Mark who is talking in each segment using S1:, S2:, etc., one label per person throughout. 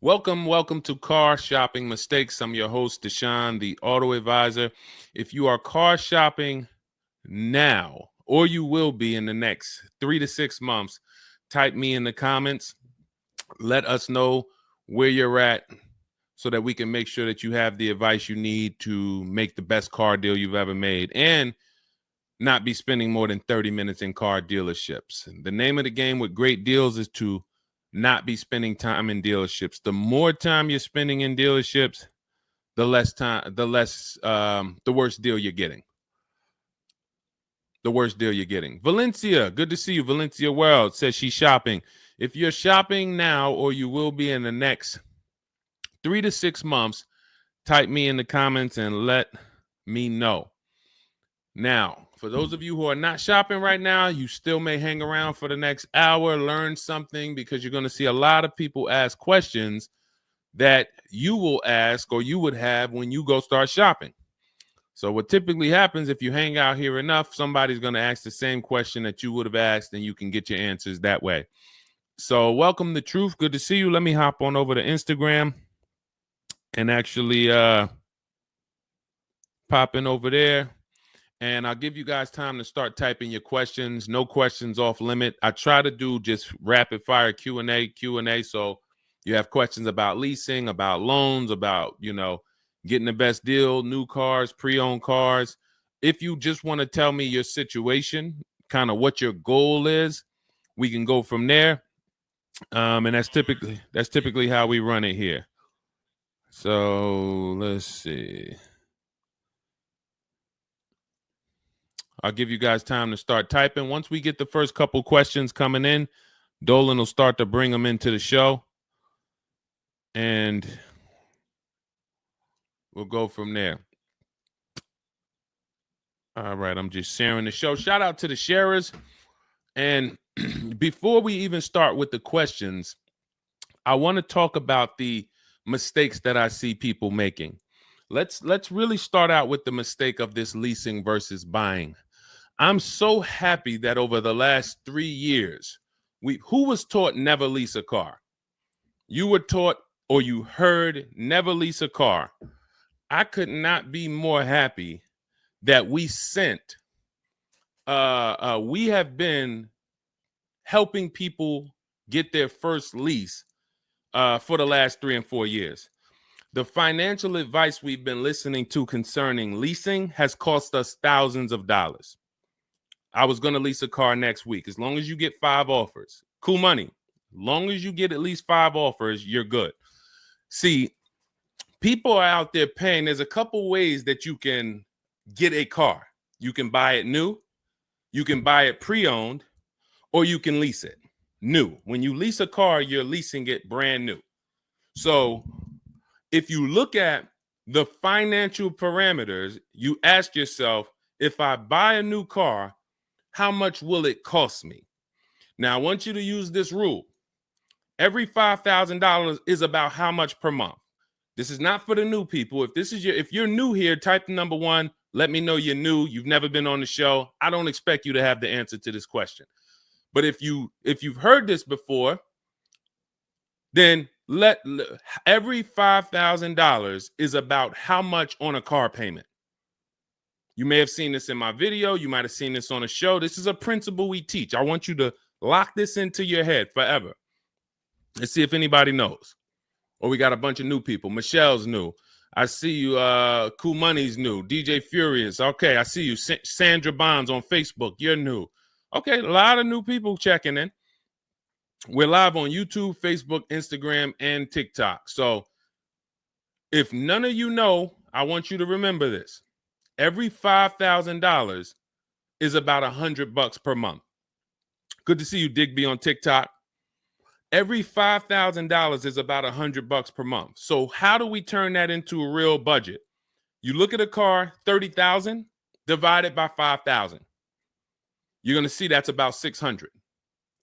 S1: Welcome to Car Shopping Mistakes. I'm your host, Deshone the Auto Advisor. If you are car shopping now, or you will be in the next 3 to 6 months, type me in the comments. Let us know where you're at so that we can make sure that you have the advice you need to make the best car deal you've ever made and not be spending more than 30 minutes in car dealerships. The name of the game with great deals is to not be spending time in dealerships. The more time you're spending in dealerships, the worse deal you're getting. The worst deal you're getting. Valencia, good to see you. Valencia World says she's shopping. If you're shopping now or you will be in the next 3 to 6 months, type me in the comments and let me know. Now, for those of you who are not shopping right now, you still may hang around for the next hour, learn something, because you're going to see a lot of people ask questions that you will ask or you would have when you go start shopping. So what typically happens if you hang out here enough, somebody's going to ask the same question that you would have asked, and you can get your answers that way. So welcome to Truth. Good to see you. Let me hop on over to Instagram and actually pop in over there. And I'll give you guys time to start typing your questions. No questions off limit. I try to do just rapid fire Q&A. So you have questions about leasing, about loans, about, getting the best deal, new cars, pre-owned cars. If you just want to tell me your situation, kind of what your goal is, we can go from there. And that's typically how we run it here. So let's see. I'll give you guys time to start typing. Once we get the first couple questions coming in, Dolan will start to bring them into the show. And we'll go from there. All right, I'm just sharing the show. Shout out to the sharers. And before we even start with the questions, I want to talk about the mistakes that I see people making. Let's really start out with the mistake of this leasing versus buying. I'm so happy that over the last 3 years, who was taught never lease a car? You were taught or you heard never lease a car. I could not be more happy that we have been helping people get their first lease for the last 3 and 4 years. The financial advice we've been listening to concerning leasing has cost us thousands of dollars. I was going to lease a car next week. As long as you get 5 offers, cool money. As long as you get at least 5 offers, you're good. See, people are out there paying. There's a couple ways that you can get a car. You can buy it new, you can buy it pre-owned, or you can lease it new. When you lease a car, you're leasing it brand new. So if you look at the financial parameters, you ask yourself, if I buy a new car, how much will it cost me? Now, I want you to use this rule. Every $5,000 is about how much per month. This is not for the new people. If you're new here, type the number 1. Let me know you're new. You've never been on the show. I don't expect you to have the answer to this question. But if you've heard this before, then every $5,000 is about how much on a car payment. You may have seen this in my video. You might have seen this on a show. This is a principle we teach. I want you to lock this into your head forever. Let's see if anybody knows. Or we got a bunch of new people. Michelle's new. I see you. Cool Money's new. DJ Furious. Okay, I see you. Sandra Bonds on Facebook. You're new. Okay, a lot of new people checking in. We're live on YouTube, Facebook, Instagram, and TikTok. So if none of you know, I want you to remember this. Every $5,000 is about $100 per month. Good to see you, Digby, on TikTok. Every $5,000 is about $100 per month. So how do we turn that into a real budget? You look at a car, $30,000 divided by 5,000. You're going to see that's about 600.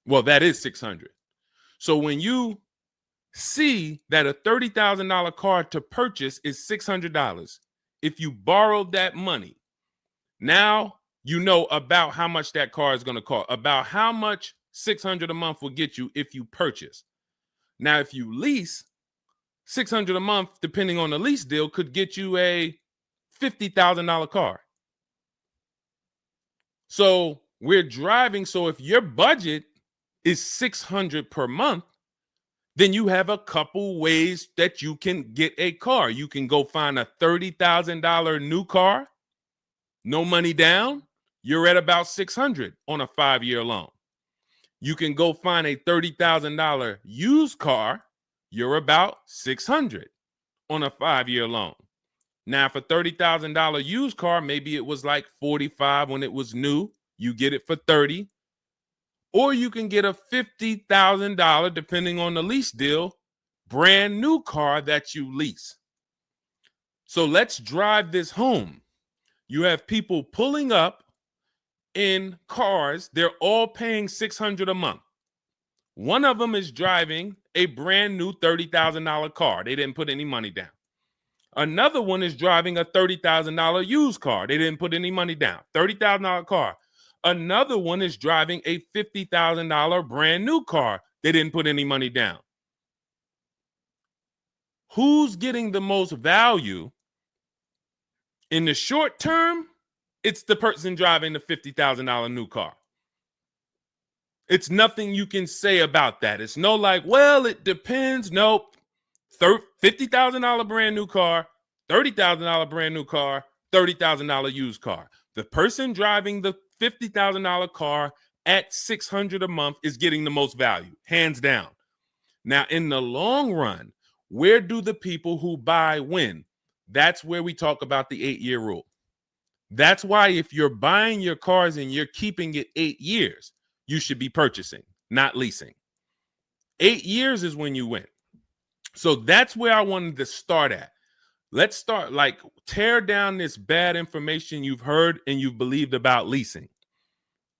S1: Well, that is 600. So when you see that a $30,000 car to purchase is $600, if you borrowed that money, now you know about how much that car is going to cost, about how much $600 a month will get you if you purchase. Now, if you lease, $600 a month, depending on the lease deal, could get you a $50,000 car. So we're driving. So if your budget is $600 per month, then you have a couple ways that you can get a car. You can go find a $30,000 new car, no money down. You're at about $600 on a 5-year loan. You can go find a $30,000 used car. You're about $600 on a 5-year loan. Now, for $30,000 used car, maybe it was like $45 when it was new. You get it for $30. Or you can get a $50,000, depending on the lease deal, brand new car that you lease. So let's drive this home. You have people pulling up in cars. They're all paying $600 a month. One of them is driving a brand new $30,000 car. They didn't put any money down. Another one is driving a $30,000 used car. They didn't put any money down. $30,000 car. Another one is driving a $50,000 brand new car. They didn't put any money down. Who's getting the most value? In the short term, it's the person driving the $50,000 new car. It's nothing you can say about that. It's no like, well, it depends. Nope. $50,000 brand new car, $30,000 brand new car, $30,000 used car. The person driving the $50,000 car at $600 a month is getting the most value, hands down. Now, in the long run, where do the people who buy win? That's where we talk about the 8-year rule. That's why if you're buying your cars and you're keeping it 8 years, you should be purchasing, not leasing. 8 years is when you win. So that's where I wanted to start at. Let's start, like, tear down this bad information you've heard and you've believed about leasing.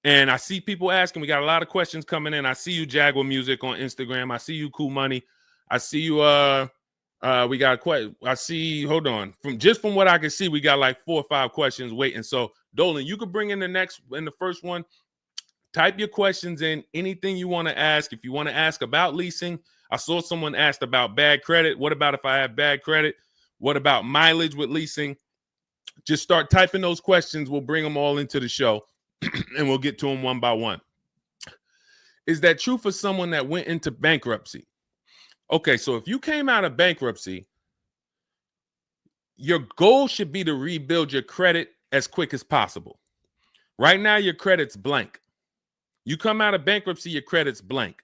S1: And I see people asking, we got a lot of questions coming in. I see you, Jaguar Music, on Instagram. I see you, Cool Money. I see you, we got quite, I see, hold on. From what I can see, we got like 4 or 5 questions waiting. So Dolan, you could bring in the first one. Type your questions in, anything you want to ask. If you want to ask about leasing, I saw someone asked about bad credit. What about if I have bad credit? What about mileage with leasing? Just start typing those questions. We'll bring them all into the show and we'll get to them one by one. Is that true for someone that went into bankruptcy? Okay, so if you came out of bankruptcy, your goal should be to rebuild your credit as quick as possible. Right now, your credit's blank. You come out of bankruptcy, your credit's blank.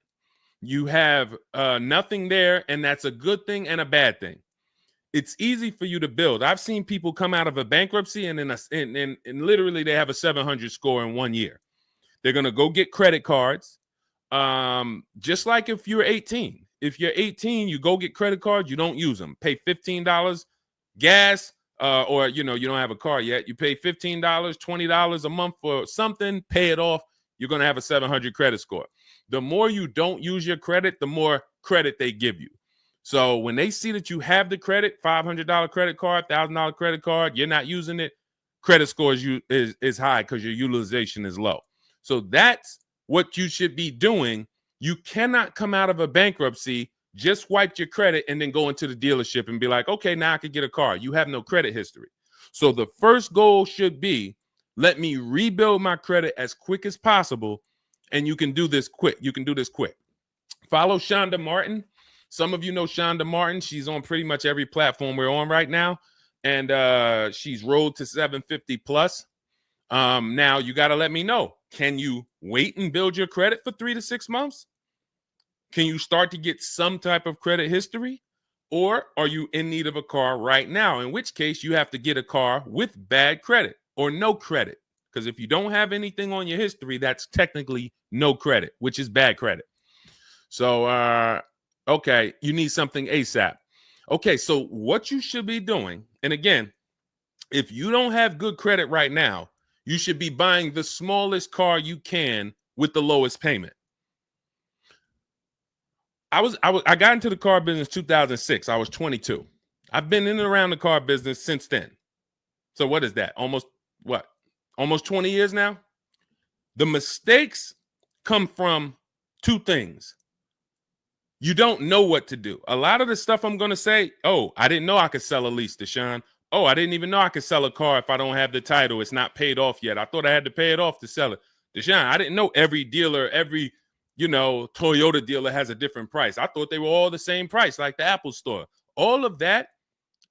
S1: You have nothing there, and that's a good thing and a bad thing. It's easy for you to build. I've seen people come out of a bankruptcy and literally they have a 700 score in 1 year. They're going to go get credit cards. Just like if you're 18. If you're 18, you go get credit cards, you don't use them. Pay $15 gas, or you don't have a car yet. You pay $15, $20 a month for something, pay it off. You're going to have a 700 credit score. The more you don't use your credit, the more credit they give you. So when they see that you have the credit, $500 credit card, $1,000 credit card, you're not using it, credit score is high because your utilization is low. So that's what you should be doing. You cannot come out of a bankruptcy, just wipe your credit, and then go into the dealership and be like, okay, now I can get a car. You have no credit history. So the first goal should be, let me rebuild my credit as quick as possible, and you can do this quick. You can do this quick. Follow Shonda Martin. Some of you know Shonda Martin. She's on pretty much every platform we're on right now, and she's Road to 750 plus. Now you got to let me know. Can you wait and build your credit for 3 to 6 months? Can you start to get some type of credit history? Or are you in need of a car right now? In which case you have to get a car with bad credit or no credit. Because if you don't have anything on your history, that's technically no credit, which is bad credit. So, okay, you need something ASAP. Okay, so what you should be doing, and again, if you don't have good credit right now, you should be buying the smallest car you can with the lowest payment. I got into the car business 2006. I was 22. I've been in and around the car business since then. So what is that? Almost 20 years now? The mistakes come from 2 things. You don't know what to do. A lot of the stuff I'm going to say, oh, I didn't know I could sell a lease, Deshone. Oh, I didn't even know I could sell a car if I don't have the title. It's not paid off yet. I thought I had to pay it off to sell it. Deshone, I didn't know every dealer, every, Toyota dealer has a different price. I thought they were all the same price, like the Apple store. All of that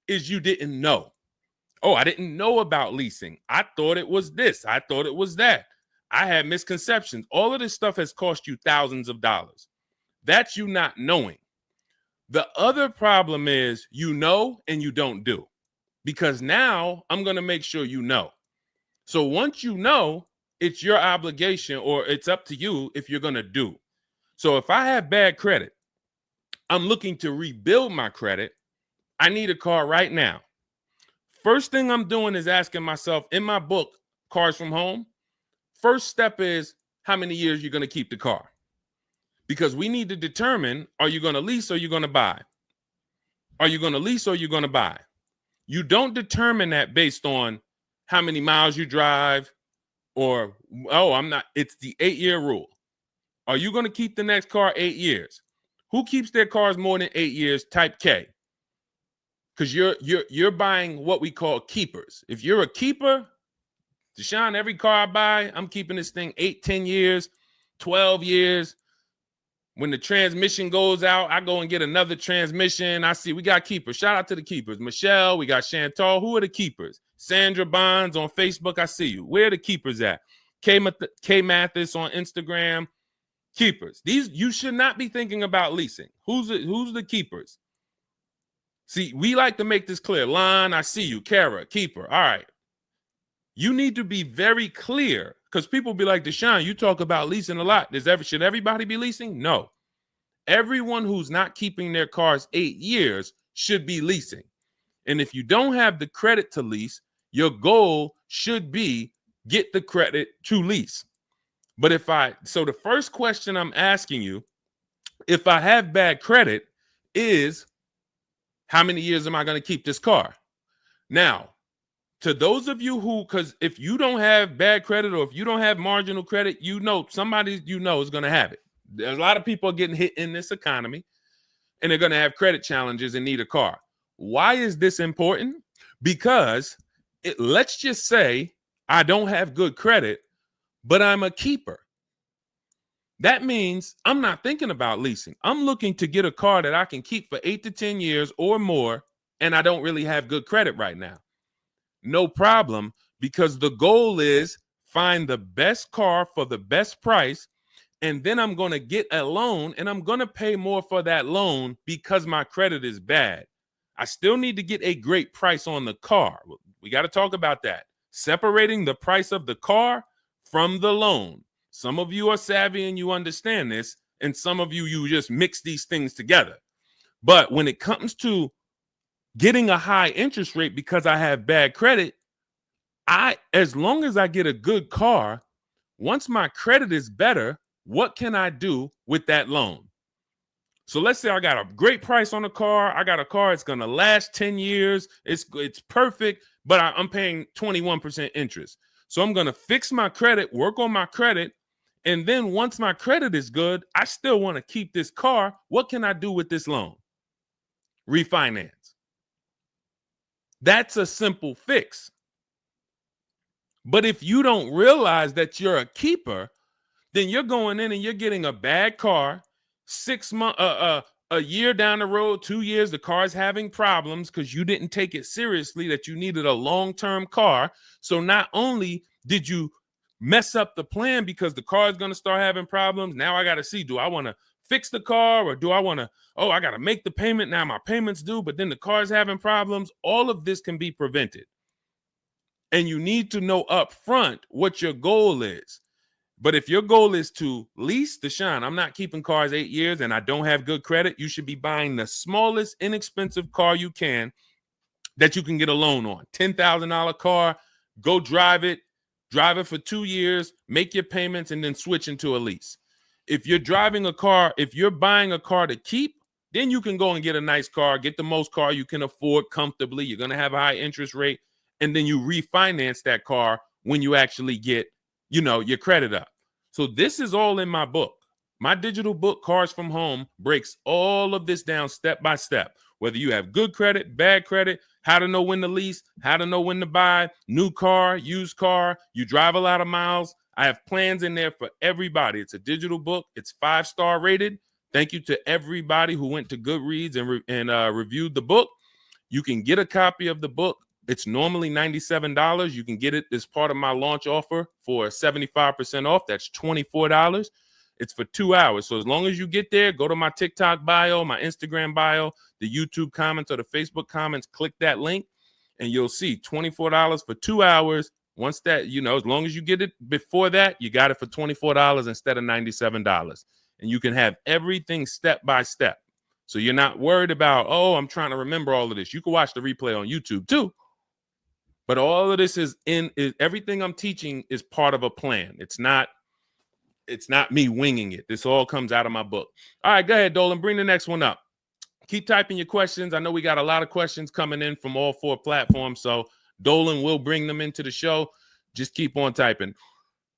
S1: is you didn't know. Oh, I didn't know about leasing. I thought it was this. I thought it was that. I had misconceptions. All of this stuff has cost you thousands of dollars. That's you not knowing. The other problem is you know and you don't do, because now I'm going to make sure you know. So once you know, it's your obligation, or it's up to you if you're going to do. So if I have bad credit, I'm looking to rebuild my credit. I need a car right now. First thing I'm doing is asking myself, in my book, Cars from Home, first step is how many years you're going to keep the car. Because we need to determine, are you going to lease or you're going to buy? Are you going to lease or you're going to buy? You don't determine that based on how many miles you drive or, it's the 8-year rule. Are you going to keep the next car 8 years? Who keeps their cars more than 8 years? Type K. Because you're buying what we call keepers. If you're a keeper, Deshone, every car I buy, I'm keeping this thing 8, 10 years, 12 years. When the transmission goes out, I go and get another transmission. I see we got keepers. Shout out to the keepers. Michelle, we got Chantal. Who are the keepers? Sandra Bonds on Facebook. I see you. Where are the keepers at? K Mathis on Instagram. Keepers. These, you should not be thinking about leasing. Who's the keepers? See, we like to make this clear. Lon, I see you. Kara, keeper. All right. You need to be very clear, because people be like, Deshone, you talk about leasing a lot. Should everybody be leasing? No. Everyone who's not keeping their cars 8 years should be leasing. And if you don't have the credit to lease, your goal should be get the credit to lease. But so the first question I'm asking you, if I have bad credit, is how many years am I going to keep this car? Now, to those of you because if you don't have bad credit, or if you don't have marginal credit, somebody is going to have it. There's a lot of people getting hit in this economy, and they're going to have credit challenges and need a car. Why is this important? Because let's just say I don't have good credit, but I'm a keeper. That means I'm not thinking about leasing. I'm looking to get a car that I can keep for 8 to 10 years or more, and I don't really have good credit right now. No problem, because the goal is find the best car for the best price, and then I'm going to get a loan, and I'm going to pay more for that loan because my credit is bad. I still need to get a great price on the car. We got to talk about that. Separating the price of the car from the loan. Some of you are savvy and you understand this, and some of you just mix these things together. But when it comes to getting a high interest rate because I have bad credit, as long as I get a good car, once my credit is better, what can I do with that loan? So let's say I got a great price on a car. I got a car, it's going to last 10 years. It's perfect, but I'm paying 21% interest. So I'm going to fix my credit, work on my credit. And then once my credit is good, I still want to keep this car. What can I do with this loan? Refinance. That's a simple fix. But if you don't realize that you're a keeper, then you're going in and you're getting a bad car. 6 months, a year down the road, 2 years, the car's having problems because you didn't take it seriously that you needed a long-term car. So not only did you mess up the plan because the car is going to start having problems, now I got to see, do I want to fix the car, or do I want to, I got to make the payment, now my payment's due, but then the car's having problems. All of this can be prevented. And you need to know up front what your goal is. But if your goal is to lease, Deshone, I'm not keeping cars 8 years and I don't have good credit, you should be buying the smallest inexpensive car you can that you can get a loan on. $10,000 car, go drive it for 2 years, make your payments, and then switch into a lease. If you're driving a car, if you're buying a car to keep, then you can go and get a nice car, get the most car you can afford comfortably. You're going to have a high interest rate, and then you refinance that car when you actually get, your credit up. So this is all in my book. My digital book, Cars from Home, breaks all of this down step by step. Whether you have good credit, bad credit, how to know when to lease, how to know when to buy, new car, used car, you drive a lot of miles. I have plans in there for everybody. It's a digital book. It's 5-star rated. Thank you to everybody who went to Goodreads and reviewed the book. You can get a copy of the book. It's normally $97. You can get it as part of my launch offer for 75% off. That's $24. It's for 2 hours. So as long as you get there, go to my TikTok bio, my Instagram bio, the YouTube comments or the Facebook comments, click that link, and you'll see $24 for 2 hours. Once that, as long as you get it before that, you got it for $24 instead of $97. And you can have everything step by step. So you're not worried about, I'm trying to remember all of this. You can watch the replay on YouTube too. But all of this is everything I'm teaching is part of a plan. It's not me winging it. This all comes out of my book. All right, go ahead, Dolan. Bring the next one up. Keep typing your questions. I know we got a lot of questions coming in from all 4 platforms, so Dolan will bring them into the show. Just keep on typing.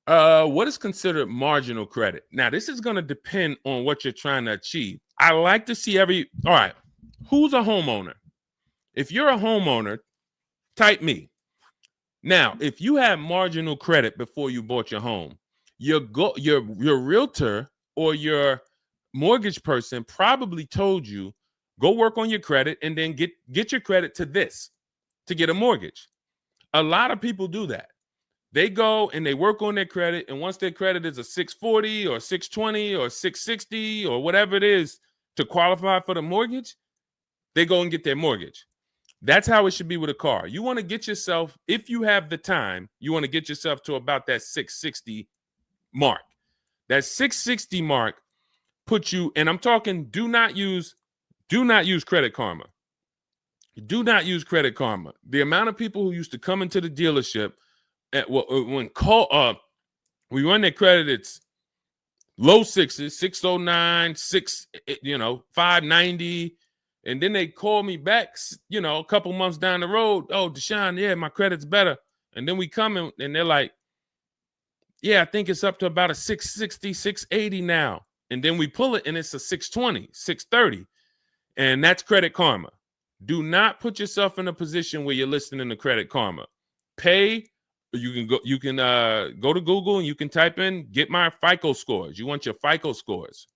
S1: What is considered marginal credit? Now, this is going to depend on what you're trying to achieve. I like to see all right, who's a homeowner? If you're a homeowner, type me. Now, if you had marginal credit before you bought your home, your realtor or your mortgage person probably told you, go work on your credit and then get your credit to this to get a mortgage. A lot of people do that. They go and they work on their credit, and once their credit is a 640 or 620 or 660 or whatever it is to qualify for the mortgage, they go and get their mortgage. That's how it should be with a car. You want to get yourself, if you have the time, you want to get yourself to about that 660 mark. That 660 mark puts you, and I'm talking, do not use Credit Karma. Do not use Credit Karma. The amount of people who used to come into the dealership we run their credit, it's low 6s, 609, 590. And then they call me back, a couple months down the road. Oh, Deshone, yeah, my credit's better. And then we come in and they're like, yeah, I think it's up to about a 660, 680 now. And then we pull it and it's a 620, 630. And that's Credit Karma. Do not put yourself in a position where you're listening to Credit Karma. Pay. You can go to Google and you can type in, get my FICO scores. You want your FICO scores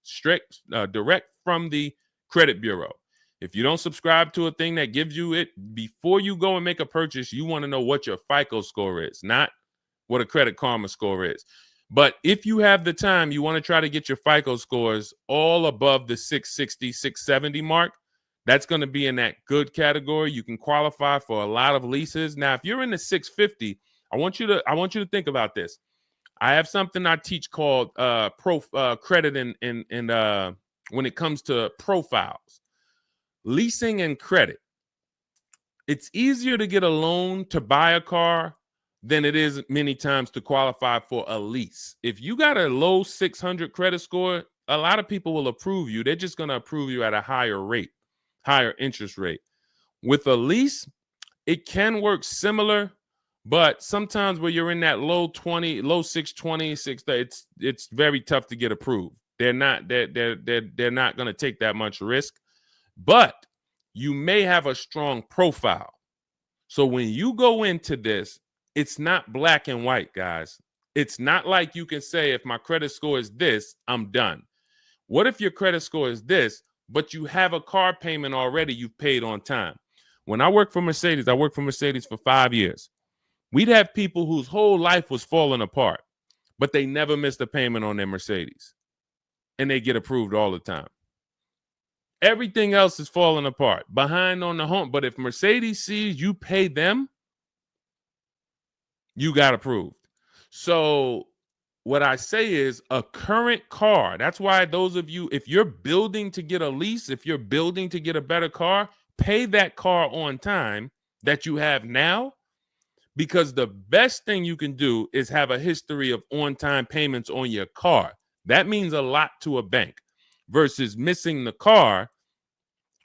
S1: direct from the credit bureau. If you don't subscribe to a thing that gives you it before you go and make a purchase, you want to know what your FICO score is, not what a Credit Karma score is. But if you have the time, you want to try to get your FICO scores all above the 660, 670 mark. That's going to be in that good category. You can qualify for a lot of leases. Now, if you're in the 650, I want you to think about this. I have something I teach called credit and when it comes to profiles, leasing and credit. It's easier to get a loan to buy a car than it is many times to qualify for a lease. If you got a low 600 credit score, a lot of people will approve you. They're just going to approve you at a higher rate, higher interest rate. With a lease, it can work similar. But sometimes when you're in that low 620, 630, it's very tough to get approved. They're not going to take that much risk, but you may have a strong profile. So when you go into this, it's not black and white, guys. It's not like you can say, if my credit score is this, I'm done. What if your credit score is this, but you have a car payment already you've paid on time? When I worked for Mercedes, I worked for Mercedes for 5 years. We'd have people whose whole life was falling apart, but they never missed a payment on their Mercedes, and they get approved all the time. Everything else is falling apart, behind on the home. But if Mercedes sees you pay them, you got approved. So what I say is a current car. That's why those of you, if you're building to get a lease, if you're building to get a better car, pay that car on time that you have now. Because the best thing you can do is have a history of on-time payments on your car. That means a lot to a bank versus missing the car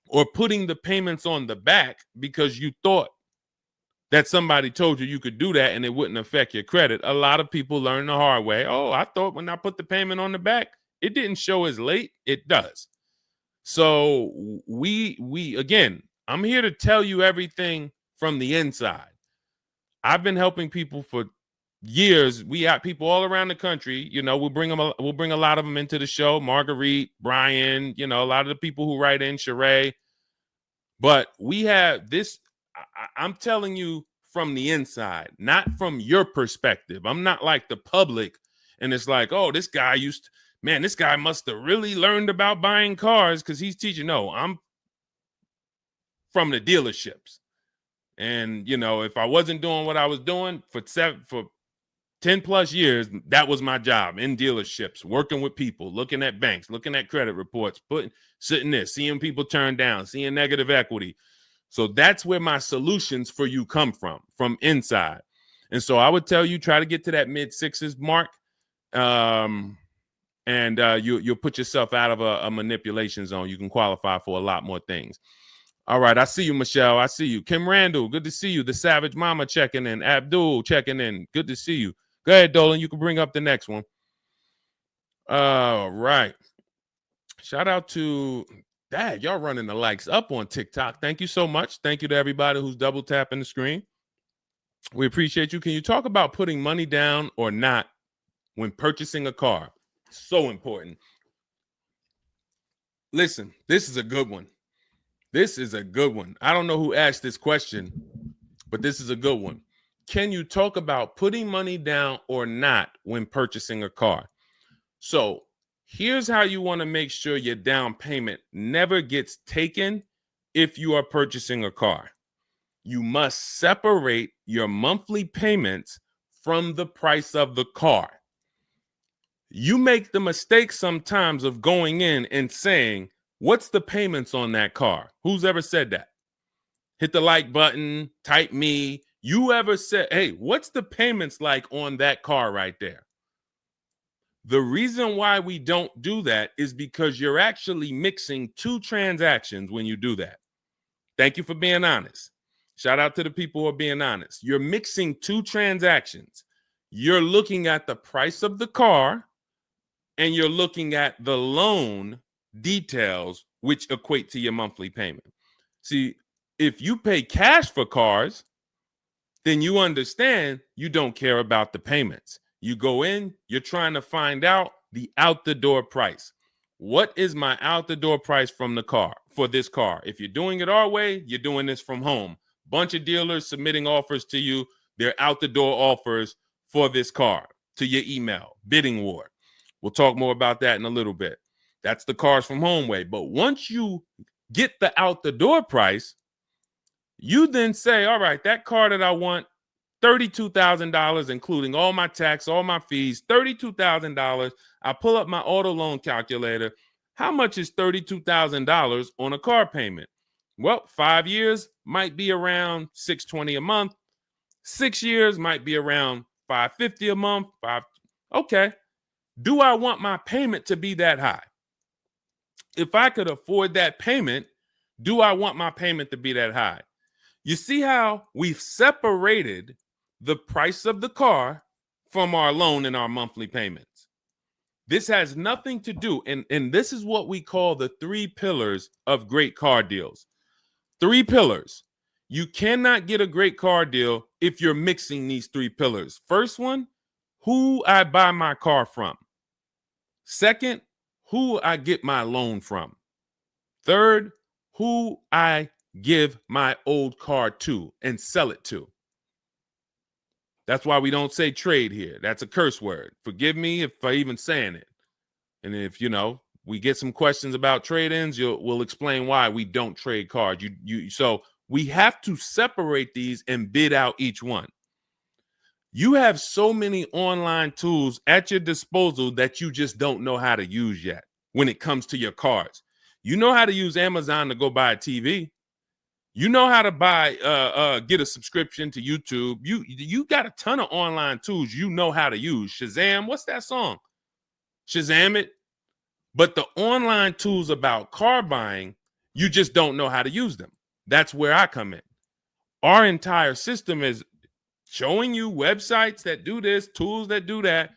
S1: or putting the payments on the back because you thought that somebody told you could do that and it wouldn't affect your credit. A lot of people learn the hard way. Oh, I thought when I put the payment on the back, it didn't show as late. It does. So we again, I'm here to tell you everything from the inside. I've been helping people for years. We have people all around the country. You know, we'll bring a lot of them into the show. Marguerite, Brian, you know, a lot of the people who write in, Sheree. But we have this. I'm telling you from the inside, not from your perspective. I'm not like the public, and it's like, oh, this guy this guy must have really learned about buying cars because he's teaching. No, I'm from the dealerships. And, you know, if I wasn't doing what I was doing for 10 plus years, that was my job in dealerships, working with people, looking at banks, looking at credit reports, sitting there, seeing people turn down, seeing negative equity. So that's where my solutions for you come from inside. And so I would tell you, try to get to that mid sixes mark. And you'll put yourself out of a manipulation zone. You can qualify for a lot more things. All right, I see you, Michelle. I see you. Kim Randall, good to see you. The Savage Mama checking in. Abdul checking in. Good to see you. Go ahead, Dolan. You can bring up the next one. All right. Shout out to Dad. Y'all running the likes up on TikTok. Thank you so much. Thank you to everybody who's double tapping the screen. We appreciate you. Can you talk about putting money down or not when purchasing a car? So important. Listen, this is a good one. This is a good one. I don't know who asked this question, but this is a good one. Can you talk about putting money down or not when purchasing a car? So here's how you want to make sure your down payment never gets taken if you are purchasing a car. You must separate your monthly payments from the price of the car. You make the mistake sometimes of going in and saying, what's the payments on that car? Who's ever said that? Hit the like button, type me. You ever said, hey, what's the payments like on that car right there? The reason why we don't do that is because you're actually mixing two transactions when you do that. Thank you for being honest. Shout out to the people who are being honest. You're mixing two transactions. You're looking at the price of the car and you're looking at the loan details, which equate to your monthly payment. See, if you pay cash for cars, then you understand you don't care about the payments. You go in, you're trying to find out the out the door price. What is my out the door price from the car for this car? If you're doing it our way, you're doing this from home. Bunch of dealers submitting offers to you. They're out the door offers for this car to your email, bidding war. We'll talk more about that in a little bit. That's the cars from home way. But once you get the out the door price, you then say, all right, that car that I want, $32,000, including all my tax, all my fees, $32,000. I pull up my auto loan calculator. How much is $32,000 on a car payment? Well, 5 years might be around $620 a month. 6 years might be around $550 a month. Okay. Do I want my payment to be that high? If I could afford that payment, do I want my payment to be that high? You see how we've separated the price of the car from our loan and our monthly payments. This has nothing to do, and this is what we call the 3 pillars of great car deals. 3 pillars. You cannot get a great car deal if you're mixing these 3 pillars. First one, who I buy my car from. Second, who I get my loan from. Third, who I give my old car to and sell it to. That's why we don't say trade here. That's a curse word. Forgive me if I even saying it. And if, we get some questions about trade-ins, we'll explain why we don't trade cars. So we have to separate these and bid out each one. You have so many online tools at your disposal that you just don't know how to use yet when it comes to your cars. You know how to use Amazon to go buy a TV. You know how to get a subscription to YouTube. You got a ton of online tools you know how to use. Shazam, what's that song? Shazam it. But the online tools about car buying, you just don't know how to use them. That's where I come in. Our entire system is showing you websites that do this, tools that do that.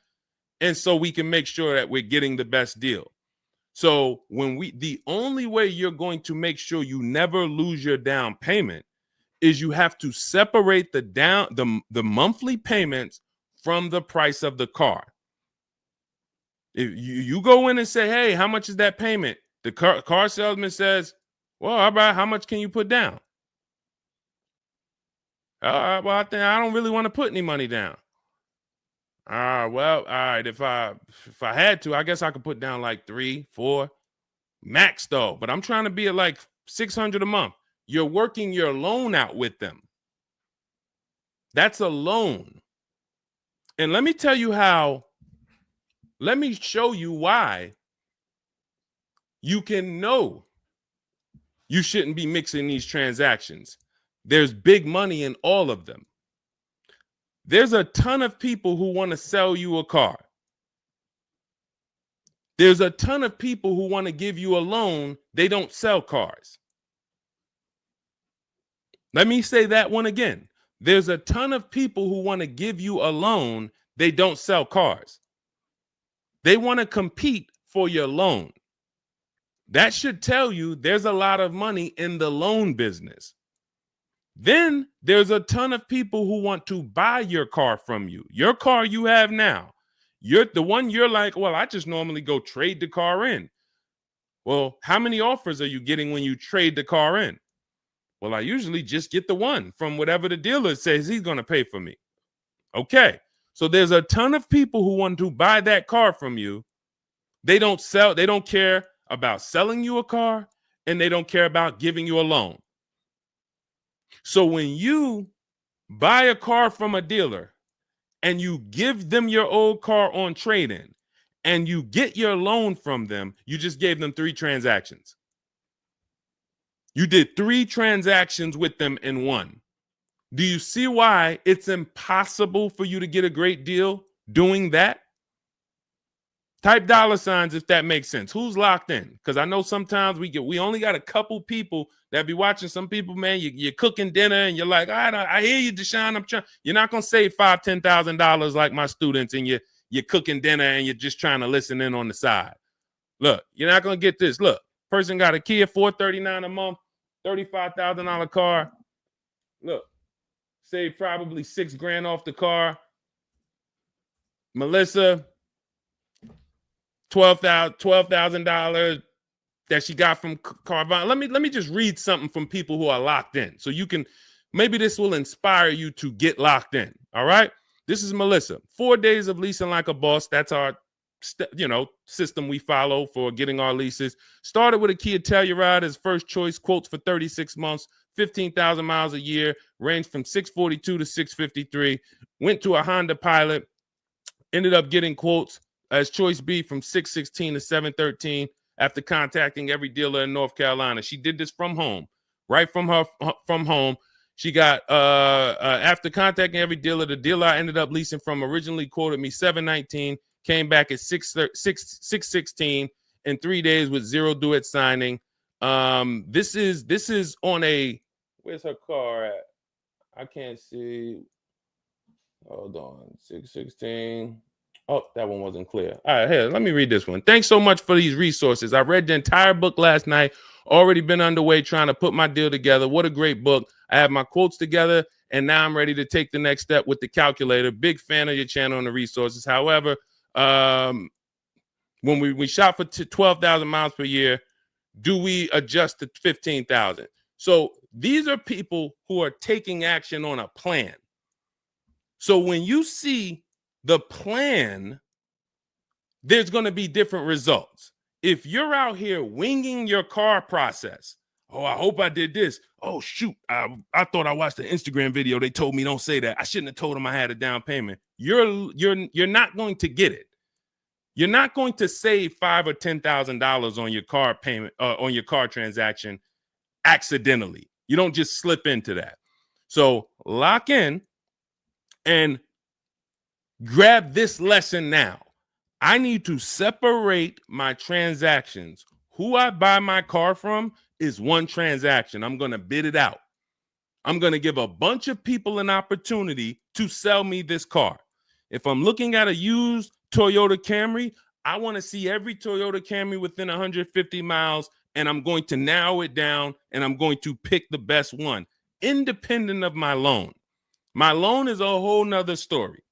S1: And so we can make sure that we're getting the best deal. So the only way you're going to make sure you never lose your down payment is you have to separate the monthly payments from the price of the car. If you go in and say, hey, how much is that payment? The car salesman says, well, how much can you put down? Well, I don't really want to put any money down. Well, all right. If I had to, I guess I could put down like 3, 4 max though. But I'm trying to be at like $600 a month. You're working your loan out with them. That's a loan. And let me tell you how. Let me show you why you can know you shouldn't be mixing these transactions. There's big money in all of them. There's a ton of people who want to sell you a car. There's a ton of people who want to give you a loan. They don't sell cars. Let me say that one again. There's a ton of people who want to give you a loan. They don't sell cars. They want to compete for your loan. That should tell you there's a lot of money in the loan business. Then there's a ton of people who want to buy your car from you. Your car you have now. You're the one you're like, well, I just normally go trade the car in. Well, how many offers are you getting when you trade the car in? Well, I usually just get the one from whatever the dealer says he's going to pay for me. Okay. So there's a ton of people who want to buy that car from you. They don't care about selling you a car, and they don't care about giving you a loan. So when you buy a car from a dealer and you give them your old car on trade-in and you get your loan from them, you just gave them 3 transactions. You did 3 transactions with them in one. Do you see why it's impossible for you to get a great deal doing that? Type $signs if that makes sense. Who's locked in? Because I know sometimes we only got a couple people that be watching. Some people, man, you're cooking dinner and you're like, I hear you, Deshone. You're not gonna save $5,000, $10,000 like my students, and you're cooking dinner and you're just trying to listen in on the side. Look, you're not gonna get this. Look, person got a Kia $439 a month, $35,000 car. Look, save probably $6,000 off the car. Melissa, $12,000 that she got from Carvana. Let me just read something from people who are locked in, so you can, maybe this will inspire you to get locked in. All right, this is Melissa. 4 days of leasing like a boss. That's our system we follow for getting our leases. Started with a Kia Telluride as first choice. Quotes for 36 months, 15,000 miles a year. Ranged from 642 to 653. Went to a Honda Pilot. Ended up getting quotes as choice B from 616 to 713 after contacting every dealer in North Carolina. She did this from home, right from home. She got after contacting every dealer, the dealer I ended up leasing from originally quoted me 719, came back at 616 in 3 days with 0 due at signing. This is on a, where's her car at? I can't see. Hold on, 616. Oh, that one wasn't clear. All right, here, let me read this one. Thanks so much for these resources. I read the entire book last night. Already been underway trying to put my deal together. What a great book. I have my quotes together, and now I'm ready to take the next step with the calculator. Big fan of your channel and the resources. However, when we shop for 12,000 miles per year, do we adjust to 15,000? So these are people who are taking action on a plan. So when you see the plan, there's going to be different results. If you're out here winging your car process, oh, I hope I did this. Oh, shoot, I thought I watched the Instagram video. They told me don't say that. I shouldn't have told them I had a down payment. You're not going to get it. You're not going to save $5,000 or $10,000 on your car payment, on your car transaction accidentally. You don't just slip into that. So lock in and grab this lesson now. I need to separate my transactions. Who I buy my car from is one transaction. I'm going to bid it out. I'm going to give a bunch of people an opportunity to sell me this car. If I'm looking at a used Toyota Camry, I want to see every Toyota Camry within 150 miles, and I'm going to narrow it down, and I'm going to pick the best one, independent of my loan. My loan is a whole nother story,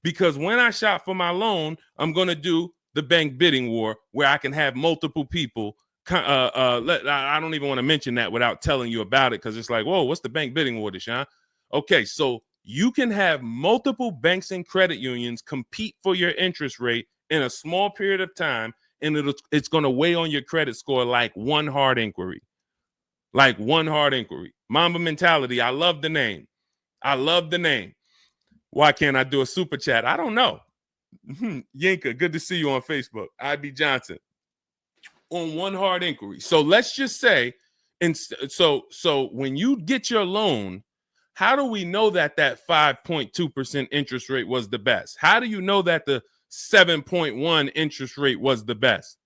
S1: because when I shop for my loan, I'm going to do the bank bidding war, where I can have multiple people. I don't even want to mention that without telling you about it, because it's like, whoa, what's the bank bidding war, Deshone? Okay, so you can have multiple banks and credit unions compete for your interest rate in a small period of time, and it's going to weigh on your credit score like one hard inquiry. Like one hard inquiry. Mamba Mentality, I love the name. I love the name. Why can't I do a super chat? I don't know. Yinka, good to see you on Facebook. IB Johnson. On one hard inquiry. So let's just say, and so when you get your loan, how do we know that 5.2% interest rate was the best? How do you know that the 7.1 interest rate was the best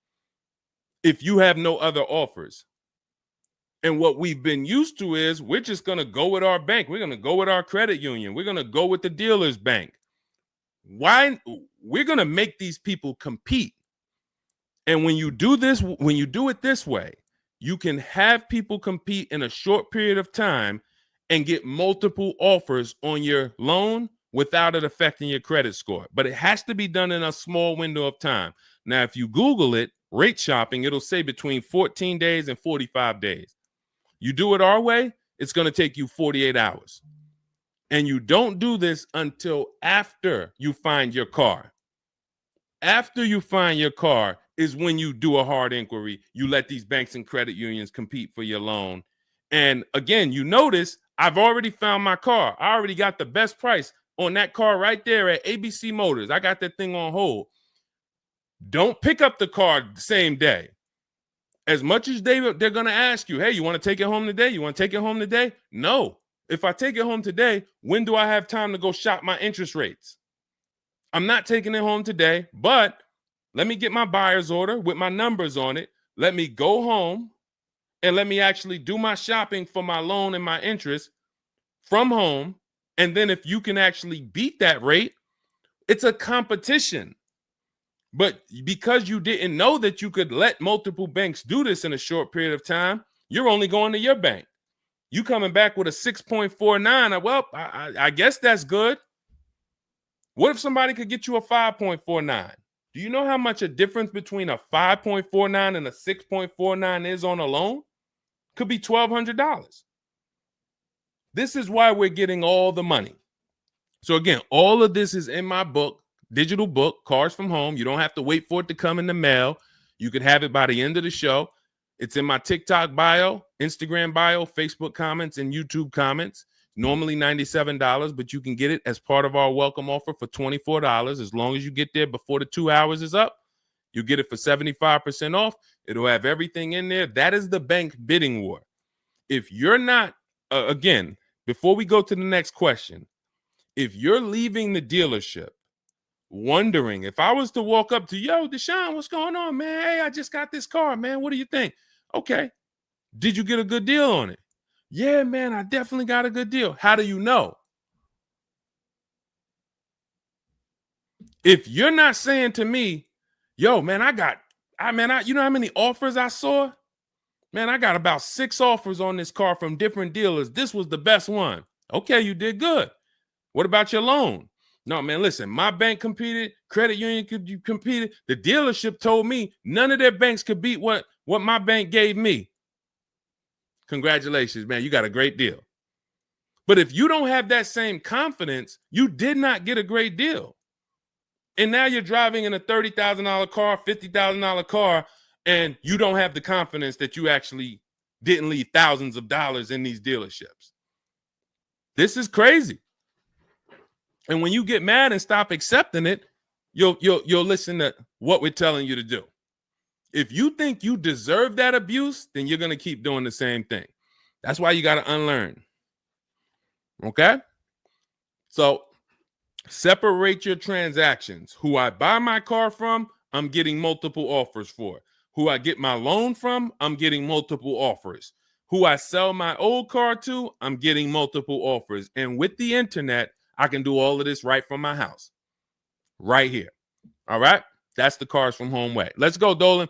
S1: if you have no other offers? And what we've been used to is we're just going to go with our bank. We're going to go with our credit union. We're going to go with the dealer's bank. Why? We're going to make these people compete. And when you do this, when you do it this way, you can have people compete in a short period of time and get multiple offers on your loan without it affecting your credit score. But it has to be done in a small window of time. Now, if you Google it, rate shopping, it'll say between 14 days and 45 days. You do it our way, it's going to take you 48 hours. And you don't do this until after you find your car. After you find your car is when you do a hard inquiry. You let these banks and credit unions compete for your loan. And again, you notice I've already found my car. I already got the best price on that car right there at ABC Motors. I got that thing on hold. Don't pick up the car the same day. As much as they're going to ask you, hey, you want to take it home today? You want to take it home today? No. If I take it home today, when do I have time to go shop my interest rates? I'm not taking it home today, but let me get my buyer's order with my numbers on it. Let me go home and let me actually do my shopping for my loan and my interest from home. And then if you can actually beat that rate, it's a competition. But because you didn't know that you could let multiple banks do this in a short period of time, you're only going to your bank. You coming back with a 6.49. Well, I guess that's good. What if somebody could get you a 5.49? Do you know how much a difference between a 5.49 and a 6.49 is on a loan? Could be $1,200. This is why we're getting all the money. So again, all of this is in my book, digital book, Cars from Home. You don't have to wait for it to come in the mail. You can have it by the end of the show. It's in my TikTok bio, Instagram bio, Facebook comments, and YouTube comments. Normally $97, but you can get it as part of our welcome offer for $24. As long as you get there before the 2 hours is up, you get it for 75% off. It'll have everything in there. That is the bank bidding war. If you're not, again, before we go to the next question, if you're leaving the dealership wondering, if I was to walk up to, yo, Deshone, what's going on, man? Hey, I just got this car, man. What do you think? Okay. Did you get a good deal on it? Yeah, man, I definitely got a good deal. How do you know? If you're not saying to me, yo, man, you know how many offers I saw? Man, I got about 6 offers on this car from different dealers. This was the best one. Okay, you did good. What about your loan? No, man, listen, my bank competed, credit union competed. The dealership told me none of their banks could beat what my bank gave me. Congratulations, man. You got a great deal. But if you don't have that same confidence, you did not get a great deal. And now you're driving in a $30,000 car, $50,000 car, and you don't have the confidence that you actually didn't leave thousands of dollars in these dealerships. This is crazy. And when you get mad and stop accepting it, you'll listen to what we're telling you to do. If you think you deserve that abuse, then you're going to keep doing the same thing. That's why you got to unlearn. Okay? So separate your transactions. Who I buy my car from, I'm getting multiple offers for. Who I get my loan from, I'm getting multiple offers. Who I sell my old car to, I'm getting multiple offers. And with the internet, I can do all of this right from my house. Right here. All right. That's the Cars from Home way. Let's go, Dolan.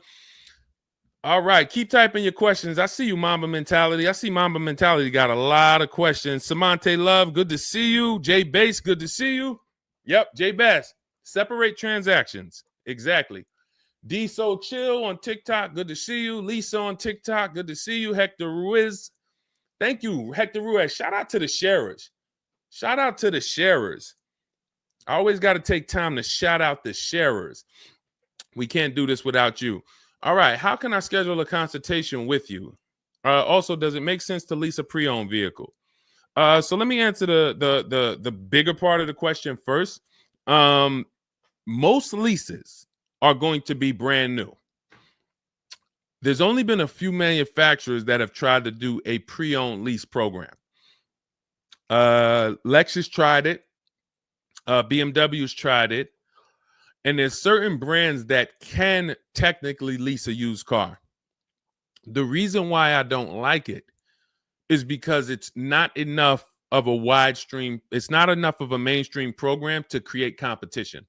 S1: All right. Keep typing your questions. I see you, Mamba Mentality. I see Mamba Mentality got a lot of questions. Samante Love, good to see you. Jay Bass, good to see you. Yep, Jay Bass. Separate transactions. Exactly. D So Chill on TikTok, good to see you. Lisa on TikTok, good to see you. Hector Ruiz, thank you, Hector Ruiz. Shout out to the sharers. Shout out to the sharers. I always got to take time to shout out the sharers. We can't do this without you. All right, how can I schedule a consultation with you? Also, does it make sense to lease a pre-owned vehicle? So let me answer the bigger part of the question first. Most leases are going to be brand new. There's only been a few manufacturers that have tried to do a pre-owned lease program. Lexus tried it. BMW's tried it. And there's certain brands that can technically lease a used car. The reason why I don't like it is because it's not enough of a wide stream. It's not enough of a mainstream program to create competition.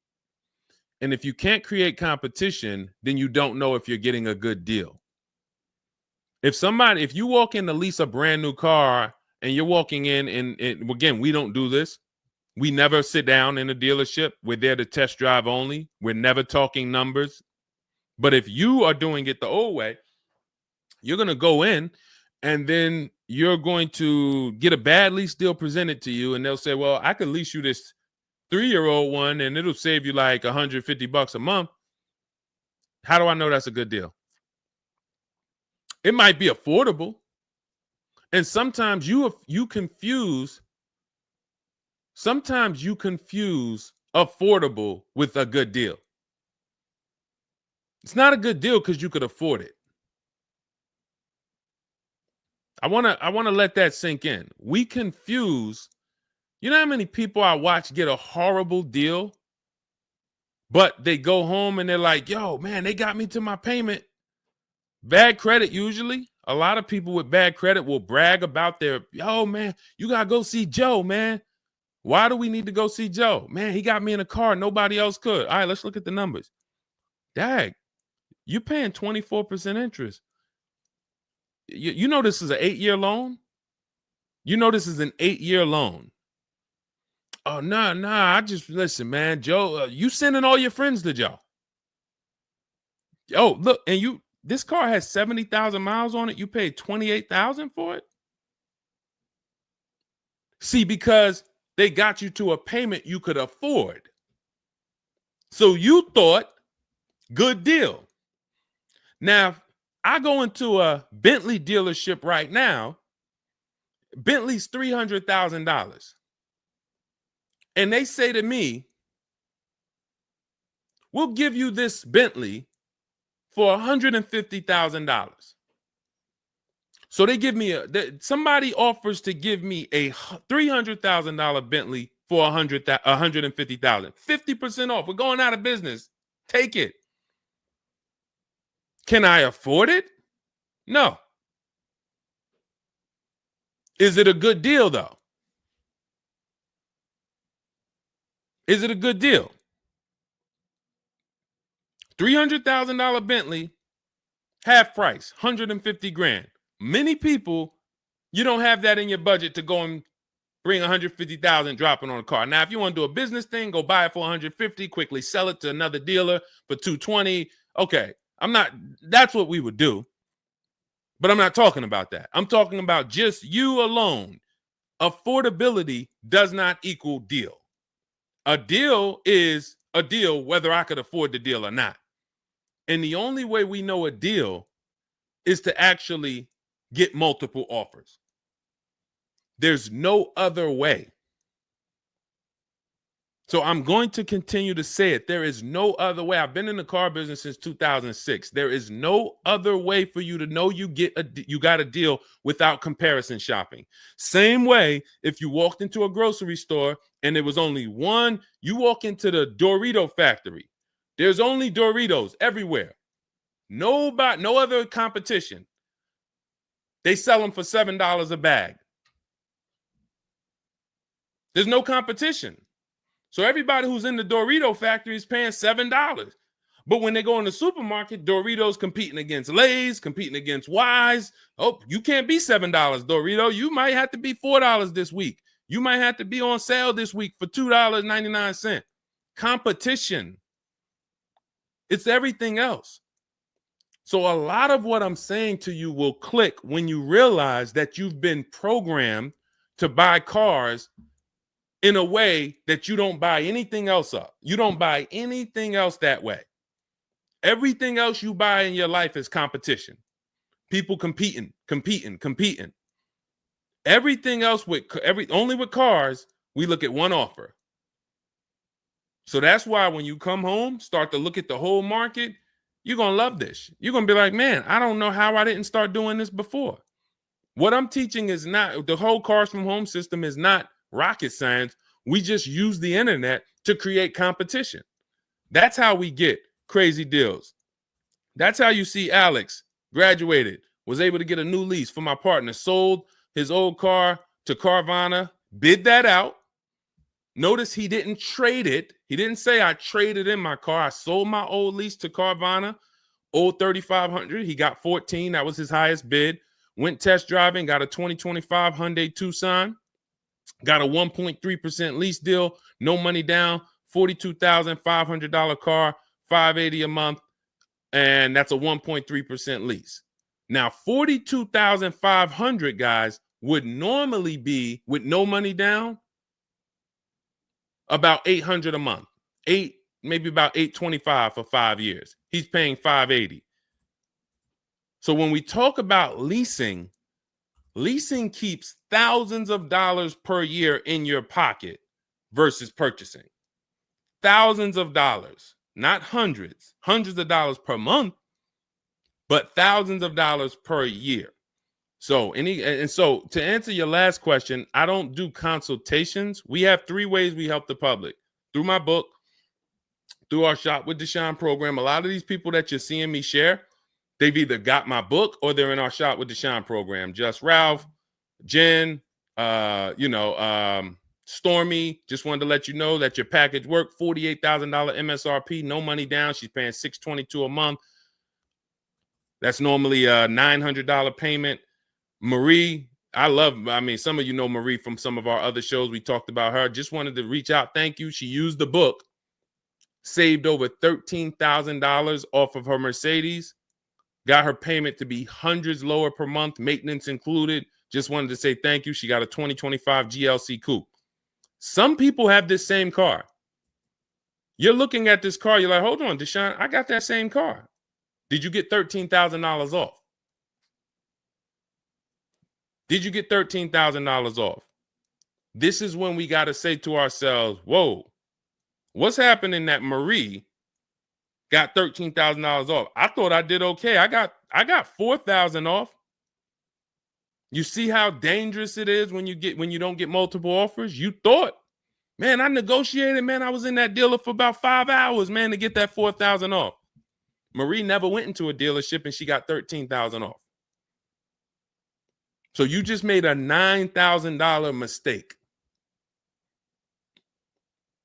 S1: And if you can't create competition, then you don't know if you're getting a good deal. If you walk in to lease a brand new car and you're walking in and again, we don't do this. We never sit down in a dealership. We're there to test drive only. We're never talking numbers. But if you are doing it the old way, you're going to go in and then you're going to get a bad lease deal presented to you. And they'll say, well, I could lease you this 3-year-old one and it'll save you like $150 a month. How do I know that's a good deal? It might be affordable. And sometimes you confuse affordable with a good deal. It's not a good deal because you could afford it. I want to let that sink in. We confuse, you know how many people I watch get a horrible deal, but they go home and they're like, yo, man, they got me to my payment. Bad credit usually. A lot of people with bad credit will brag about yo, man, you got to go see Joe, man. Why do we need to go see Joe? Man, he got me in a car. Nobody else could. All right, let's look at the numbers. Dag, you're paying 24% interest. You know this is an 8-year loan? You know this is an 8-year loan. Oh, nah. I just, listen, man, Joe, you sending all your friends to Joe. Oh, look, and this car has 70,000 miles on it. You paid $28,000 for it? See, because they got you to a payment you could afford. So you thought, good deal. Now, I go into a Bentley dealership right now. Bentley's $300,000. And they say to me, we'll give you this Bentley for $150,000. So they give me somebody offers to give me a $300,000 Bentley for $150,000. 50% off. We're going out of business. Take it. Can I afford it? No. Is it a good deal, though? Is it a good deal? $300,000 Bentley, half price, $150,000. Many people, you don't have that in your budget to go and bring $150,000 dropping on a car. Now, if you want to do a business thing, go buy it for $150,000, quickly sell it to another dealer for $220,000. Okay, that's what we would do. But I'm not talking about that. I'm talking about just you alone. Affordability does not equal deal. A deal is a deal whether I could afford the deal or not. And the only way we know a deal is to actually get multiple offers. There's no other way. So I'm going to continue to say it. There is no other way. I've been in the car business since 2006. There is no other way for you to know you got a deal without comparison shopping. Same way if you walked into a grocery store and there was only one, you walk into the Dorito factory. There's only Doritos everywhere. No other competition. They sell them for $7 a bag. There's no competition. So everybody who's in the Dorito factory is paying $7. But when they go in the supermarket, Doritos competing against Lay's, competing against Wise. Oh, you can't be $7, Dorito. You might have to be $4 this week. You might have to be on sale this week for $2.99. Competition. It's everything else. So a lot of what I'm saying to you will click when you realize that you've been programmed to buy cars in a way that you don't buy anything else up. You don't buy anything else that way. Everything else you buy in your life is competition. People competing. Everything else only with cars, we look at one offer. So that's why when you come home, start to look at the whole market, you're going to love this. You're going to be like, man, I don't know how I didn't start doing this before. What I'm teaching is not, the whole cars from home system is not rocket science. We just use the internet to create competition. That's how we get crazy deals. That's how you see Alex graduated, was able to get a new lease for my partner, sold his old car to Carvana, bid that out. Notice he didn't trade it. He didn't say I traded in my car. I sold my old lease to Carvana, old 3,500. He got 14. That was his highest bid. Went test driving, got a 2025 Hyundai Tucson, got a 1.3% lease deal, no money down, $42,500 car, $580 a month, and that's a 1.3% lease. Now, $42,500, guys, would normally be, with no money down, about $800 a month. Maybe about $825 for 5 years. He's paying $580. So when we talk about leasing keeps thousands of dollars per year in your pocket versus purchasing. Thousands of dollars, not hundreds of dollars per month, but thousands of dollars per year. So to answer your last question, I don't do consultations. We have 3 ways we help the public: through my book, through our Shop with Deshone program. A lot of these people that you're seeing me share, they've either got my book or they're in our Shop with Deshone program. Just Ralph, Jen, Stormy. Just wanted to let you know that your package worked. $48,000 MSRP, no money down. She's paying $622 a month. That's normally a $900 payment. Marie, some of you know Marie from some of our other shows. We talked about her. Just wanted to reach out. Thank you. She used the book, saved over $13,000 off of her Mercedes, got her payment to be hundreds lower per month, maintenance included. Just wanted to say thank you. She got a 2025 GLC Coupe. Some people have this same car. You're looking at this car. You're like, hold on, Deshone, I got that same car. Did you get $13,000 off? Did you get $13,000 off? This is when we got to say to ourselves, whoa, what's happening that Marie got $13,000 off? I thought I did okay. I got $4,000 off. You see how dangerous it is when you don't get multiple offers? You thought, man, I negotiated, man. I was in that dealer for about 5 hours, man, to get that $4,000 off. Marie never went into a dealership and she got $13,000 off. So you just made a $9,000 mistake.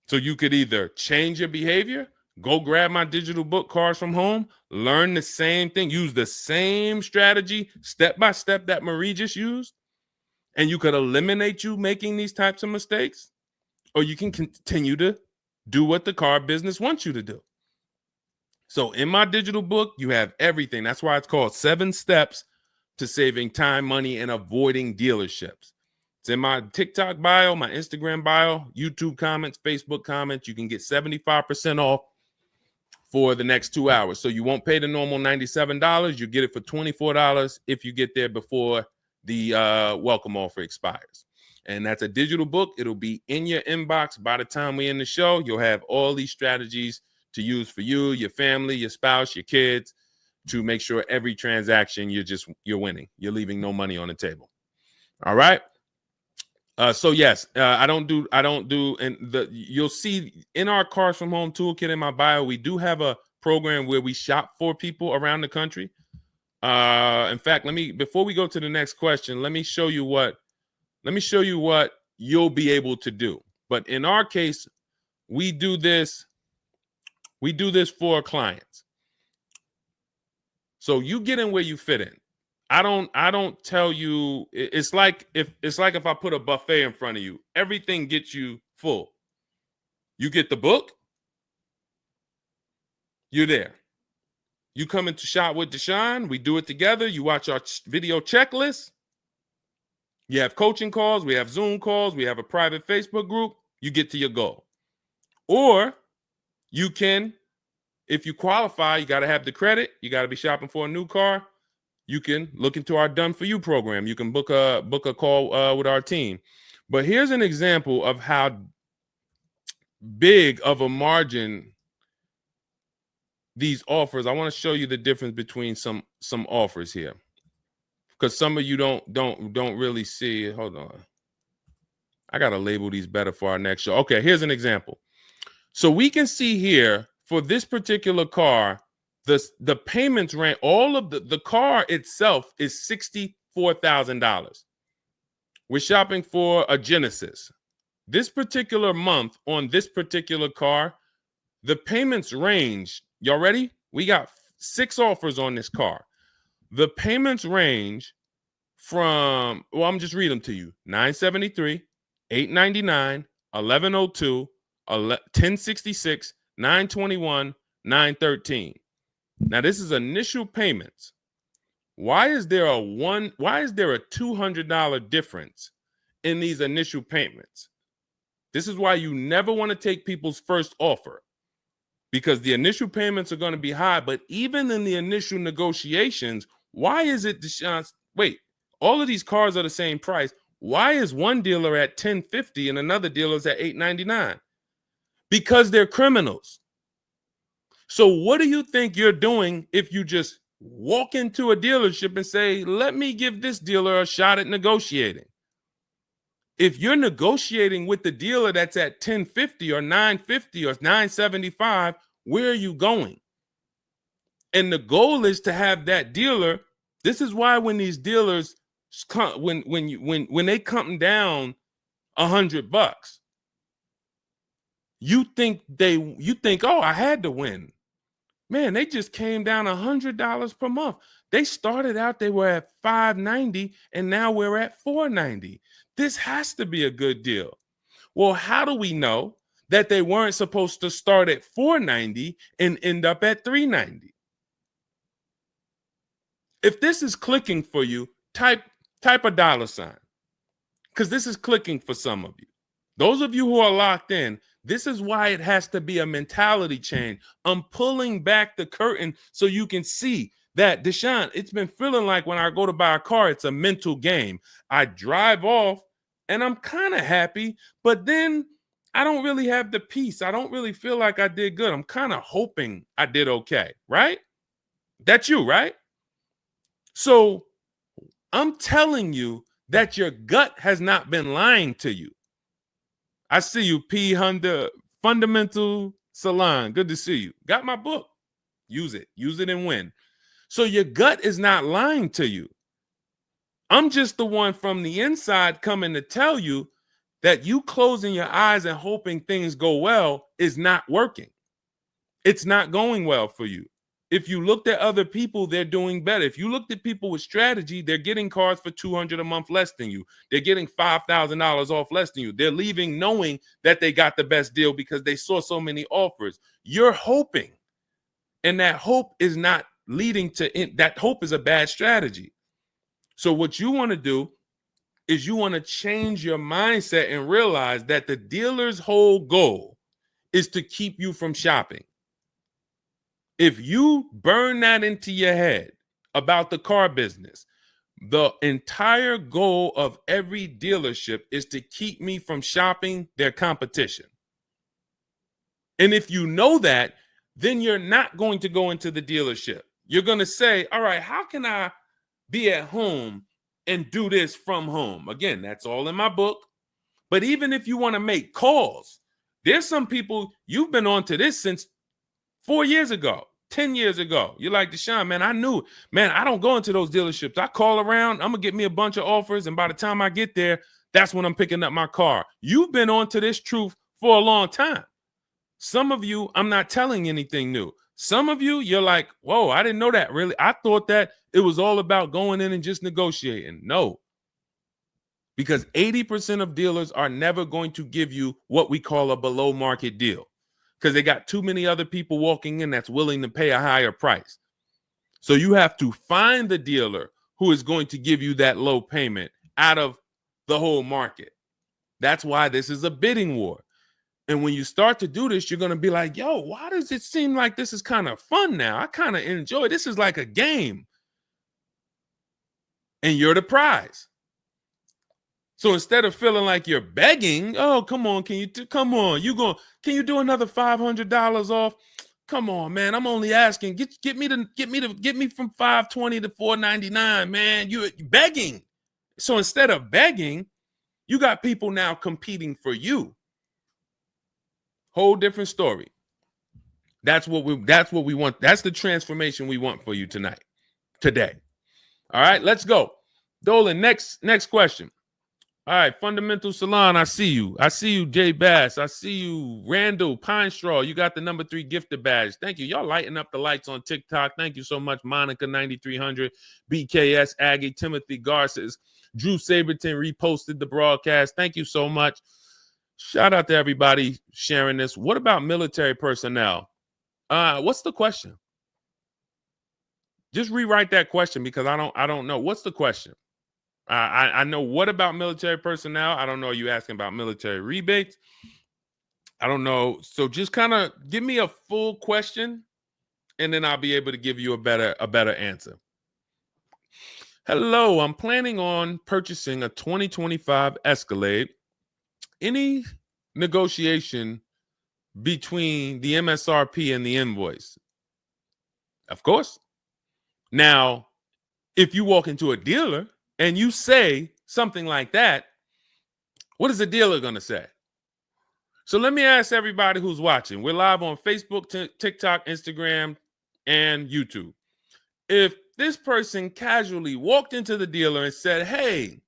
S1: So you could either change your behavior, go grab my digital book, Cars from Home, learn the same thing, use the same strategy step by step that Marie just used, and you could eliminate you making these types of mistakes, or you can continue to do what the car business wants you to do. So in my digital book, you have everything. That's why it's called 7 Steps to Saving Time, Money, and Avoiding Dealerships. It's in my TikTok bio, my Instagram bio, YouTube comments, Facebook comments. You can get 75% off for the next 2 hours. So you won't pay the normal $97. You get it for $24 if you get there before the welcome offer expires. And that's a digital book. It'll be in your inbox by the time we end the show. You'll have all these strategies to use for you, your family, your spouse, your kids, to make sure every transaction you're winning. You're leaving no money on the table. All right. So yes, I don't do, and you'll see in our Cars from Home toolkit in my bio, we do have a program where we shop for people around the country. In fact, before we go to the next question, let me show you what you'll be able to do. But in our case, we do this for clients. So you get in where you fit in. I don't tell you, it's like if I put a buffet in front of you, everything gets you full. You get the book, you're there. You come into Shop with Deshone, we do it together. You watch our video checklist. You have coaching calls, we have Zoom calls, we have a private Facebook group. You get to your goal. Or you can, if you qualify, you got to have the credit. You got to be shopping for a new car. You can look into our Done For You program. You can book a call with our team. But here's an example of how big of a margin these offers. I want to show you the difference between some offers here, because some of you don't really see it. Hold on. I got to label these better for our next show. Okay, here's an example. So we can see here for this particular car, the payments ran, all of the car itself is $64,000. We're shopping for a Genesis. This particular month on this particular car, the payments range. Y'all ready? We got 6 offers on this car. The payments range from, well, I'm just read them to you. $973, $899, $1,102, $1,066, $921, $913. Now this is initial payments. Why is there a $200 difference in these initial payments? This is why you never want to take people's first offer, because the initial payments are going to be high. But even in the initial negotiations, why is it, Deshone? Wait, all of these cars are the same price. Why is one dealer at $1,050 and another dealer is at $899? Because they're criminals. So what do you think you're doing if you just walk into a dealership and say, let me give this dealer a shot at negotiating? If you're negotiating with the dealer that's at $1,050 or $950 or $975, where are you going? And the goal is to have that dealer. This is why when these dealers come, when they come down $100, you think, oh, I had to win. Man, they just came down $100 per month. They started out, they were at $590, and now we're at $490. This has to be a good deal. Well, how do we know that they weren't supposed to start at $490 and end up at $390? If this is clicking for you, type a $, because this is clicking for some of you. Those of you who are locked in, this is why it has to be a mentality change. I'm pulling back the curtain so you can see that, Deshone, it's been feeling like when I go to buy a car, it's a mental game. I drive off and I'm kind of happy, but then I don't really have the peace. I don't really feel like I did good. I'm kind of hoping I did okay, right? That's you, right? So I'm telling you that your gut has not been lying to you. I see you, P. Honda Fundamental Salon. Good to see you. Got my book. Use it. Use it and win. So your gut is not lying to you. I'm just the one from the inside coming to tell you that you closing your eyes and hoping things go well is not working. It's not going well for you. If you looked at other people, they're doing better. If you looked at people with strategy, they're getting cars for $200 a month less than you. They're getting $5,000 off less than you. They're leaving knowing that they got the best deal because they saw so many offers. You're hoping, and that hope is not leading to that. Hope is a bad strategy. So what you want to do is you want to change your mindset and realize that the dealer's whole goal is to keep you from shopping. If you burn that into your head about the car business, the entire goal of every dealership is to keep me from shopping their competition. And if you know that, then you're not going to go into the dealership. You're going to say, all right, how can I be at home and do this from home? Again, that's all in my book. But even if you want to make calls, there's some people, you've been on to this since 4 years ago, 10 years ago. You're like, Deshone, man, I knew, man, I don't go into those dealerships. I call around, I'm going to get me a bunch of offers. And by the time I get there, that's when I'm picking up my car. You've been on to this truth for a long time. Some of you, I'm not telling anything new. Some of you, you're like, whoa, I didn't know that really. I thought that it was all about going in and just negotiating. No, because 80% of dealers are never going to give you what we call a below market deal because they got too many other people walking in that's willing to pay a higher price. So you have to find the dealer who is going to give you that low payment out of the whole market. That's why this is a bidding war. And when you start to do this, you're going to be like, yo, why does it seem like this is kind of fun now? I kind of enjoy it. This is like a game. And you're the prize. So instead of feeling like you're begging, oh, come on, can you do another $500 off? Come on, man. I'm only asking. Get me from $520 to $499, man. You're begging. So instead of begging, you got people now competing for you. Whole different story. That's what we want. That's the transformation we want for you today. All right, let's go. Dolan, next question. All right, Fundamental Salon, I see you. I see you, Jay Bass. I see you, Randall Pine Straw. You got the number 3 gifted badge. Thank you. Y'all lighting up the lights on TikTok. Thank you so much. Monica 9300, BKS Aggie, Timothy Garces, Drew Saberton reposted the broadcast. Thank you so much. Shout out to everybody sharing this. What about military personnel? What's the question? Just rewrite that question because I don't know. What's the question? I know what about military personnel. I don't know. Are you asking about military rebates? I don't know. So just kind of give me a full question, and then I'll be able to give you a better answer. Hello, I'm planning on purchasing a 2025 Escalade. Any negotiation between the MSRP and the invoice? Of course. Now, if you walk into a dealer and you say something like that, what is the dealer going to say? So let me ask everybody who's watching. We're live on Facebook, TikTok, Instagram, and YouTube. If this person casually walked into the dealer and said, hey,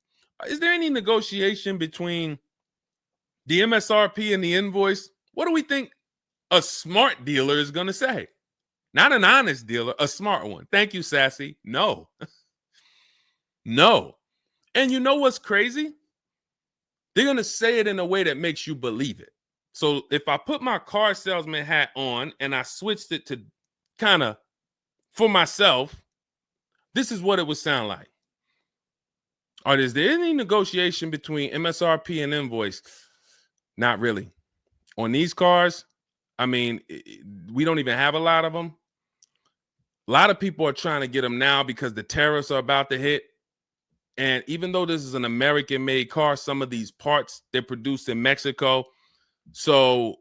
S1: is there any negotiation between the MSRP and the invoice? What do we think a smart dealer is going to say? Not an honest dealer, a smart one. Thank you, Sassy. No. No. And you know what's crazy? They're going to say it in a way that makes you believe it. So if I put my car salesman hat on and I switched it to kind of for myself, this is what it would sound like. Or is there any negotiation between MSRP and invoice? Not really. On these cars, I mean, we don't even have a lot of them. A lot of people are trying to get them now because the tariffs are about to hit. And even though this is an American-made car, some of these parts, they're produced in Mexico. So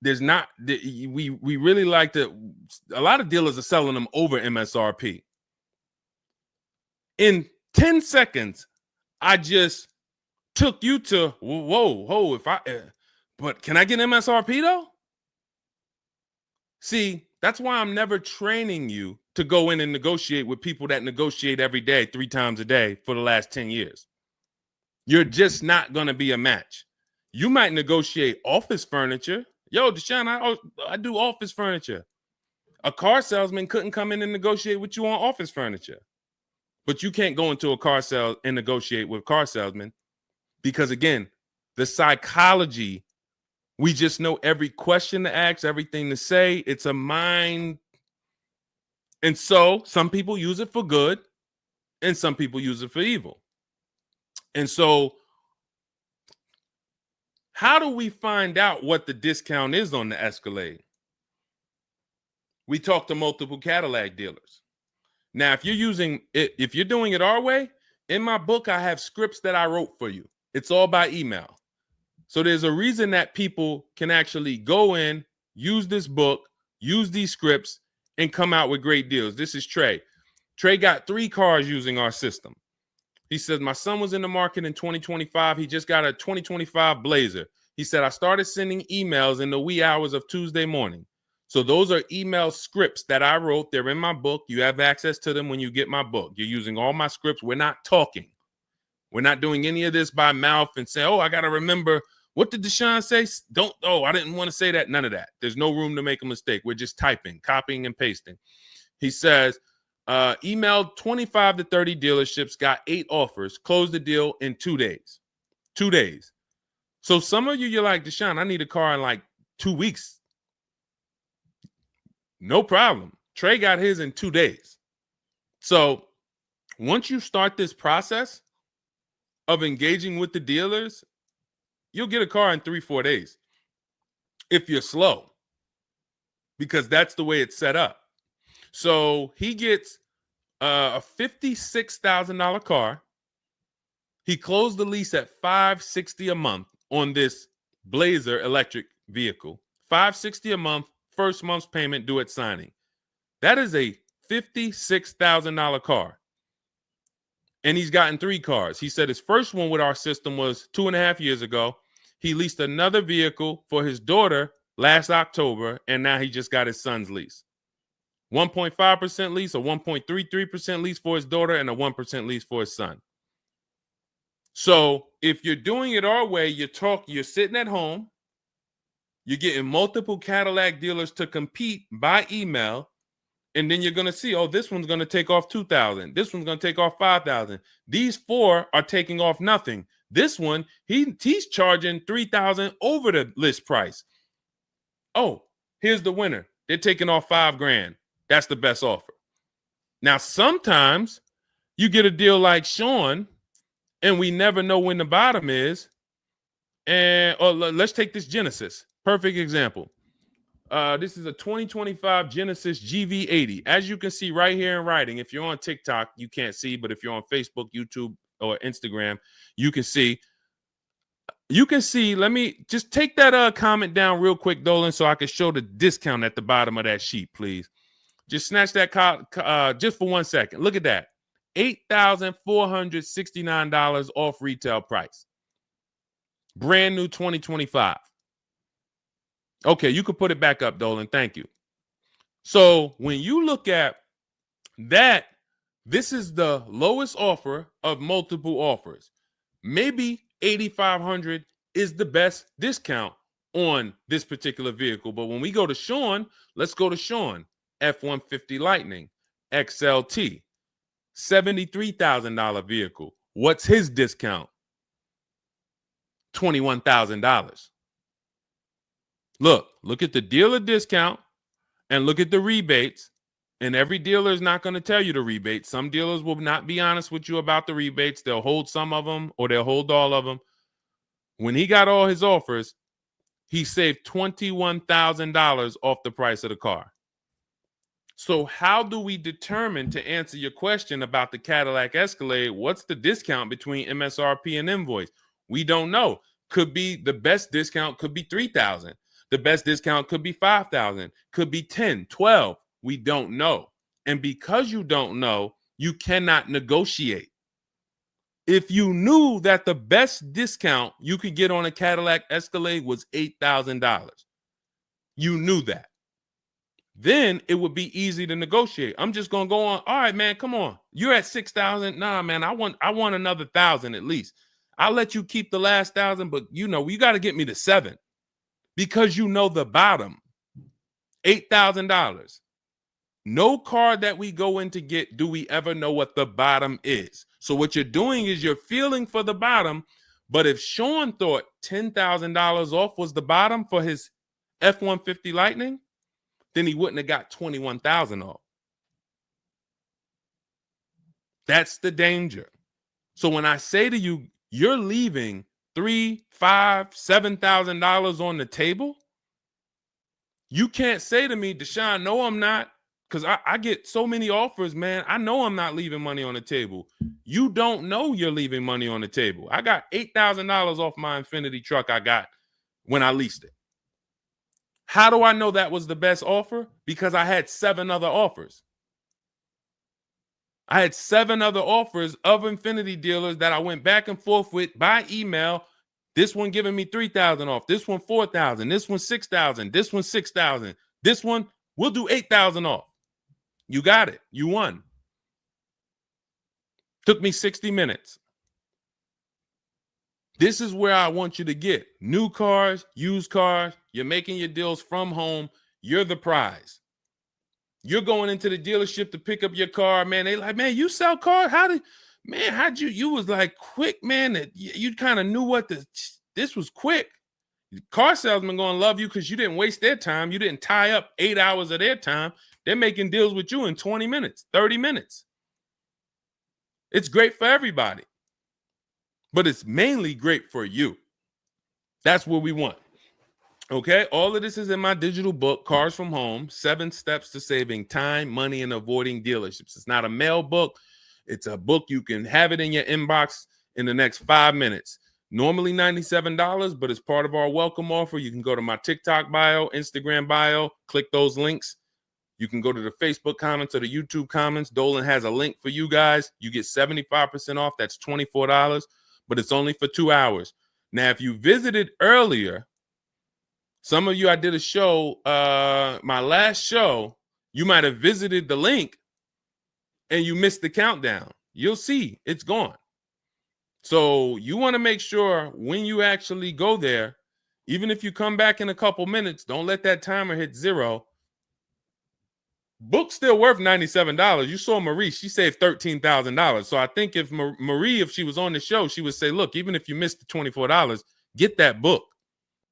S1: there's not, we really like to, a lot of dealers are selling them over MSRP. In 10 seconds, I just took you to, whoa, but can I get MSRP though? See, that's why I'm never training you to go in and negotiate with people that negotiate every day, 3 times a day for the last 10 years. You're just not going to be a match. You might negotiate office furniture. Yo, Deshone, I do office furniture. A car salesman couldn't come in and negotiate with you on office furniture. But you can't go into a car sale and negotiate with car salesmen because, again, the psychology, we just know every question to ask, everything to say. It's a mind. And so some people use it for good and some people use it for evil. And so how do we find out what the discount is on the Escalade? We talk to multiple Cadillac dealers. Now, if you're doing it our way, in my book, I have scripts that I wrote for you. It's all by email. So there's a reason that people can actually go in, use this book, use these scripts, and come out with great deals. This is Trey. Trey got 3 cars using our system. He says, my son was in the market in 2025. He just got a 2025 Blazer. He said, I started sending emails in the wee hours of Tuesday morning. So those are email scripts that I wrote. They're in my book. You have access to them when you get my book. You're using all my scripts. We're not talking. We're not doing any of this by mouth and saying, oh, I got to remember What did Deshone say? Don't, oh, I didn't want to say that. None of that. There's no room to make a mistake. We're just typing, copying, and pasting. He says, emailed 25 to 30 dealerships, got 8 offers, closed the deal in 2 days. 2 days. So some of you, you're like, Deshone, I need a car in like 2 weeks. No problem. Trey got his in 2 days. So once you start this process of engaging with the dealers, you'll get a car in 3-4 days if you're slow, because that's the way it's set up. So he gets a $56,000 car. He closed the lease at $560 a month on this Blazer electric vehicle. $560 a month, first month's payment due at signing. That is a $56,000 car. And he's gotten 3 cars. He said his first one with our system was 2.5 years ago. He leased another vehicle for his daughter last October, and now he just got his son's lease. 1.5% lease, a 1.33% lease for his daughter, and a 1% lease for his son. So if you're doing it our way, you're sitting at home, you're getting multiple Cadillac dealers to compete by email, and then you're going to see, oh, this one's going to take off $2,000. This one's going to take off $5,000. These 4 are taking off nothing. This one, he's charging $3,000 over the list price. Oh, here's the winner. They're taking off $5,000. That's the best offer. Now, sometimes you get a deal like Sean, and we never know when the bottom is. And let's take this Genesis. Perfect example. This is a 2025 Genesis GV80. As you can see right here in writing, if you're on TikTok, you can't see, but if you're on Facebook, YouTube, or Instagram, you can see. You can see, let me just take that comment down real quick, Dolan, so I can show the discount at the bottom of that sheet, please. Just snatch that just for 1 second. Look at that. $8,469 off retail price. Brand new 2025. Okay, you can put it back up, Dolan. Thank you. So when you look at that, this is the lowest offer of multiple offers. Maybe $8,500 is the best discount on this particular vehicle. But when we go to Sean, let's go to Sean. F-150 Lightning XLT, $73,000 vehicle. What's his discount? $21,000. Look at the dealer discount and look at the rebates. And every dealer is not going to tell you the rebates. Some dealers will not be honest with you about the rebates. They'll hold some of them or they'll hold all of them. When he got all his offers, he saved $21,000 off the price of the car. So how do we determine, to answer your question about the Cadillac Escalade, what's the discount between MSRP and invoice? We don't know. Could be the best discount could be $3,000. The best discount could be $5,000, could be $10,000, $12,000. We don't know. And because you don't know, you cannot negotiate. If you knew that the best discount you could get on a Cadillac Escalade was $8,000, you knew that, then it would be easy to negotiate. I'm just going to go on. All right, man, come on. You're at $6,000. Nah, man, I want another $1,000 at least. I'll let you keep the last $1,000, but you got to get me to $7,000 because you know the bottom, $8,000. No car that we go in to get do we ever know what the bottom is. So what you're doing is you're feeling for the bottom. But if Sean thought $10,000 off was the bottom for his F-150 Lightning, then he wouldn't have got $21,000 off. That's the danger. So when I say to you, you're leaving $3,000, $5,000, $7,000 on the table, you can't say to me, Deshone, no, I'm not. Because I get so many offers, man. I know I'm not leaving money on the table. You don't know you're leaving money on the table. I got $8,000 off my Infiniti truck I got when I leased it. How do I know that was the best offer? Because I had 7 other offers. I had 7 other offers of Infiniti dealers that I went back and forth with by email. This one giving me $3,000 off. This one $4,000. This one $6,000. This one $6,000. This one we'll do $8,000 off. You got it. You won. Took me 60 minutes. This is where I want you to get new cars, used cars. You're making your deals from home. You're the prize. You're going into the dealership to pick up your car, man. They like, man, you sell cars? How'd you was like quick, man, that you kind of knew this was quick. Car salesmen going to love you because you didn't waste their time. You didn't tie up 8 hours of their time. They're making deals with you in 20 minutes, 30 minutes. It's great for everybody, but it's mainly great for you. That's what we want. Okay, all of this is in my digital book, Cars from Home, 7 Steps to Saving Time, Money, and Avoiding Dealerships. It's not a mail book. It's a book. You can have it in your inbox in the next 5 minutes. Normally $97, but as part of our welcome offer, you can go to my TikTok bio, Instagram bio, click those links. You can go to the Facebook comments or the YouTube comments. Dolan has a link for you guys. You get 75% off. That's $24, but it's only for 2 hours. Now, if you visited earlier, some of you, I did a show, my last show, you might have visited the link and you missed the countdown. You'll see it's gone. So you want to make sure when you actually go there, even if you come back in a couple minutes, don't let that timer hit 0. Book's still worth $97. You saw Marie, she saved $13,000. So I think if Marie, if she was on the show, she would say, look, even if you missed the $24, get that book.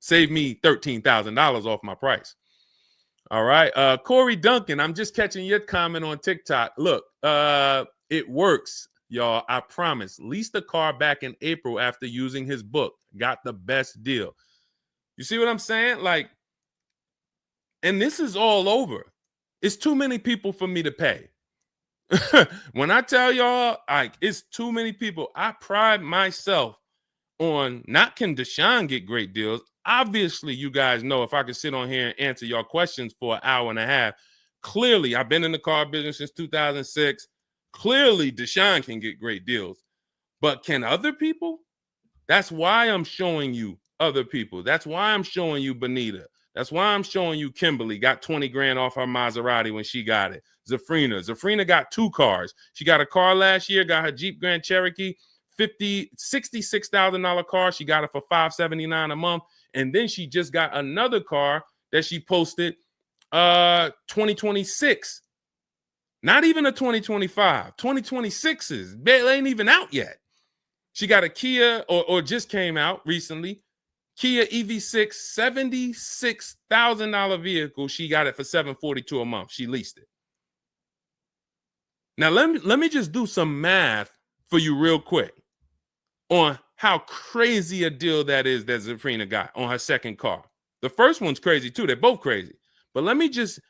S1: Save me $13,000 off my price. All right. Corey Duncan, I'm just catching your comment on TikTok. Look, it works, y'all. I promise. Leased a car back in April after using his book. Got the best deal. You see what I'm saying? Like, and this is all over. It's too many people for me to pay. When I tell y'all, like, it's too many people. I pride myself on not can Deshone get great deals. Obviously, you guys know if I could sit on here and answer your questions for an hour and a half, clearly, I've been in the car business since 2006. Clearly, Deshone can get great deals. But can other people? That's why I'm showing you other people. That's why I'm showing you Benita. That's why I'm showing you Kimberly got 20 grand off her Maserati when she got it. Zafrina got 2 cars. She got a car last year, got her Jeep Grand Cherokee, $66,000 car. She got it for $579 a month. And then she just got another car that she posted 2026. Not even a 2025. 2026s. It ain't even out yet. She got a Kia or just came out recently. Kia EV6, $76,000 vehicle. She got it for $742 a month. She leased it. Now let me just do some math for you real quick on how crazy a deal that is that Zafrina got on her second car. The first one's crazy too. They're both crazy. But let me just,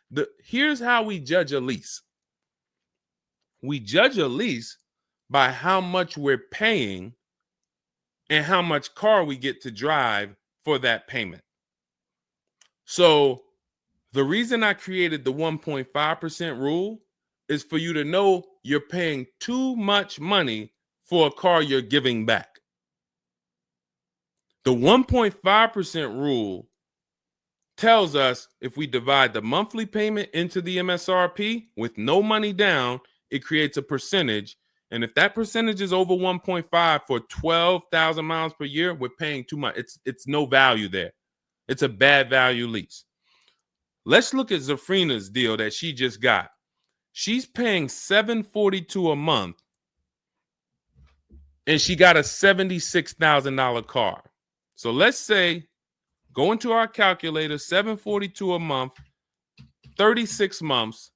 S1: here's how we judge a lease. We judge a lease by how much we're paying and how much car we get to drive for that payment. So the reason I created the 1.5% rule is for you to know you're paying too much money for a car you're giving back. The 1.5% rule tells us if we divide the monthly payment into the MSRP with no money down, it creates a percentage. And if that percentage is over 1.5 for 12,000 miles per year, we're paying too much. It's no value there. It's a bad value lease. Let's look at Zafrina's deal that she just got. She's paying $742 a month, and she got a $76,000 car. So let's say, go into our calculator, $742 a month, 36 months.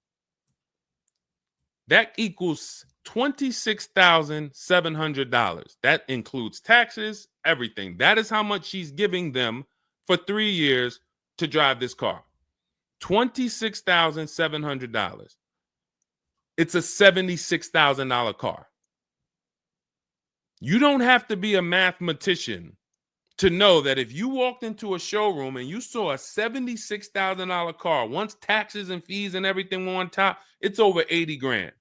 S1: That equals $26,700. That includes taxes, everything. That is how much she's giving them for 3 years to drive this car. $26,700. It's a $76,000 car. You don't have to be a mathematician to know that if you walked into a showroom and you saw a $76,000 car, once taxes and fees and everything were on top, it's over 80 grand.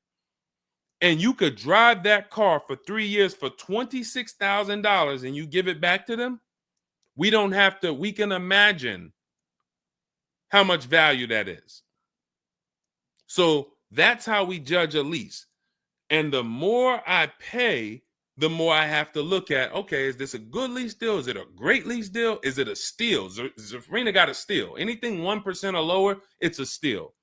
S1: And you could drive that car for 3 years for $26,000 and you give it back to them, we don't have to, we can imagine how much value that is. So that's how we judge a lease. And the more I pay, the more I have to look at, okay, is this a good lease deal? Is it a great lease deal? Is it a steal? Zafrina got a steal. Anything 1% or lower, it's a steal.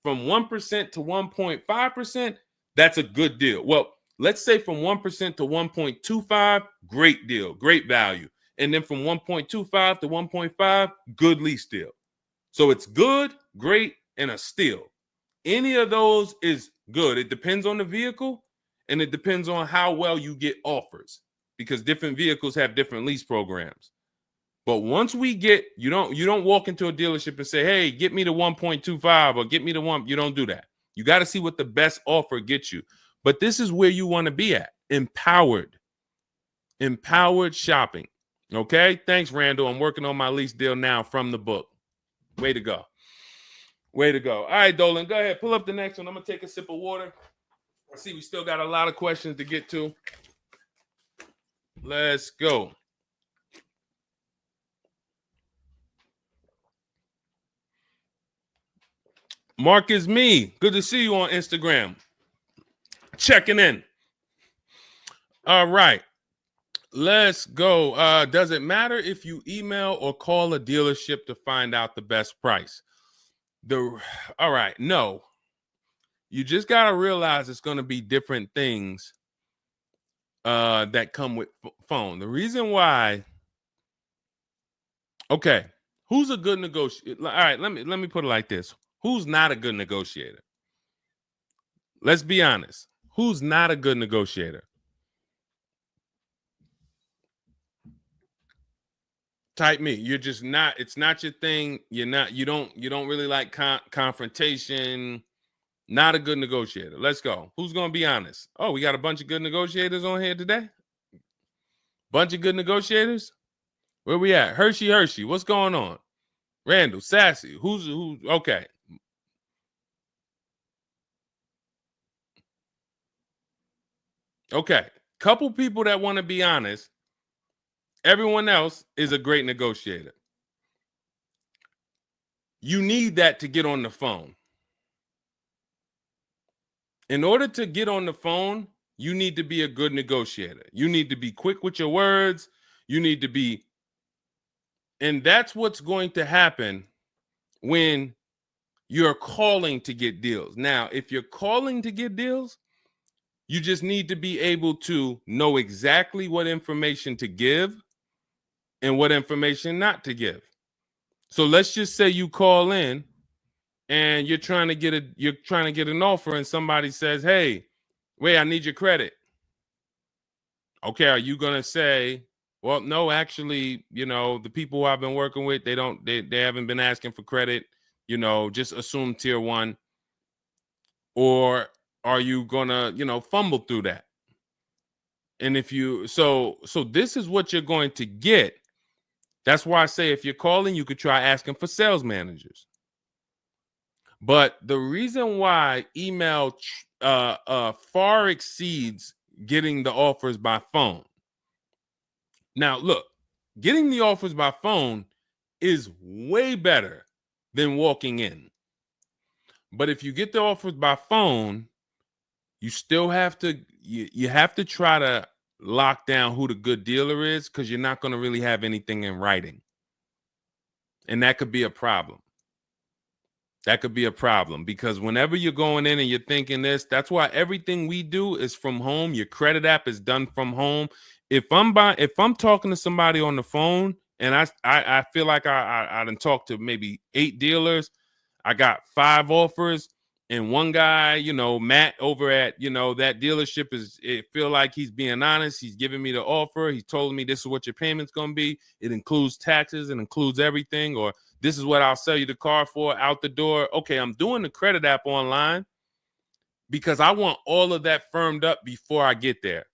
S1: From 1% to 1.5%, that's a good deal. Well, let's say from 1% to 1.25, great deal, great value. And then from 1.25 to 1.5, good lease deal. So it's good, great, and a steal. Any of those is good. It depends on the vehicle, and it depends on how well you get offers, because different vehicles have different lease programs. But once we get, you don't walk into a dealership and say, hey, get me to 1.25 or get me to 1. You don't do that. You got to see what the best offer gets you. But this is where you want to be at. Empowered shopping. Okay. Thanks, Randall. I'm working on my lease deal now from the book. Way to go. Way to go. All right, Dolan, go ahead. Pull up the next one. I'm going to take a sip of water. I see we still got a lot of questions to get to. Let's go. Mark is me. Good to see you on Instagram. Checking in. All right. Let's go. Does it matter if you email or call a dealership to find out the best price? All right. No. You just got to realize it's going to be different things that come with phone. The reason why. Okay. Who's a good negotiator? All right. Let me put it like this. Who's not a good negotiator? Let's be honest. Who's not a good negotiator? Type me. You're just not. It's not your thing. You don't really like confrontation. Not a good negotiator. Let's go. Who's gonna be honest? Oh, we got a bunch of good negotiators on here today. Bunch of good negotiators. Where we at? Hershey. What's going on? Randall, Sassy. Who's okay? Okay. Couple people that want to be honest. Everyone else is a great negotiator. You need that to get on the phone. In order to get on the phone, you need to be a good negotiator. You need to be quick with your words. You need to be, and that's what's going to happen when you're calling to get deals. Now, if you're calling to get deals, you just need to be able to know exactly what information to give and what information not to give. So let's just say you call in and you're trying to get an offer, and somebody says, "Hey, wait, I need your credit." Okay, are you gonna say, "Well, no, actually, the people who I've been working with, they haven't been asking for credit. Just assume tier 1," or are you gonna, fumble through that? And if you so this is what you're going to get. That's why I say if you're calling, you could try asking for sales managers. But the reason why email far exceeds getting the offers by phone. Now, look, getting the offers by phone is way better than walking in. But if you get the offers by phone, you still have to you have to try to lock down who the good dealer is, because you're not going to really have anything in writing. And that could be a problem. That could be a problem, because whenever you're going in and you're thinking this, that's why everything we do is from home. Your credit app is done from home. If I'm talking to somebody on the phone and I feel like I done talked to maybe 8 dealers, I got 5 offers, and one guy, Matt over at, that dealership it feel like he's being honest. He's giving me the offer. He told me this is what your payment's going to be. It includes taxes. It includes everything. Or this is what I'll sell you the car for out the door. Okay, I'm doing the credit app online because I want all of that firmed up before I get there.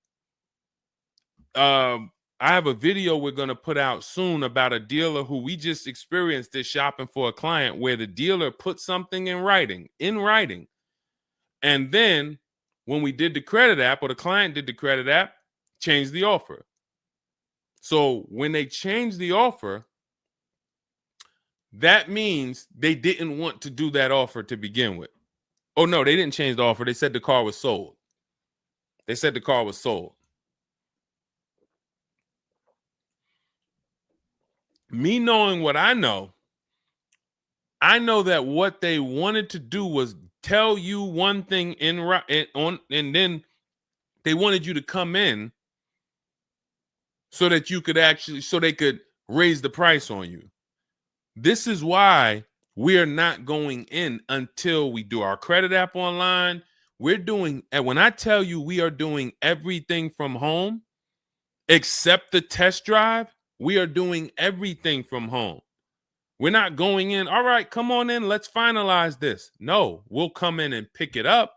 S1: I have a video we're going to put out soon about a dealer who we just experienced this shopping for a client, where the dealer put something in writing. And then when we did the credit app, or the client did the credit app, changed the offer. So when they changed the offer, that means they didn't want to do that offer to begin with. Oh, no, they didn't change the offer. They said the car was sold. Me knowing what I know that what they wanted to do was tell you one thing and then they wanted you to come in so that you could so they could raise the price on you. This is why we are not going in until we do our credit app online. And when I tell you we are doing everything from home, except the test drive, we are doing everything from home. We're not going in, all right, come on in, let's finalize this. No, we'll come in and pick it up.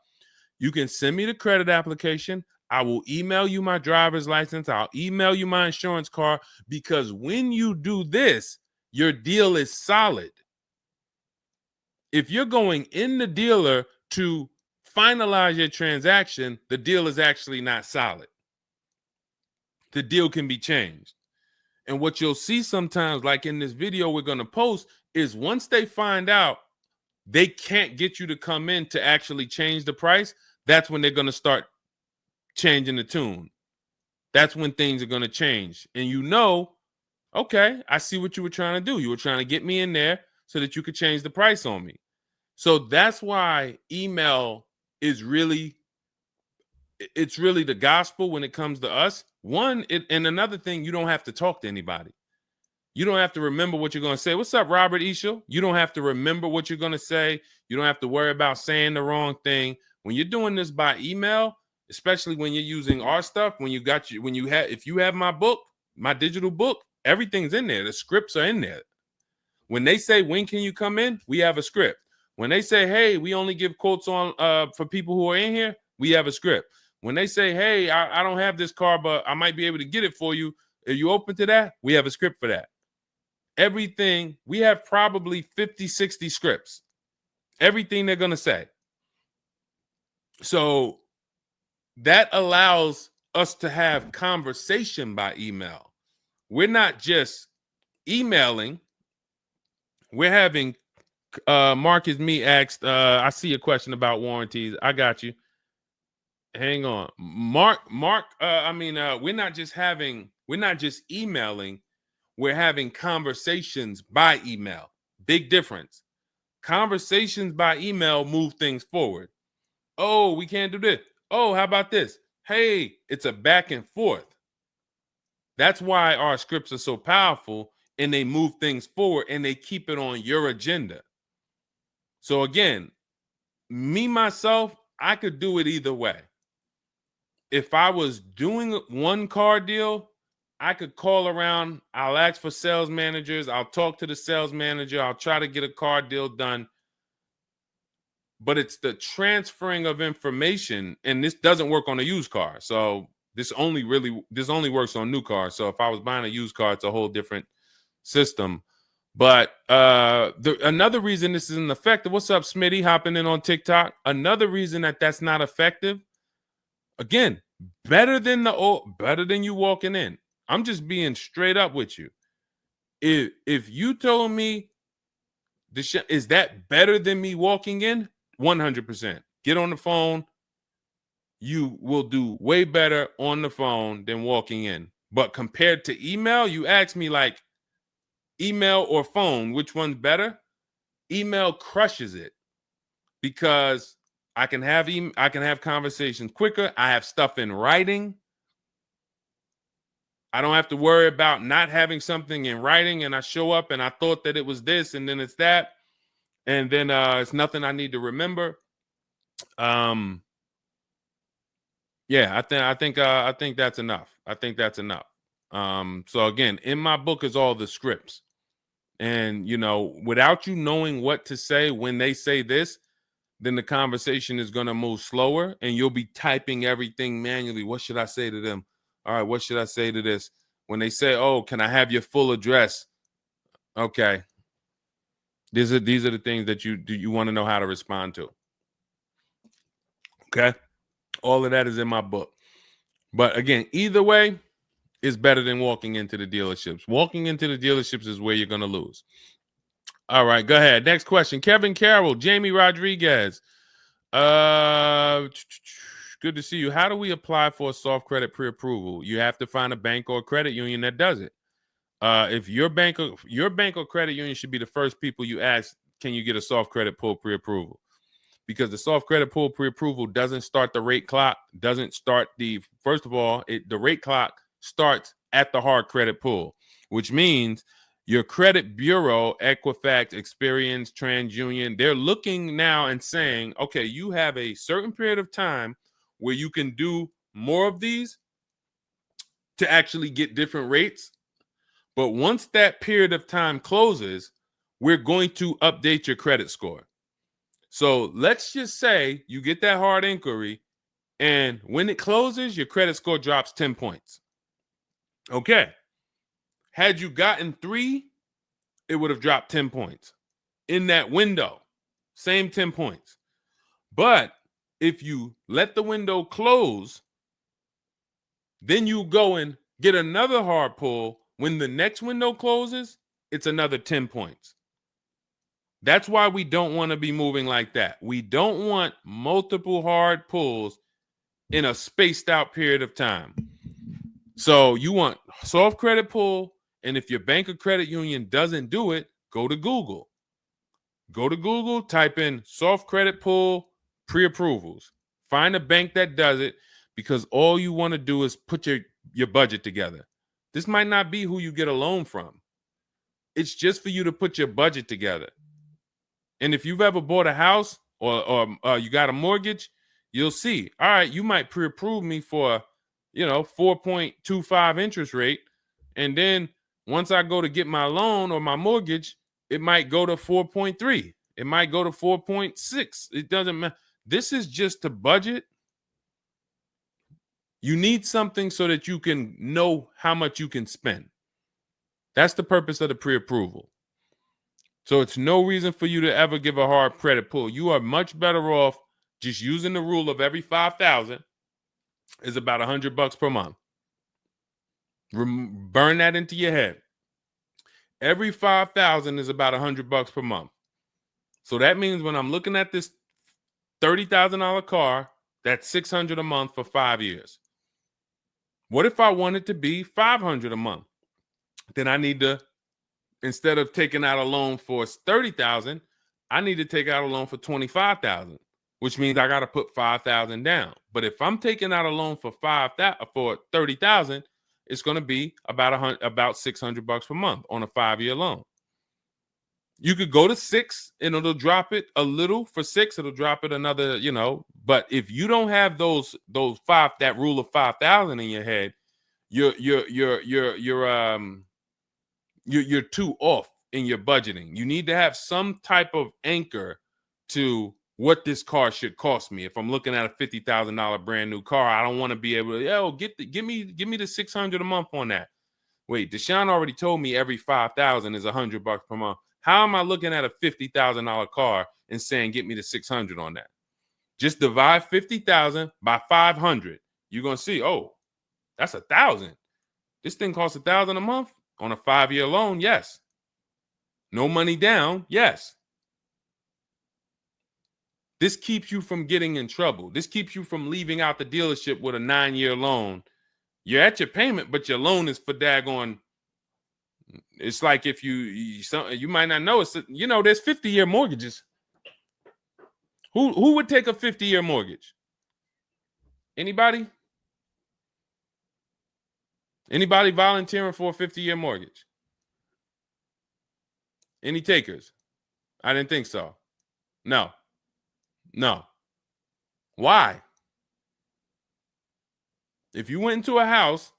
S1: You can send me the credit application. I will email you my driver's license. I'll email you my insurance card, because when you do this, your deal is solid. If you're going in the dealer to finalize your transaction, the deal is actually not solid. The deal can be changed. And what you'll see sometimes, like in this video we're going to post, is once they find out they can't get you to come in to actually change the price, that's when they're going to start changing the tune. That's when things are going to change. And okay, I see what you were trying to do. You were trying to get me in there so that you could change the price on me. So that's why email is really the gospel when it comes to us. And another thing, you don't have to talk to anybody. You don't have to remember what you're going to say. What's up, Robert Ishel? You don't have to remember what you're going to say. You don't have to worry about saying the wrong thing. When you're doing this by email, especially when you're using our stuff, if you have my book, my digital book, everything's in there. The scripts are in there. When they say, when can you come in? We have a script. When they say, hey, we only give quotes on for people who are in here, we have a script. When they say, hey, I don't have this car, but I might be able to get it for you. Are you open to that? We have a script for that. Everything, we have probably 50, 60 scripts. Everything they're going to say. So that allows us to have conversation by email. We're not just emailing. We're having, Marcus Me asked, I see a question about warranties. I got you. Hang on. Mark, we're not just emailing, we're having conversations by email. Big difference. Conversations by email move things forward. Oh, we can't do this. Oh, how about this? Hey, it's a back and forth. That's why our scripts are so powerful, and they move things forward and they keep it on your agenda. So again, myself, I could do it either way. If I was doing one car deal, I could call around. I'll ask for sales managers. I'll talk to the sales manager. I'll try to get a car deal done. But it's the transferring of information, and this doesn't work on a used car. So this only works on new cars. So if I was buying a used car, it's a whole different system. But another reason this isn't effective. What's up, Smitty? Hopping in on TikTok. Another reason that's not effective. Again, better than you walking in. I'm just being straight up with you. If you told me is that better than me walking in? 100%. Get on the phone. You will do way better on the phone than walking in. But compared to email, you ask me like email or phone, which one's better? Email crushes it because I can have conversations quicker. I have stuff in writing. I don't have to worry about not having something in writing, and I show up and I thought that it was this and then it's that, and then it's nothing I need to remember. Yeah, I think that's enough. I think that's enough. So again, in my book is all the scripts. And without you knowing what to say when they say this, then the conversation is going to move slower and you'll be typing everything manually. What should I say to them? All right, what should I say to this? When they say, oh, can I have your full address? Okay. These are the things that you want to know how to respond to. Okay. All of that is in my book. But again, either way is better than walking into the dealerships. Walking into the dealerships is where you're going to lose. All right, go ahead. Next question. Kevin Carroll, Jamie Rodriguez. Good to see you. How do we apply for a soft credit pre-approval? You have to find a bank or a credit union that does it. If your bank or credit union should be the first people you ask, can you get a soft credit pull pre-approval? Because the soft credit pull pre-approval doesn't start the rate clock, doesn't start first of all, the rate clock starts at the hard credit pull, which means your credit bureau, Equifax, Experian, TransUnion, they're looking now and saying, okay, you have a certain period of time where you can do more of these to actually get different rates. But once that period of time closes, we're going to update your credit score. So let's just say you get that hard inquiry, and when it closes, your credit score drops 10 points. Okay. Had you gotten 3, it would have dropped 10 points. In that window, same 10 points. But if you let the window close, then you go and get another hard pull. When the next window closes, it's another 10 points. That's why we don't want to be moving like that. We don't want multiple hard pulls in a spaced out period of time. So you want soft credit pull, and if your bank or credit union doesn't do it, go to Google. Go to Google, type in soft credit pull pre-approvals. Find a bank that does it, because all you want to do is put your budget together. This might not be who you get a loan from. It's just for you to put your budget together. And if you've ever bought a house or you got a mortgage, you'll see, all right, you might pre-approve me for, 4.25 interest rate. And then once I go to get my loan or my mortgage, it might go to 4.3. It might go to 4.6. It doesn't matter. This is just to budget. You need something so that you can know how much you can spend. That's the purpose of the pre-approval. So it's no reason for you to ever give a hard credit pull. You are much better off just using the rule of every 5,000 is about $100 per month. Burn that into your head. Every 5,000 is about $100 per month. So that means when I'm looking at this $30,000 car, that's $600 a month for 5 years. What if I want it to be $500 a month? Then I need to, instead of taking out a loan for $30,000, I need to take out a loan for $25,000, which means I got to put $5,000 down. But if I'm taking out a loan for $30,000, it's going to be about $600 per month on a 5-year loan. You could go to 6 and it'll drop it a little. For 6, it'll drop it another, But if you don't have that rule of 5,000 in your head, you're too off in your budgeting. You need to have some type of anchor to what this car should cost me. If I'm looking at a $50,000 brand new car, I don't want to be able to, give me the $600 a month on that. Wait, Deshone already told me every 5,000 is $100 per month. How am I looking at a $50,000 car and saying get me the $600 on that? Just divide 50,000 by 500. You're gonna see, oh, that's 1,000. This thing costs 1,000 a month on a 5-year loan. Yes. No money down. Yes. This keeps you from getting in trouble. This keeps you from leaving out the dealership with a 9-year loan. You're at your payment, but your loan is for daggone. It's like if you might not know, it's there's 50-year mortgages. Who would take a 50-year mortgage? Anybody? Anybody volunteering for a 50-year mortgage? Any takers? I didn't think so. No. Why? If you went into a house,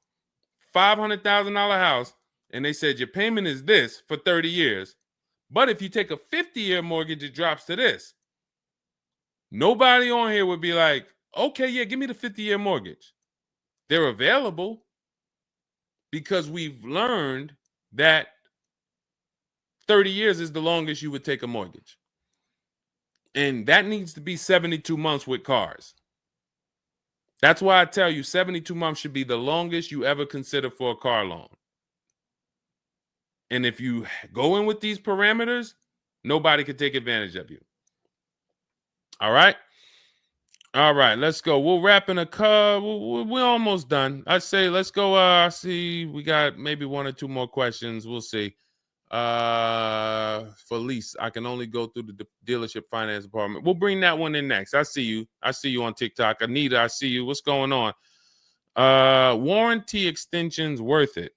S1: $500,000 house, and they said your payment is this for 30 years, but if you take a 50-year mortgage, it drops to this. Nobody on here would be like, okay, yeah, give me the 50-year mortgage. They're available because we've learned that 30 years is the longest you would take a mortgage. And that needs to be 72 months with cars. That's why I tell you 72 months should be the longest you ever consider for a car loan. And if you go in with these parameters, nobody can take advantage of you. All right. All right, let's go. We'll wrap in a car. We're almost done. I say let's go. I see we got maybe one or two more questions. We'll see. For lease, I can only go through the dealership finance department. We'll bring that one in next. I see you. I see you on TikTok. Anita, I see you. What's going on? Warranty extensions worth it?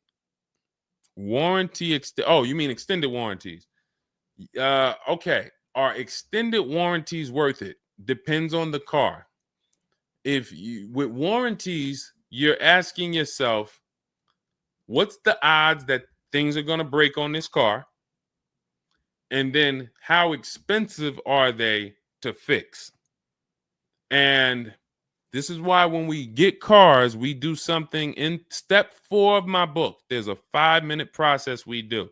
S1: Oh, you mean extended warranties? Okay. Are extended warranties worth it? Depends on the car. If you with warranties, you're asking yourself, what's the odds that things are going to break on this car? And then how expensive are they to fix? And this is why when we get cars, we do something in step 4 of my book. There's a 5-minute process we do.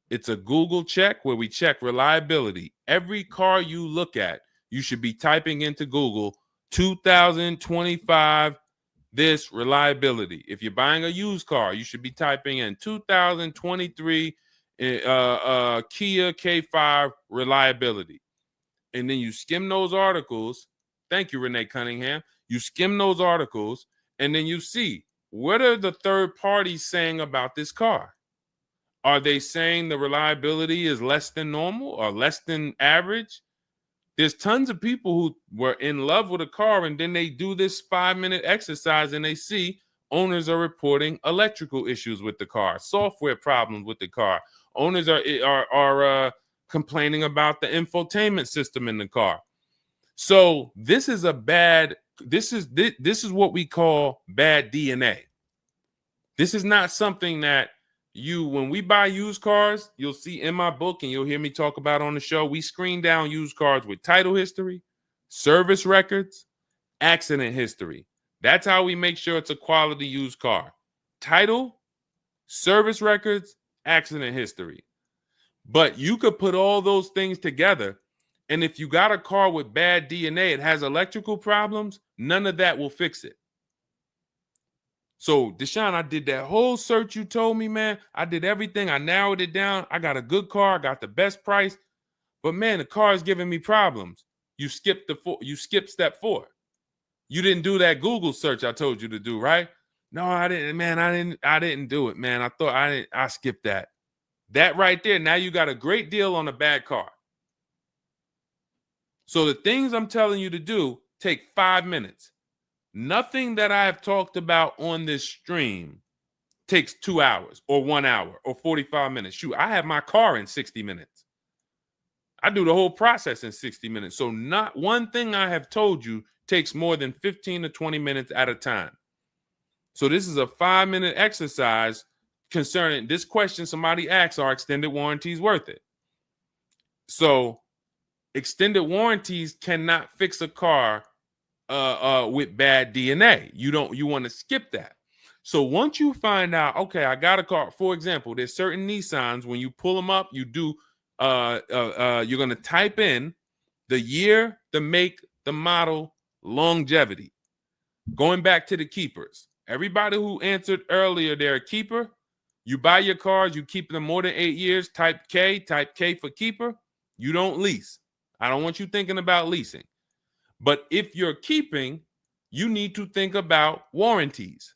S1: It's a Google check where we check reliability. Every car you look at, you should be typing into Google 2025 this reliability. If you're buying a used car, you should be typing in 2023 Kia K5 reliability. And then you skim those articles. Thank you, Renee Cunningham. You skim those articles, and then you see, what are the third parties saying about this car? Are they saying the reliability is less than normal or less than average? There's tons of people who were in love with a car, and then they do this 5-minute exercise and they see owners are reporting electrical issues with the car, software problems with the car. Owners are complaining about the infotainment system in the car. So this is what we call bad DNA. This is not something that when we buy used cars, you'll see in my book and you'll hear me talk about on the show. We screen down used cars with title history, service records, accident history. That's how we make sure it's a quality used car. Title, service records, accident history. But you could put all those things together, and if you got a car with bad DNA, it has electrical problems, none of that will fix it. So, Deshone, I did that whole search you told me, man. I did everything. I narrowed it down. I got a good car. I got the best price. But, man, the car is giving me problems. You skipped step 4. You didn't do that Google search I told you to do, right? No, I didn't, man. I didn't do it, man. I skipped that. That right there, now you got a great deal on a bad car. So the things I'm telling you to do take 5 minutes. Nothing that I have talked about on this stream takes 2 hours or 1 hour or 45 minutes. Shoot, I have my car in 60 minutes. I do the whole process in 60 minutes. So not one thing I have told you takes more than 15 to 20 minutes at a time. So this is a 5-minute exercise concerning this question somebody asks, are extended warranties worth it? So extended warranties cannot fix a car with bad DNA. You want to skip that. So once you find out, okay, I got a car. For example, there's certain Nissans, when you pull them up, you do you're going to type in the year, the make, the model, longevity. Going back to the keepers. Everybody who answered earlier, they're a keeper. You buy your cars, you keep them more than 8 years, type K for keeper. You don't lease. I don't want you thinking about leasing. But if you're keeping, you need to think about warranties.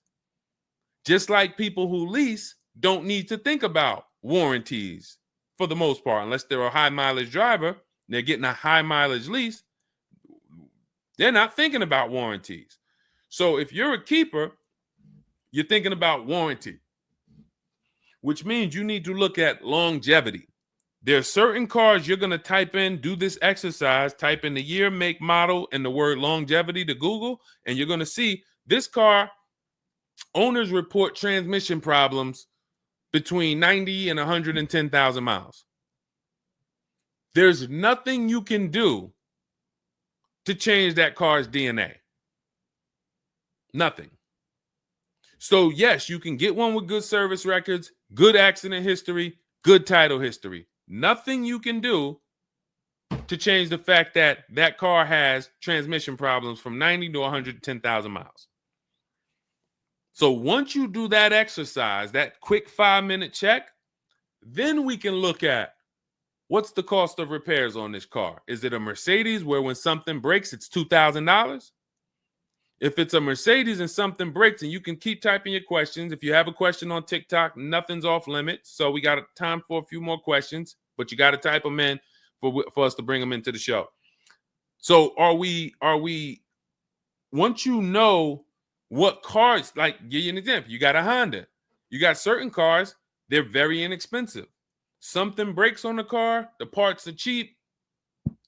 S1: Just like people who lease don't need to think about warranties for the most part, unless they're a high mileage driver, they're getting a high mileage lease, they're not thinking about warranties. So if you're a keeper, you're thinking about warranty, which means you need to look at longevity. There are certain cars you're going to type in, do this exercise, type in the year, make, model, and the word longevity to Google, and you're going to see this car, owners report transmission problems between 90 and 110,000 miles. There's nothing you can do to change that car's DNA. Nothing. So yes, you can get one with good service records, good accident history, good title history. Nothing you can do to change the fact that that car has transmission problems from 90 to 110,000 miles. So once you do that exercise, that quick 5-minute check, then we can look at what's the cost of repairs on this car? Is it a Mercedes where when something breaks, it's $2,000? If it's a Mercedes and something breaks, and you can keep typing your questions. If you have a question on TikTok, nothing's off limits. So we got time for a few more questions, but you got to type them in for us to bring them into the show. So are we, once you know what cars, like give you an example, you got a Honda, you got certain cars, they're very inexpensive. Something breaks on the car, the parts are cheap,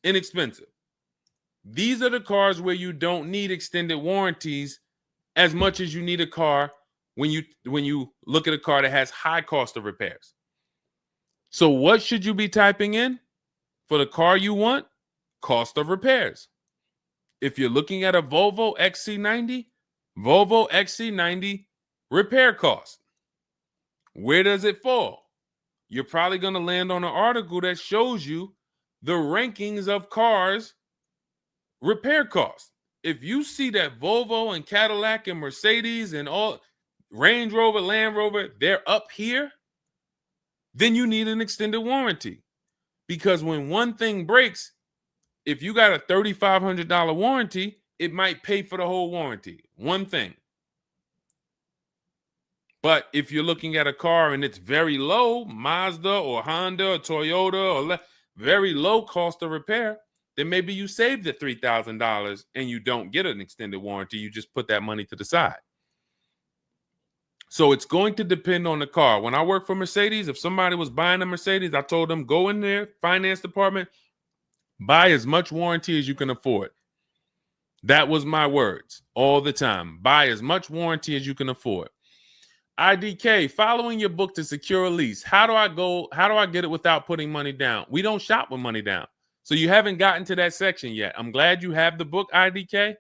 S1: inexpensive. These are the cars where you don't need extended warranties as much as you need a car when you look at a car that has high cost of repairs. So what should you be typing in for the car you want? Cost of repairs. If you're looking at a Volvo XC90, Volvo XC90 repair cost. Where does it fall? You're probably going to land on an article that shows you the rankings of cars repair costs. If you see that Volvo and Cadillac and Mercedes and all Range Rover, Land Rover, they're up here, then you need an extended warranty. Because when one thing breaks, if you got a $3,500 warranty, it might pay for the whole warranty. One thing. But if you're looking at a car and it's very low, Mazda or Honda or Toyota or very low cost of repair, then maybe you save the $3,000 and you don't get an extended warranty. You just put that money to the side. So it's going to depend on the car. When I worked for Mercedes, if somebody was buying a Mercedes, I told them, go in there, finance department, buy as much warranty as you can afford. That was my words all the time. Buy as much warranty as you can afford. IDK, following your book to secure a lease. How do I get it without putting money down? We don't shop with money down. So you haven't gotten to that section yet. I'm glad you have the book, IDK,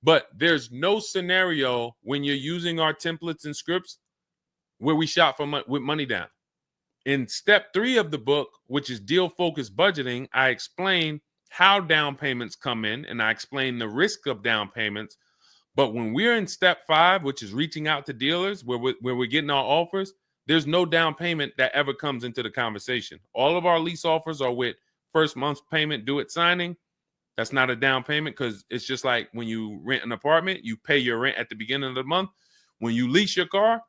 S1: but there's no scenario when you're using our templates and scripts where we shop with money down. In step 3 of the book, which is deal focused budgeting, I explain how down payments come in and I explain the risk of down payments. But when we're in step 5, which is reaching out to dealers where we're getting our offers, there's no down payment that ever comes into the conversation. All of our lease offers are with first month's payment due at signing. That's not a down payment because it's just like when you rent an apartment, you pay your rent at the beginning of the month. When you lease your car,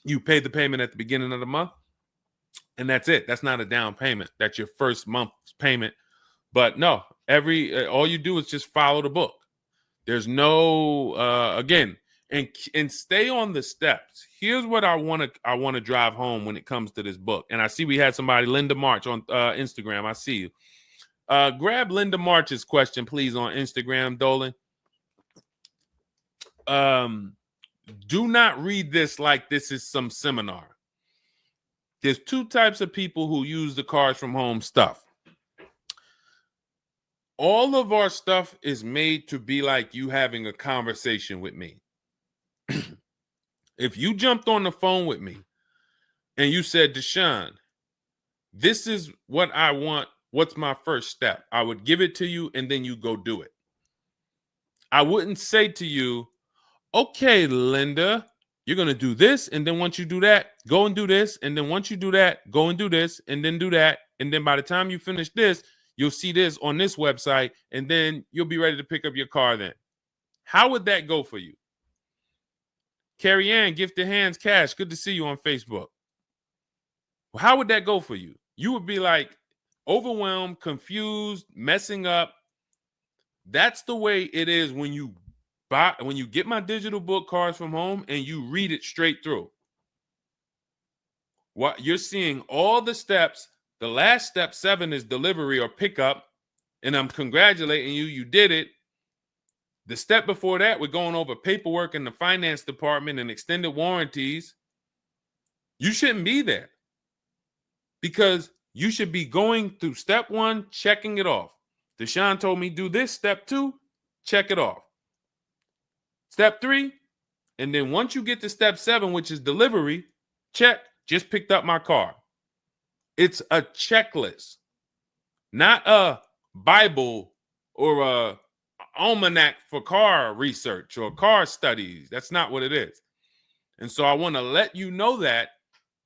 S1: you pay the payment at the beginning of the month. And that's it. That's not a down payment. That's your first month's payment. But no, all you do is just follow the book. There's no again, and stay on the steps. Here's what I want to drive home when it comes to this book. And I see we had somebody, Linda March, on Instagram. I see you. Grab Linda March's question, please, on Instagram, Dolan. Do not read this like this is some seminar. There's 2 types of people who use the cars from home stuff. All of our stuff is made to be like you having a conversation with me. If you jumped on the phone with me and you said, Deshone, this is what I want. What's my first step? I would give it to you and then you go do it. I wouldn't say to you, okay, Linda, you're going to do this. And then once you do that, go and do this. And then once you do that, go and do this and then do that. And then by the time you finish this, you'll see this on this website, and then you'll be ready to pick up your car then. How would that go for you? Carrie Ann, Gifted Hands Cash, good to see you on Facebook. Well, how would that go for you? You would be like overwhelmed, confused, messing up. That's the way it is when you get my digital book, Cars from Home, and you read it straight through. What you're seeing all the steps. The last step 7 is delivery or pickup, and I'm congratulating you. You did it. The step before that, we're going over paperwork in the finance department and extended warranties. You shouldn't be there because you should be going through step 1, checking it off. Deshone told me do this. Step 2, check it off. Step 3, and then once you get to step 7, which is delivery, check, just picked up my car. It's a checklist, not a Bible or a almanac for car research or car studies. That's not what it is. And so I want to let you know that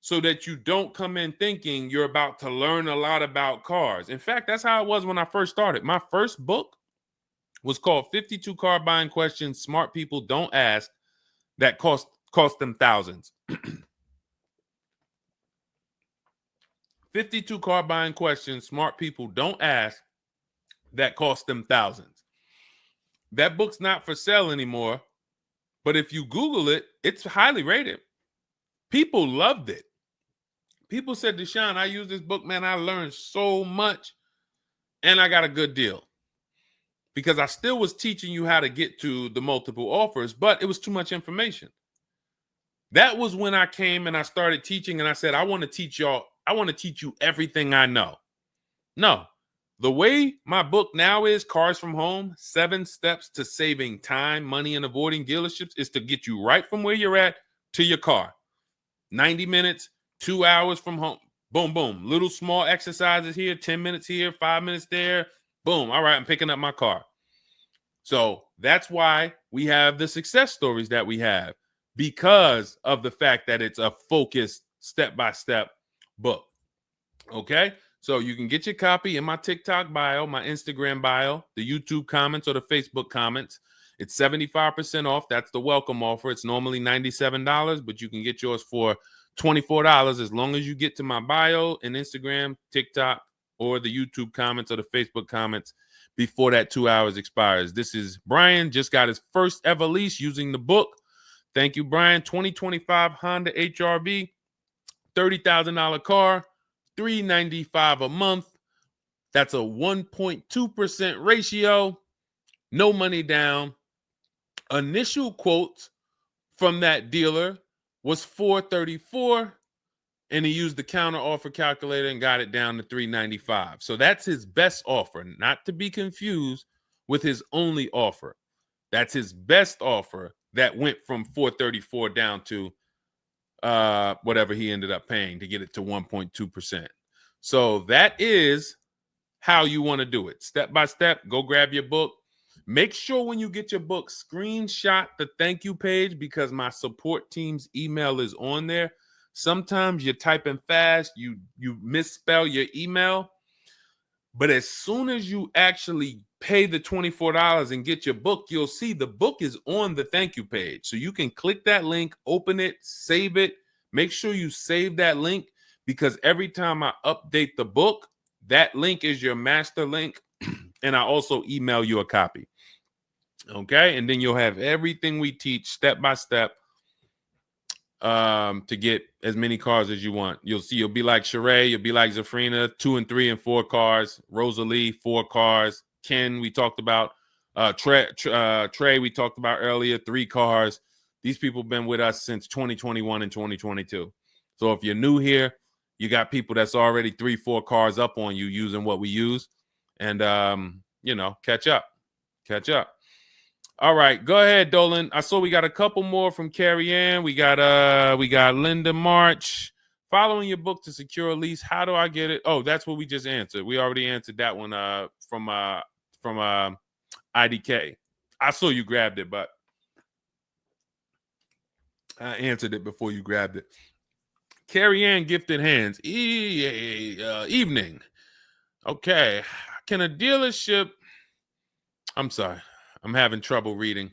S1: so that you don't come in thinking you're about to learn a lot about cars. In fact, that's how it was when I first started. My first book was called 52 Car Buying Questions Smart People Don't Ask that cost them thousands. 52 car buying questions smart people don't ask that cost them thousands. That book's not for sale anymore, but if you Google it, it's highly rated. People loved it. People said, Deshone, I use this book, man. I learned so much and I got a good deal. Because I still was teaching you how to get to the multiple offers, but it was too much information. That was when I came and I started teaching and I said, I want to teach you everything I know. No, the way my book now is, Cars from Home, 7 Steps to Saving Time, Money, and Avoiding Dealerships, is to get you right from where you're at to your car. 90 minutes, 2 hours from home. Boom, boom. Little small exercises here, 10 minutes here, 5 minutes there. Boom. All right, I'm picking up my car. So that's why we have the success stories that we have, because of the fact that it's a focused step-by-step book. Okay? So you can get your copy in my TikTok bio, my Instagram bio, the YouTube comments, or the Facebook comments. It's 75% off. That's the welcome offer. It's normally $97, but you can get yours for $24 as long as you get to my bio and Instagram, TikTok, or the YouTube comments or the Facebook comments before that 2 hours expires. This is Brian, just got his first ever lease using the book. Thank you, Brian. 2025 Honda HRV, $30,000 car, $395 a month. That's a 1.2% ratio. No money down. Initial quotes from that dealer was $434, and he used the counter offer calculator and got it down to $395. So that's his best offer, not to be confused with his only offer. That's his best offer that went from $434 down to whatever he ended up paying to get it to 1.2%. So that is how you want to do it. Step by step, go grab your book. Make sure when you get your book, screenshot the thank you page, because my support team's email is on there. Sometimes you're typing fast, you misspell your email, but as soon as you actually pay the $24 and get your book, you'll see the book is on the thank you page. So you can click that link, open it, save it. Make sure you save that link, because every time I update the book, that link is your master link, and I also email you a copy. Okay, and then you'll have everything we teach step by step to get as many cars as you want. You'll see, you'll be like Sheree, you'll be like Zafrina, 2 and 3 and 4 cars. Rosalie, 4 cars. Ken, we talked about. Trey, we talked about earlier, 3 cars. These people have been with us since 2021 and 2022. So if you're new here, you got people that's already 3, 4 cars up on you using what we use. And, catch up. All right, go ahead, Dolan. I saw we got a couple more from Carrie Ann. We got Linda March. Following your book to secure a lease, how do I get it? Oh, that's what we just answered. We already answered that one from IDK. I saw you grabbed it, but I answered it before you grabbed it. Carrie Ann, gifted hands. Evening. Okay. Can a dealership... I'm sorry. I'm having trouble reading.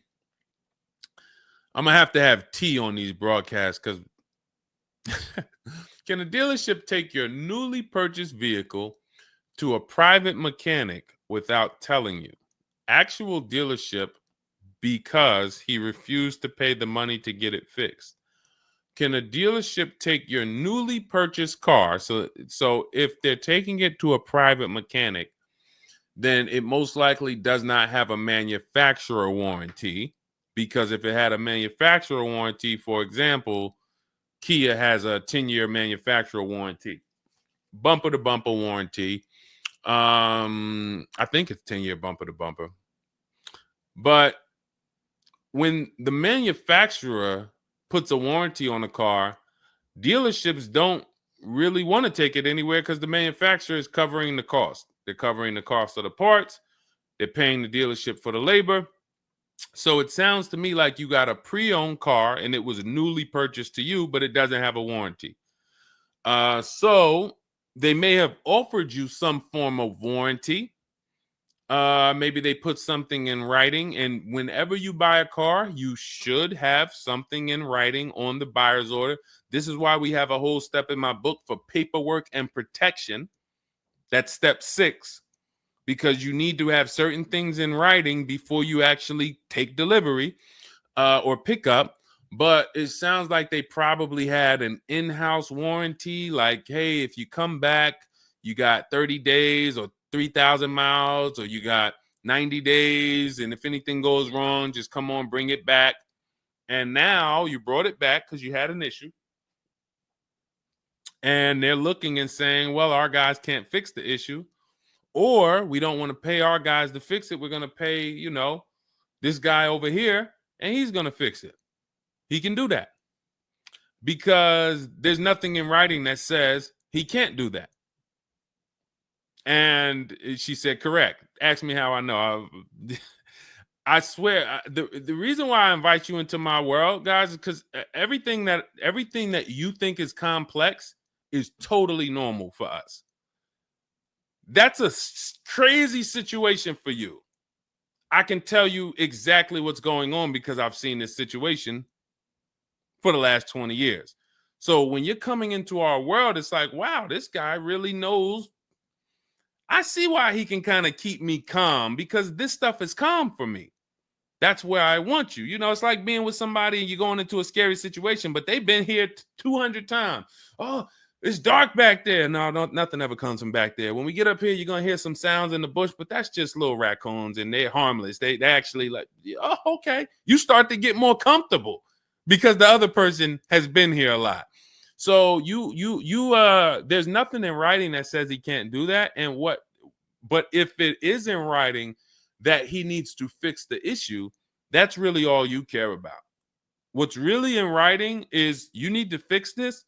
S1: I'm going to have tea on these broadcasts, because can a dealership take your newly purchased vehicle to a private mechanic without telling you? Actual dealership, because he refused to pay the money to get it fixed. Can a dealership take your newly purchased car? So if they're taking it to a private mechanic, then it most likely does not have a manufacturer warranty, because if it had a manufacturer warranty, for example, Kia has a 10-year manufacturer warranty, bumper-to-bumper warranty. I think it's 10-year bumper-to-bumper. But when the manufacturer puts a warranty on a car, dealerships don't really want to take it anywhere, because the manufacturer is covering the cost. They're covering the cost of the parts. They're paying the dealership for the labor. So it sounds to me like you got a pre-owned car and it was newly purchased to you, but it doesn't have a warranty. So they may have offered you some form of warranty. Maybe they put something in writing, and whenever you buy a car, you should have something in writing on the buyer's order. This is why we have a whole step in my book for paperwork and protection. That's step 6, because you need to have certain things in writing before you actually take delivery or pick up. But it sounds like they probably had an in-house warranty, like, hey, if you come back, you got 30 days or 3,000 miles, or you got 90 days, and if anything goes wrong, just come on, bring it back. And now you brought it back because you had an issue, and they're looking and saying, well, our guys can't fix the issue, or we don't want to pay our guys to fix it. We're going to pay, this guy over here, and he's going to fix it. He can do that because there's nothing in writing that says he can't do that. And she said, correct. Ask me how I know. I swear, the reason why I invite you into my world, guys, is because everything that you think is complex is totally normal for us. That's a crazy situation for you. I can tell you exactly what's going on because I've seen this situation for the last 20 years. So when you're coming into our world, it's like, wow, this guy really knows. I see why he can kind of keep me calm, because this stuff is calm for me. That's where I want you. It's like being with somebody and you're going into a scary situation, but they've been here 200 times. Oh, it's dark back there. No, nothing ever comes from back there. When we get up here, you're going to hear some sounds in the bush, but that's just little raccoons and they're harmless. They actually like, oh, okay. You start to get more comfortable because the other person has been here a lot. So there's nothing in writing that says he can't do that. But if it is in writing that he needs to fix the issue, that's really all you care about. What's really in writing is you need to fix this.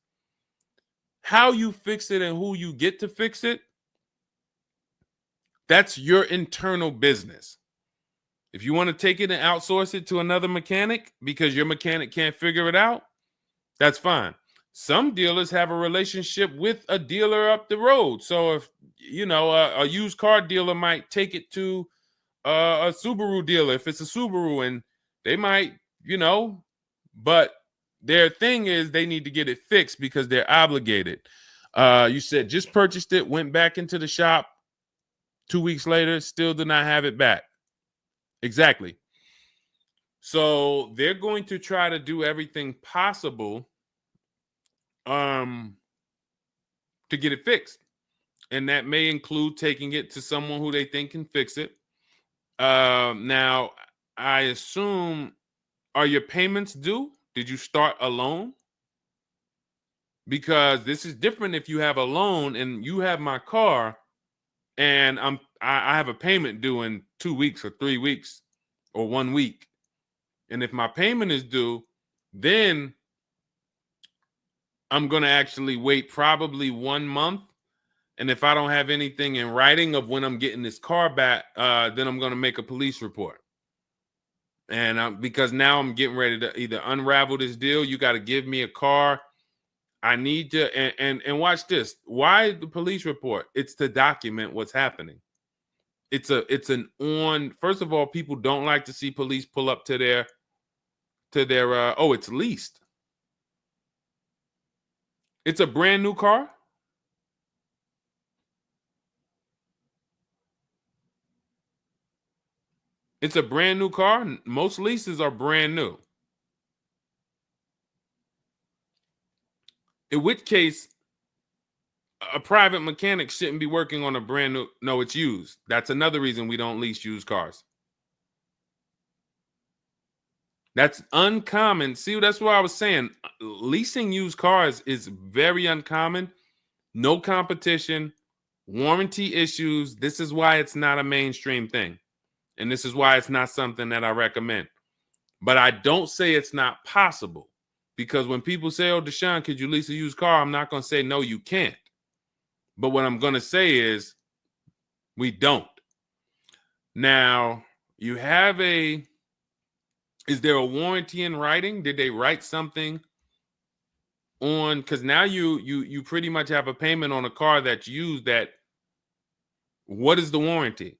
S1: How you fix it and who you get to fix it, that's your internal business. If you want to take it and outsource it to another mechanic because your mechanic can't figure it out, that's fine. Some dealers have a relationship with a dealer up the road. So if, a used car dealer might take it to a Subaru dealer if it's a Subaru, and they might, but their thing is they need to get it fixed because they're obligated. You said just purchased it, went back into the shop 2 weeks later, still did not have it back. Exactly. So they're going to try to do everything possible to get it fixed. And that may include taking it to someone who they think can fix it. Now, I assume, are your payments due? Did you start a loan? Because this is different if you have a loan and you have my car and I have a payment due in 2 weeks or 3 weeks or 1 week. And if my payment is due, then I'm going to actually wait probably 1 month. And if I don't have anything in writing of when I'm getting this car back, then I'm going to make a police report. And because now I'm getting ready to either unravel this deal, you got to give me a car. I need to, and watch this. Why the police report? It's to document what's happening. First of all, people don't like to see police pull up to their, it's leased. It's a brand new car. It's a brand new car. Most leases are brand new. In which case, a private mechanic shouldn't be working on a brand new. No, it's used. That's another reason we don't lease used cars. That's uncommon. See, that's what I was saying. Leasing used cars is very uncommon. No competition, warranty issues. This is why it's not a mainstream thing. And this is why it's not something that I recommend. But I don't say it's not possible. Because when people say, oh, Deshone, could you lease a used car? I'm not going to say, no, you can't. But what I'm going to say is we don't. Now, you have is there a warranty in writing? Did they write something on, because now you pretty much have a payment on a car that's used. That what is the warranty?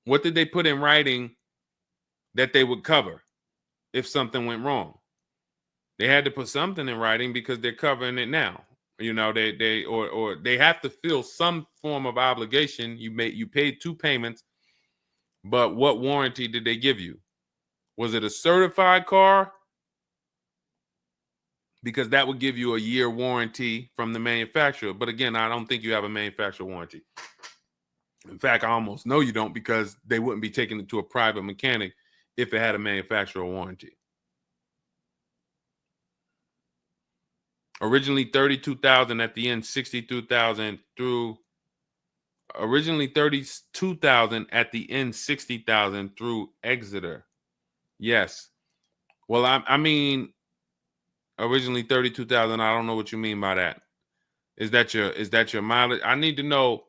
S1: What did they put in writing that they would cover if something went wrong? They had to put something in writing because they're covering it now. Or they have to fill some form of obligation. You paid 2 payments, but what warranty did they give you? Was it a certified car? Because that would give you a year warranty from the manufacturer. But again, I don't think you have a manufacturer warranty. In fact, I almost know you don't, because they wouldn't be taking it to a private mechanic if it had a manufacturer warranty. Originally 32,000, at the end 62,000 through. Originally 32,000, at the end 60,000 through Exeter. Yes. Well, I mean, originally 32,000. I don't know what you mean by that. Is that your mileage? I need to know.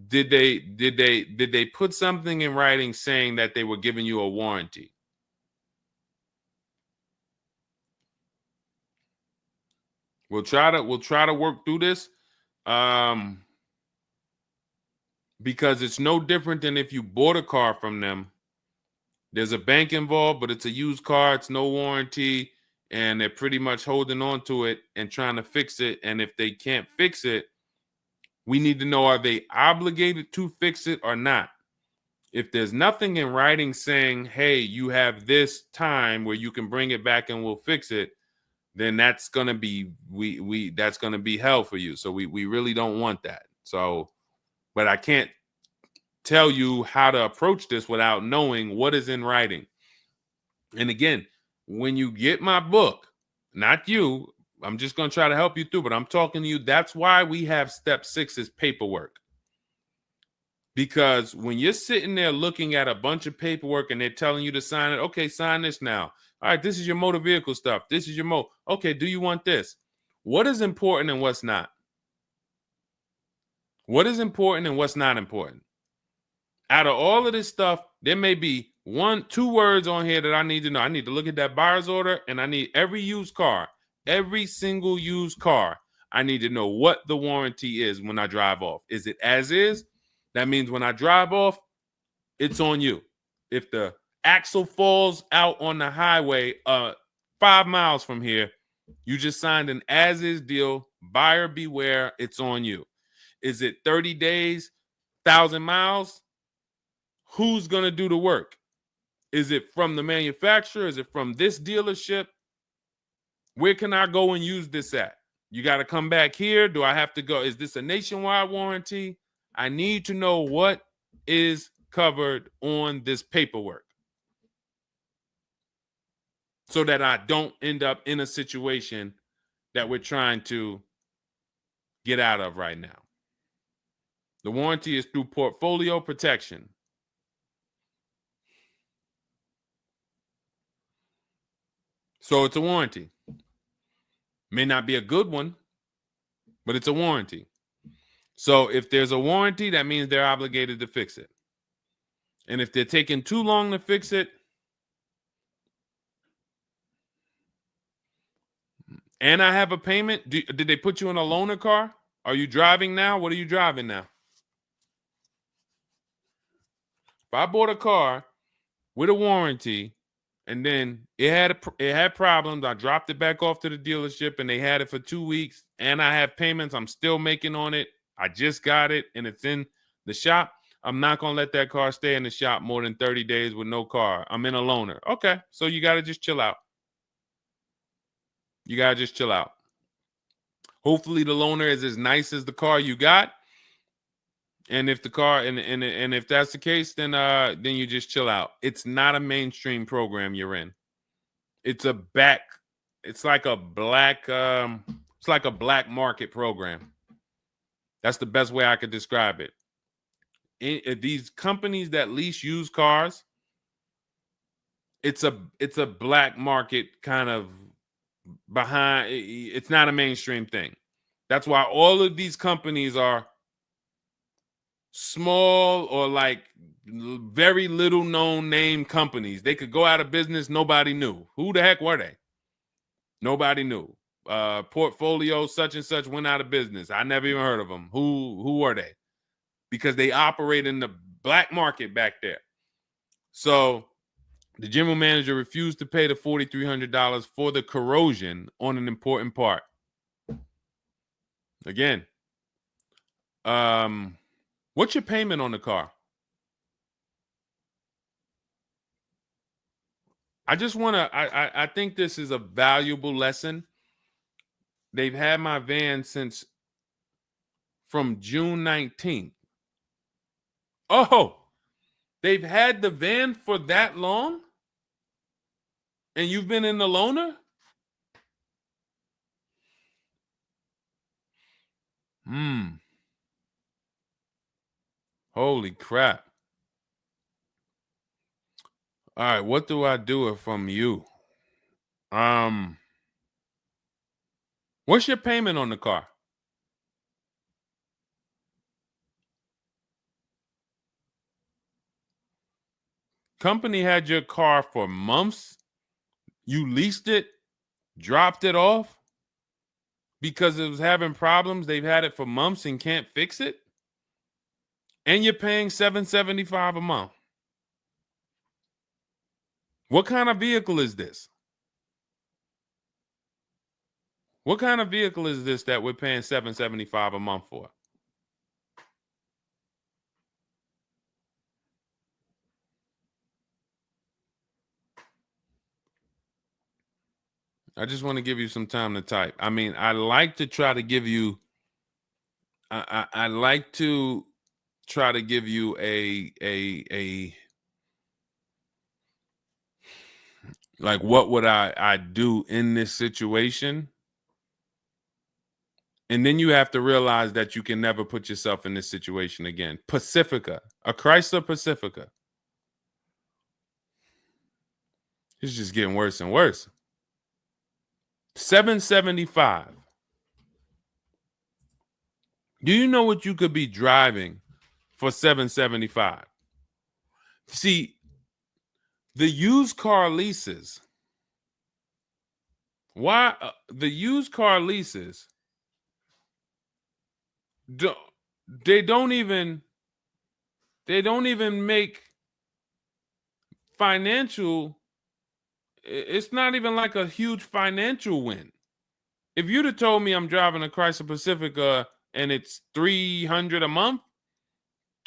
S1: Did they put something in writing saying that they were giving you a warranty? We'll try to work through this, because it's no different than if you bought a car from them. There's a bank involved, but it's a used car. It's no warranty, and they're pretty much holding on to it and trying to fix it. And if they can't fix it, we need to know, are they obligated to fix it or not? If there's nothing in writing saying, hey, you have this time where you can bring it back and we'll fix it, then that's gonna be that's gonna be hell for you. So we really don't want that. So, but I can't tell you how to approach this without knowing what is in writing. And again, when you get my book, not you, I'm just gonna try to help you through, but I'm talking to you. That's why we have step 6 is paperwork. Because when you're sitting there looking at a bunch of paperwork and they're telling you to sign it, okay, sign this now. All right, this is your motor vehicle stuff. This is your okay, do you want this? What is important and what's not? What is important and what's not important? Out of all of this stuff, there may be 1-2 words on here that I need to know. I need to look at that buyer's order, and I need every used car, every single used car. I need to know what the warranty is when I drive off. Is it as is? That means when I drive off, it's on you. If the axle falls out on the highway 5 miles from here, you just signed an as-is deal. Buyer beware, it's on you. Is it 30 days, 1,000 miles? Who's going to do the work? Is it from the manufacturer? Is it from this dealership? Where can I go and use this at? You got to come back here. Do I have to go? Is this a nationwide warranty? I need to know what is covered on this paperwork so that I don't end up in a situation that we're trying to get out of right now. The warranty is through portfolio protection. So it's a warranty. May not be a good one, but it's a warranty. So if there's a warranty, that means they're obligated to fix it. And if they're taking too long to fix it, and I have a payment, did they put you in a loaner car? Are you driving now? What are you driving now? If I bought a car with a warranty and then it had problems, I dropped it back off to the dealership and they had it for 2 weeks, and I have payments I'm still making on it, I just got it and it's in the shop, I'm not going to let that car stay in the shop more than 30 days with no car. I'm in a loaner. Okay, so you got to just chill out. You got to just chill out. Hopefully the loaner is as nice as the car you got. And if the car and if that's the case, then you just chill out. It's not a mainstream program you're in. It's like a black market program. That's the best way I could describe it. These companies that lease used cars, it's a black market kind of behind. It's not a mainstream thing. That's why all of these companies are small or like very little known name companies. They could go out of business. Nobody knew. Who the heck were they? Nobody knew. portfolio such and such went out of business. I never even heard of them. Who are they? Because they operate in the black market back there. So the general manager refused to pay the $4,300 for the corrosion on an important part. Again, what's your payment on the car? I just want to, I think this is a valuable lesson. They've had my van since from June 19th. Oh, they've had the van for that long? And you've been in the loaner? Holy crap. All right, what do I do from you? What's your payment on the car? Company had your car for months. You leased it, dropped it off because it was having problems. They've had it for months and can't fix it. And you're paying $775 a month. What kind of vehicle is this? What kind of vehicle is this that we're paying $775 a month for? I just want to give you some time to type. I mean, I like to try to give you, I like to try to give you a like, what would I do in this situation? And then you have to realize that you can never put yourself in this situation again. Pacifica, a Chrysler Pacifica. It's just getting worse and worse. $775. Do you know what you could be driving for $775? See, the used car leases. Why the used car leases? They don't even make financial. It's not even like a huge financial win. If you'd have told me I'm driving a Chrysler Pacifica and it's $300 a month,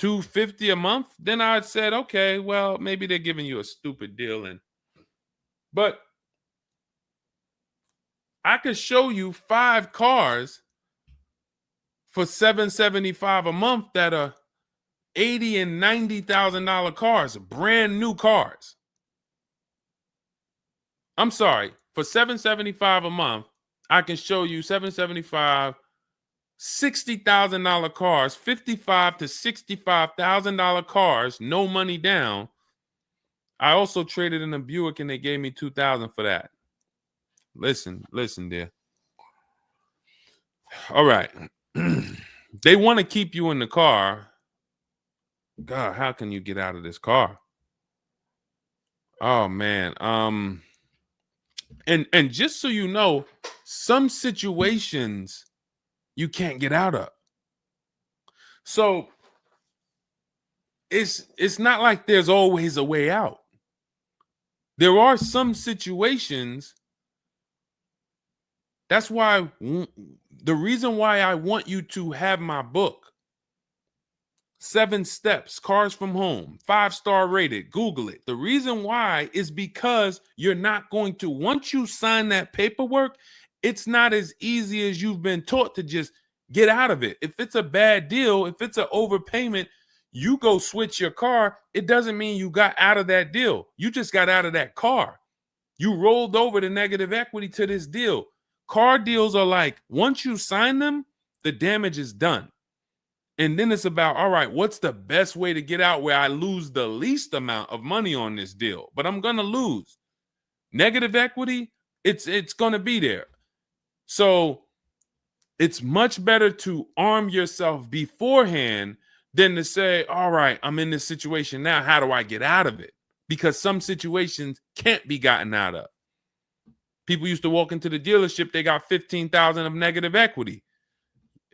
S1: $250 a month, then I'd said, okay, well, maybe they're giving you a stupid deal. But I could show you 5 cars for $775 a month that are $80,000 and $90,000 cars, brand new cars. I'm sorry, for $775 a month, I can show you $775, $60,000 cars, $55,000 to $65,000 cars, no money down. I also traded in a Buick and they gave me $2,000 for that. Listen, dear. All right. They want to keep you in the car. God, how can you get out of this car? Oh man. And just so you know, some situations you can't get out of. So it's not like there's always a way out. There are some situations. That's why the reason why I want you to have my book, 7 Steps, Cars from Home, 5-star rated, Google it. The reason why is because you're not going to, once you sign that paperwork, it's not as easy as you've been taught to just get out of it. If it's a bad deal, if it's an overpayment, you go switch your car, it doesn't mean you got out of that deal. You just got out of that car. You rolled over the negative equity to this deal. Car deals are like, once you sign them, the damage is done. And then it's about, all right, what's the best way to get out where I lose the least amount of money on this deal? But I'm going to lose. Negative equity, it's going to be there. So it's much better to arm yourself beforehand than to say, all right, I'm in this situation now. How do I get out of it? Because some situations can't be gotten out of. People used to walk into the dealership, they got 15,000 of negative equity.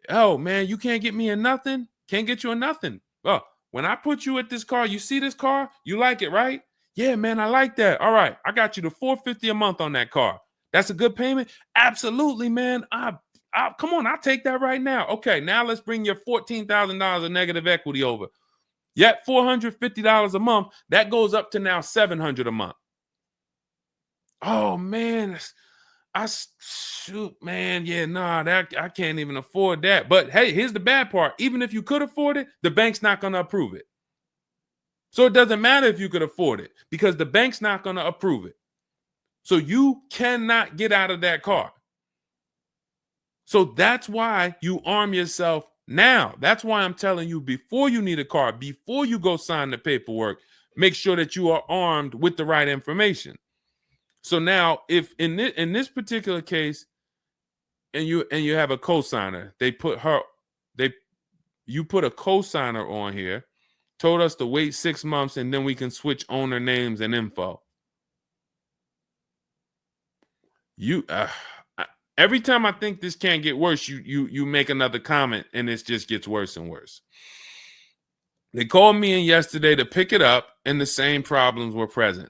S1: Oh man, you can't get me in nothing. Can't get you in nothing. Well, when I put you at this car, you see this car, you like it, right? Yeah, man, I like that. All right, I got you the $450 a month on that car. That's a good payment. Absolutely, man. Come on, I'll take that right now. Okay, now let's bring your $14,000 of negative equity over. Yet $450 a month. That goes up to now $700 a month. Oh man, shoot, man. Yeah, nah, that I can't even afford that. But hey, here's the bad part. Even if you could afford it, the bank's not going to approve it. So it doesn't matter if you could afford it because the bank's not going to approve it. So you cannot get out of that car. So that's why you arm yourself now. That's why I'm telling you, before you need a car, before you go sign the paperwork, make sure that you are armed with the right information. So now, if in this particular case, and you have a cosigner, you put a cosigner on here, told us to wait 6 months, and then we can switch owner names and info. Every time I think this can't get worse, you make another comment, and it just gets worse and worse. They called me in yesterday to pick it up, and the same problems were present.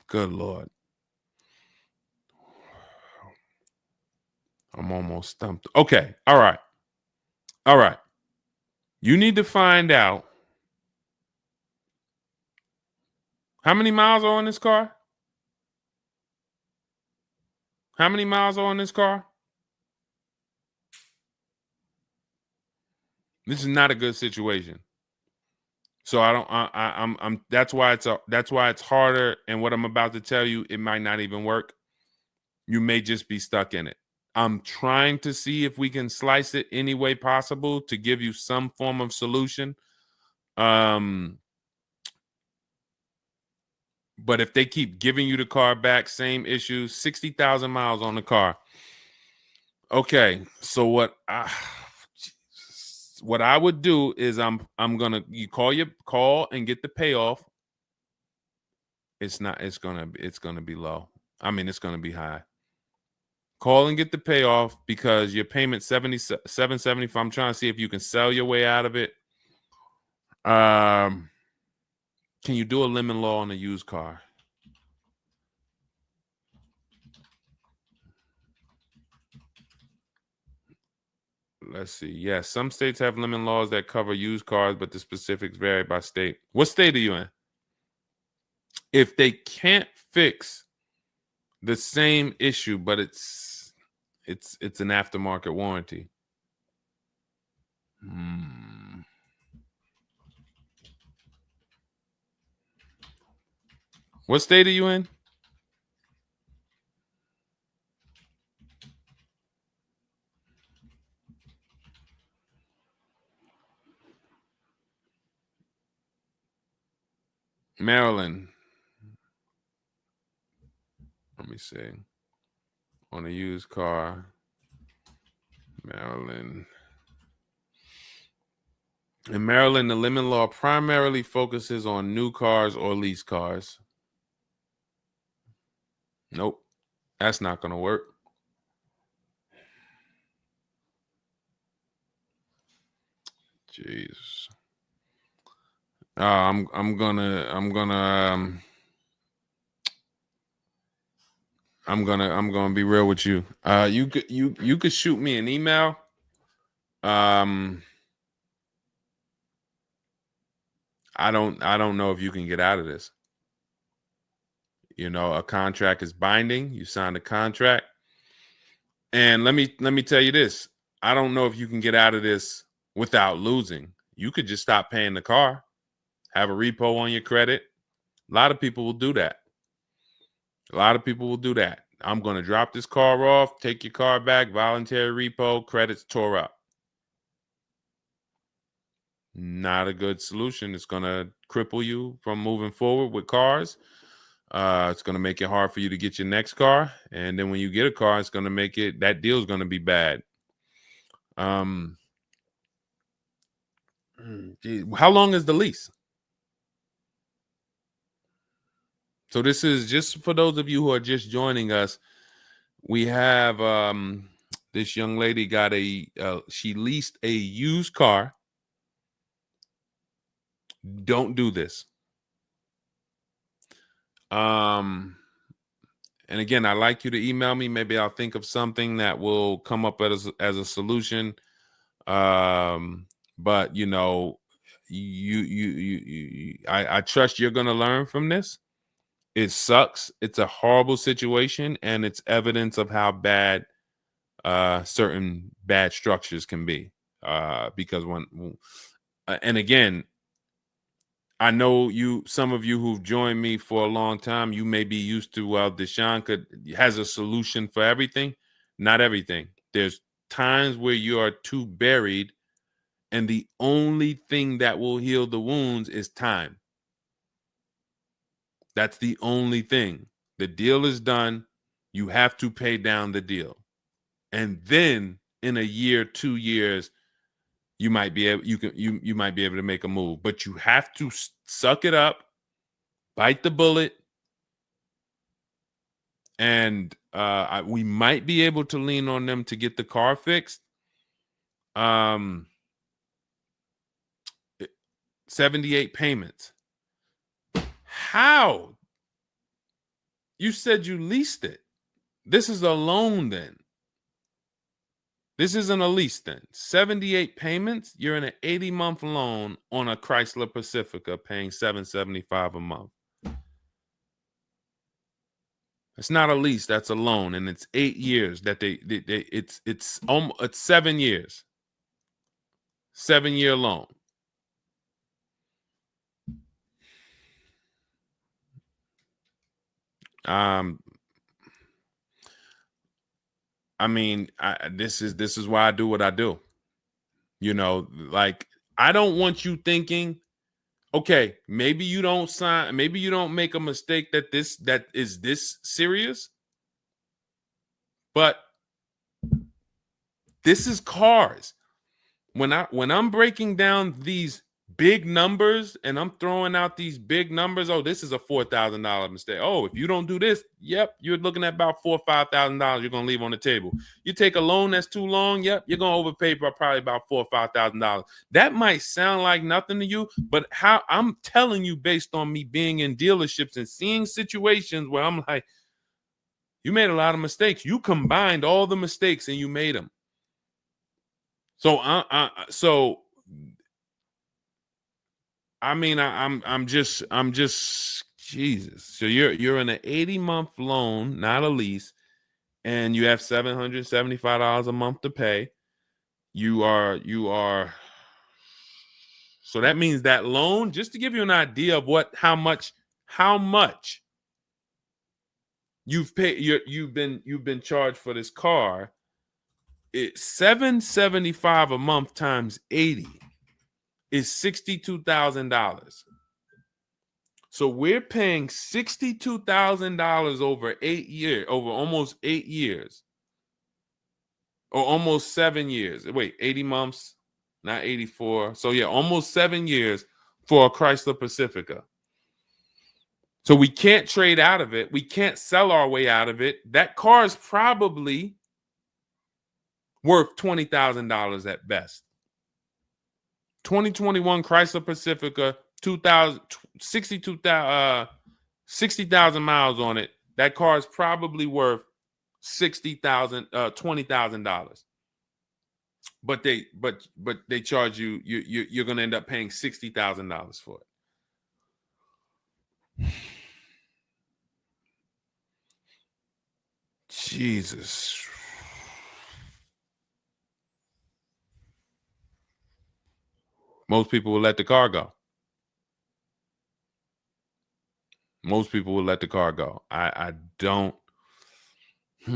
S1: Good Lord. I'm almost stumped. Okay. All right. All right. You need to find out how many miles are on this car? How many miles are on this car? This is not a good situation. So that's why it's harder. And what I'm about to tell you, it might not even work. You may just be stuck in it. I'm trying to see if we can slice it any way possible to give you some form of solution. But if they keep giving you the car back, same issues, 60,000 miles on the car. Okay, so what I would do is I'm gonna call and get the payoff. It's gonna be low. I mean, it's gonna be high. Call and get the payoff because your payment $775. I'm trying to see if you can sell your way out of it. Can you do a lemon law on a used car? Let's see. Yes, some states have lemon laws that cover used cars, but the specifics vary by state. What state are you in? If they can't fix the same issue, but it's an aftermarket warranty. What state are you in? Maryland. Let me see. On a used car, Maryland. In Maryland, the lemon law primarily focuses on new cars or lease cars. Nope, that's not going to work. Jeez. I'm gonna be real with you. You could shoot me an email. I don't know if you can get out of this. You know, a contract is binding. You signed a contract. And let me tell you this. I don't know if you can get out of this without losing. You could just stop paying the car, have a repo on your credit. A lot of people will do that. I'm going to drop this car off, take your car back, voluntary repo, credits tore up. Not a good solution. It's going to cripple you from moving forward with cars. It's going to make it hard for you to get your next car. And then when you get a car, it's going to make that deal is going to be bad. Geez, how long is the lease? So this is just for those of you who are just joining us. We have this young lady got she leased a used car. Don't do this. And again, I'd like you to email me. Maybe I'll think of something that will come up as a solution. But you know, I trust you're gonna learn from this. It sucks. It's a horrible situation, and it's evidence of how bad certain bad structures can be. Because and again, I know some of you who've joined me for a long time, you may be used to, well, Deshone has a solution for everything. Not everything. There's times where you are too buried, and the only thing that will heal the wounds is time. That's the only thing. The deal is done. You have to pay down the deal. And then in a year, 2 years, you might be able you might be able to make a move, but you have to suck it up, bite the bullet, and we might be able to lean on them to get the car fixed. 78 payments. How? You said you leased it. This is a loan then. This isn't a lease then. 78 payments. You're in an 80-month loan on a Chrysler Pacifica paying $775 a month. It's not a lease, that's a loan, and it's 8 years that it's 7 years. 7-year loan. I mean, this is why I do what I do. You know, like, I don't want you thinking, okay, maybe you don't sign, maybe you don't make a mistake that is this serious, but this is cars. When I'm breaking down these big numbers and I'm throwing out these big numbers, oh, this is a $4,000 mistake. Oh, if you don't do this, yep, you're looking at about $4,000 or $5,000 you're gonna leave on the table. You take a loan that's too long, yep, you're gonna overpay by probably about $4,000 or $5,000. That might sound like nothing to you, but how I'm telling you based on me being in dealerships and seeing situations where I'm like, you made a lot of mistakes. You combined all the mistakes and you made them. So I'm just Jesus. So you're in an 80-month loan, not a lease, and you have $775 a month to pay. You are. So that means that loan, just to give you an idea of how much you've paid, you've been charged for this car. It's $775 a month times 80 is $62,000. So we're paying $62,000 over 8 years, over almost 8 years, or almost 7 years. Wait, 80 months, not 84. So yeah, almost 7 years for a Chrysler Pacifica. So we can't trade out of it. We can't sell our way out of it. That car is probably worth $20,000 at best. 2021 Chrysler Pacifica, 60,000 miles on it. That car is probably worth $20,000. But they charge you're going to end up paying $60,000 for it. Jesus. Most people will let the car go. Most people will let the car go. I don't. If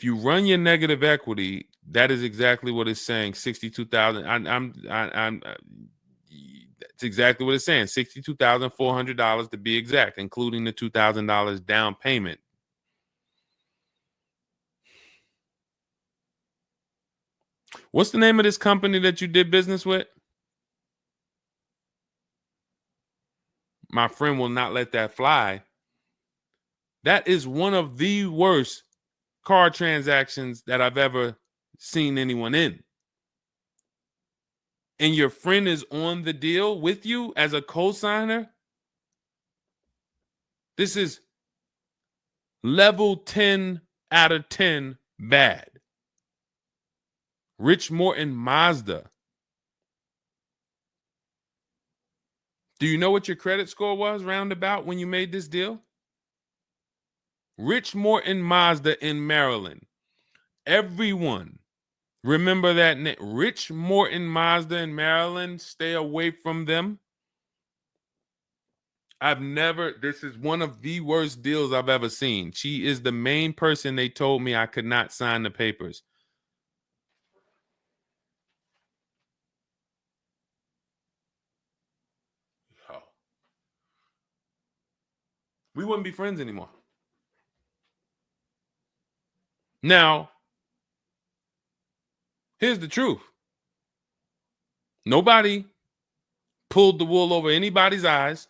S1: you run your negative equity, that is exactly what it's saying. 62,000. It's exactly what it's saying. $62,400 to be exact, including the $2,000 down payment. What's the name of this company that you did business with? My friend will not let that fly. That is one of the worst car transactions that I've ever seen anyone in. And your friend is on the deal with you as a co-signer. This is level 10 out of 10 bad. Rich Morton Mazda. Do you know what your credit score was roundabout when you made this deal? Rich Morton Mazda in Maryland. Everyone remember that name. Rich Morton Mazda in Maryland. Stay away from them. This is one of the worst deals I've ever seen. She is the main person they told me I could not sign the papers. Oh. We wouldn't be friends anymore. Now, here's the truth. Nobody pulled the wool over anybody's eyes.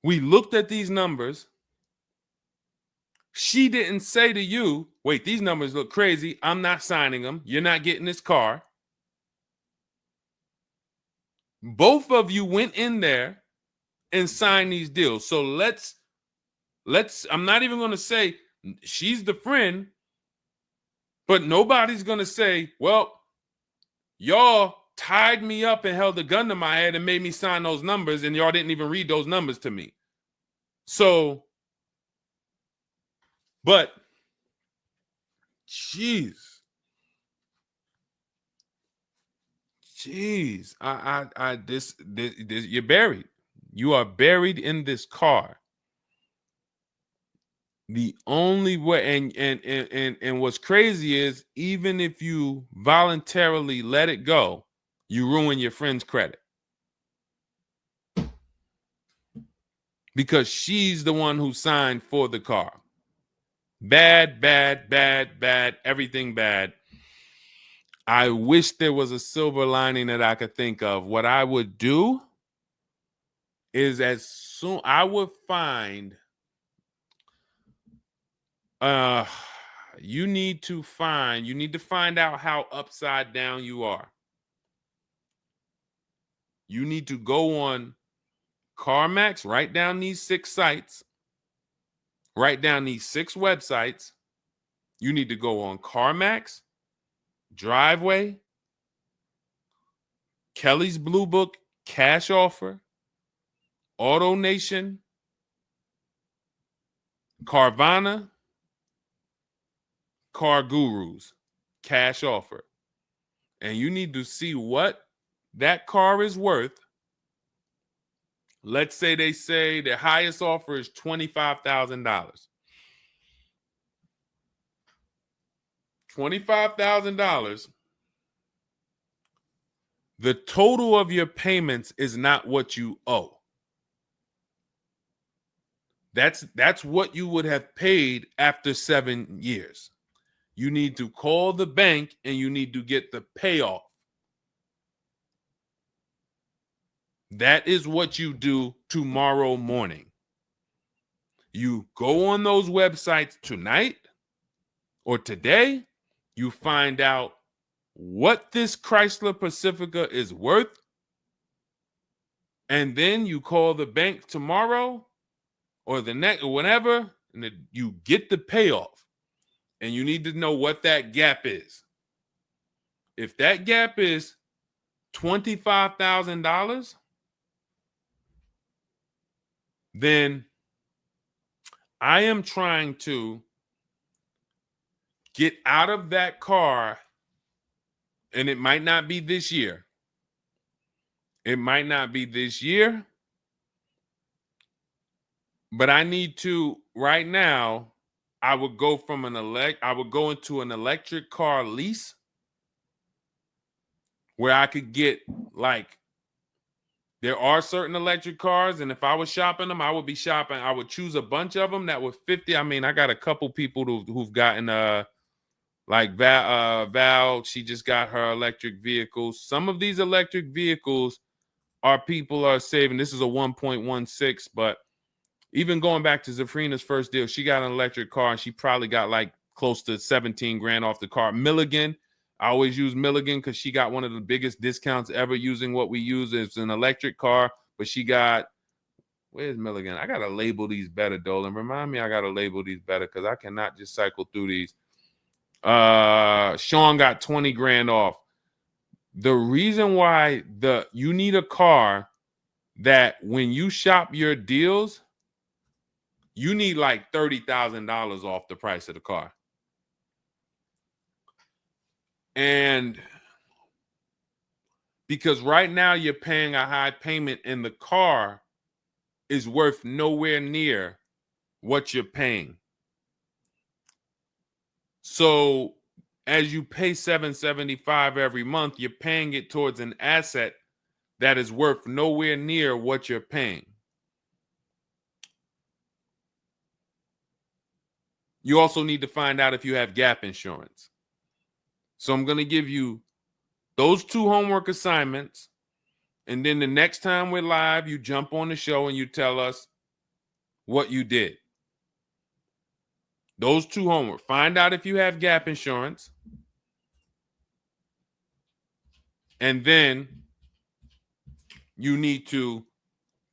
S1: We looked at these numbers. She didn't say to you, wait, these numbers look crazy. I'm not signing them. You're not getting this car. Both of you went in there and signed these deals. So let's I'm not even going to say she's the friend, but nobody's going to say, well, y'all tied me up and held a gun to my head and made me sign those numbers, and y'all didn't even read those numbers to me. So, but, jeez, this, you're buried. You are buried in this car. The only way, and what's crazy is, even if you voluntarily let it go, you ruin your friend's credit. Because she's the one who signed for the car. Bad, everything bad. I wish there was a silver lining that I could think of. What I would do is I would find, you need to find out how upside down you are. You need to go on CarMax, write down these 6 sites, write down these 6 websites. You need to go on CarMax, Driveway, Kelly's Blue Book, Cash Offer, Auto Nation, Carvana, Car Gurus, Cash Offer. And you need to see what that car is worth. Let's say they say the highest offer is $25,000. $25,000. The total of your payments is not what you owe. That's what you would have paid after 7 years. You need to call the bank and you need to get the payoff. That is what you do tomorrow morning. You go on those websites tonight or today. You find out what this Chrysler Pacifica is worth. And then you call the bank tomorrow or the next or whenever, and you get the payoff. And you need to know what that gap is. If that gap is $25,000, then I am trying to get out of that car, and it might not be this year. It might not be this year, but I need to right now. I would go into an electric car lease where I could get, like, there are certain electric cars, and if I was shopping them, I would choose a bunch of them that were 50. I mean, I got a couple people who've gotten Like Val, she just got her electric vehicle. Some of these electric vehicles people are saving. This is a 1.16, but even going back to Zafrina's first deal, she got an electric car and she probably got like close to 17 grand off the car. Milligan, I always use Milligan because she got one of the biggest discounts ever using what we use. It's an electric car, but she got, where's Milligan? I got to label these better, Dolan. Remind me I got to label these better because I cannot just cycle through these. Sean got 20 grand off. The reason why you need a car that when you shop your deals, you need like $30,000 off the price of the car. And because right now you're paying a high payment and the car is worth nowhere near what you're paying. So as you pay $775 every month, you're paying it towards an asset that is worth nowhere near what you're paying. You also need to find out if you have gap insurance. So I'm going to give you those 2 homework assignments. And then the next time we're live, you jump on the show and you tell us what you did. Those 2 homework. Find out if you have gap insurance. And then you need to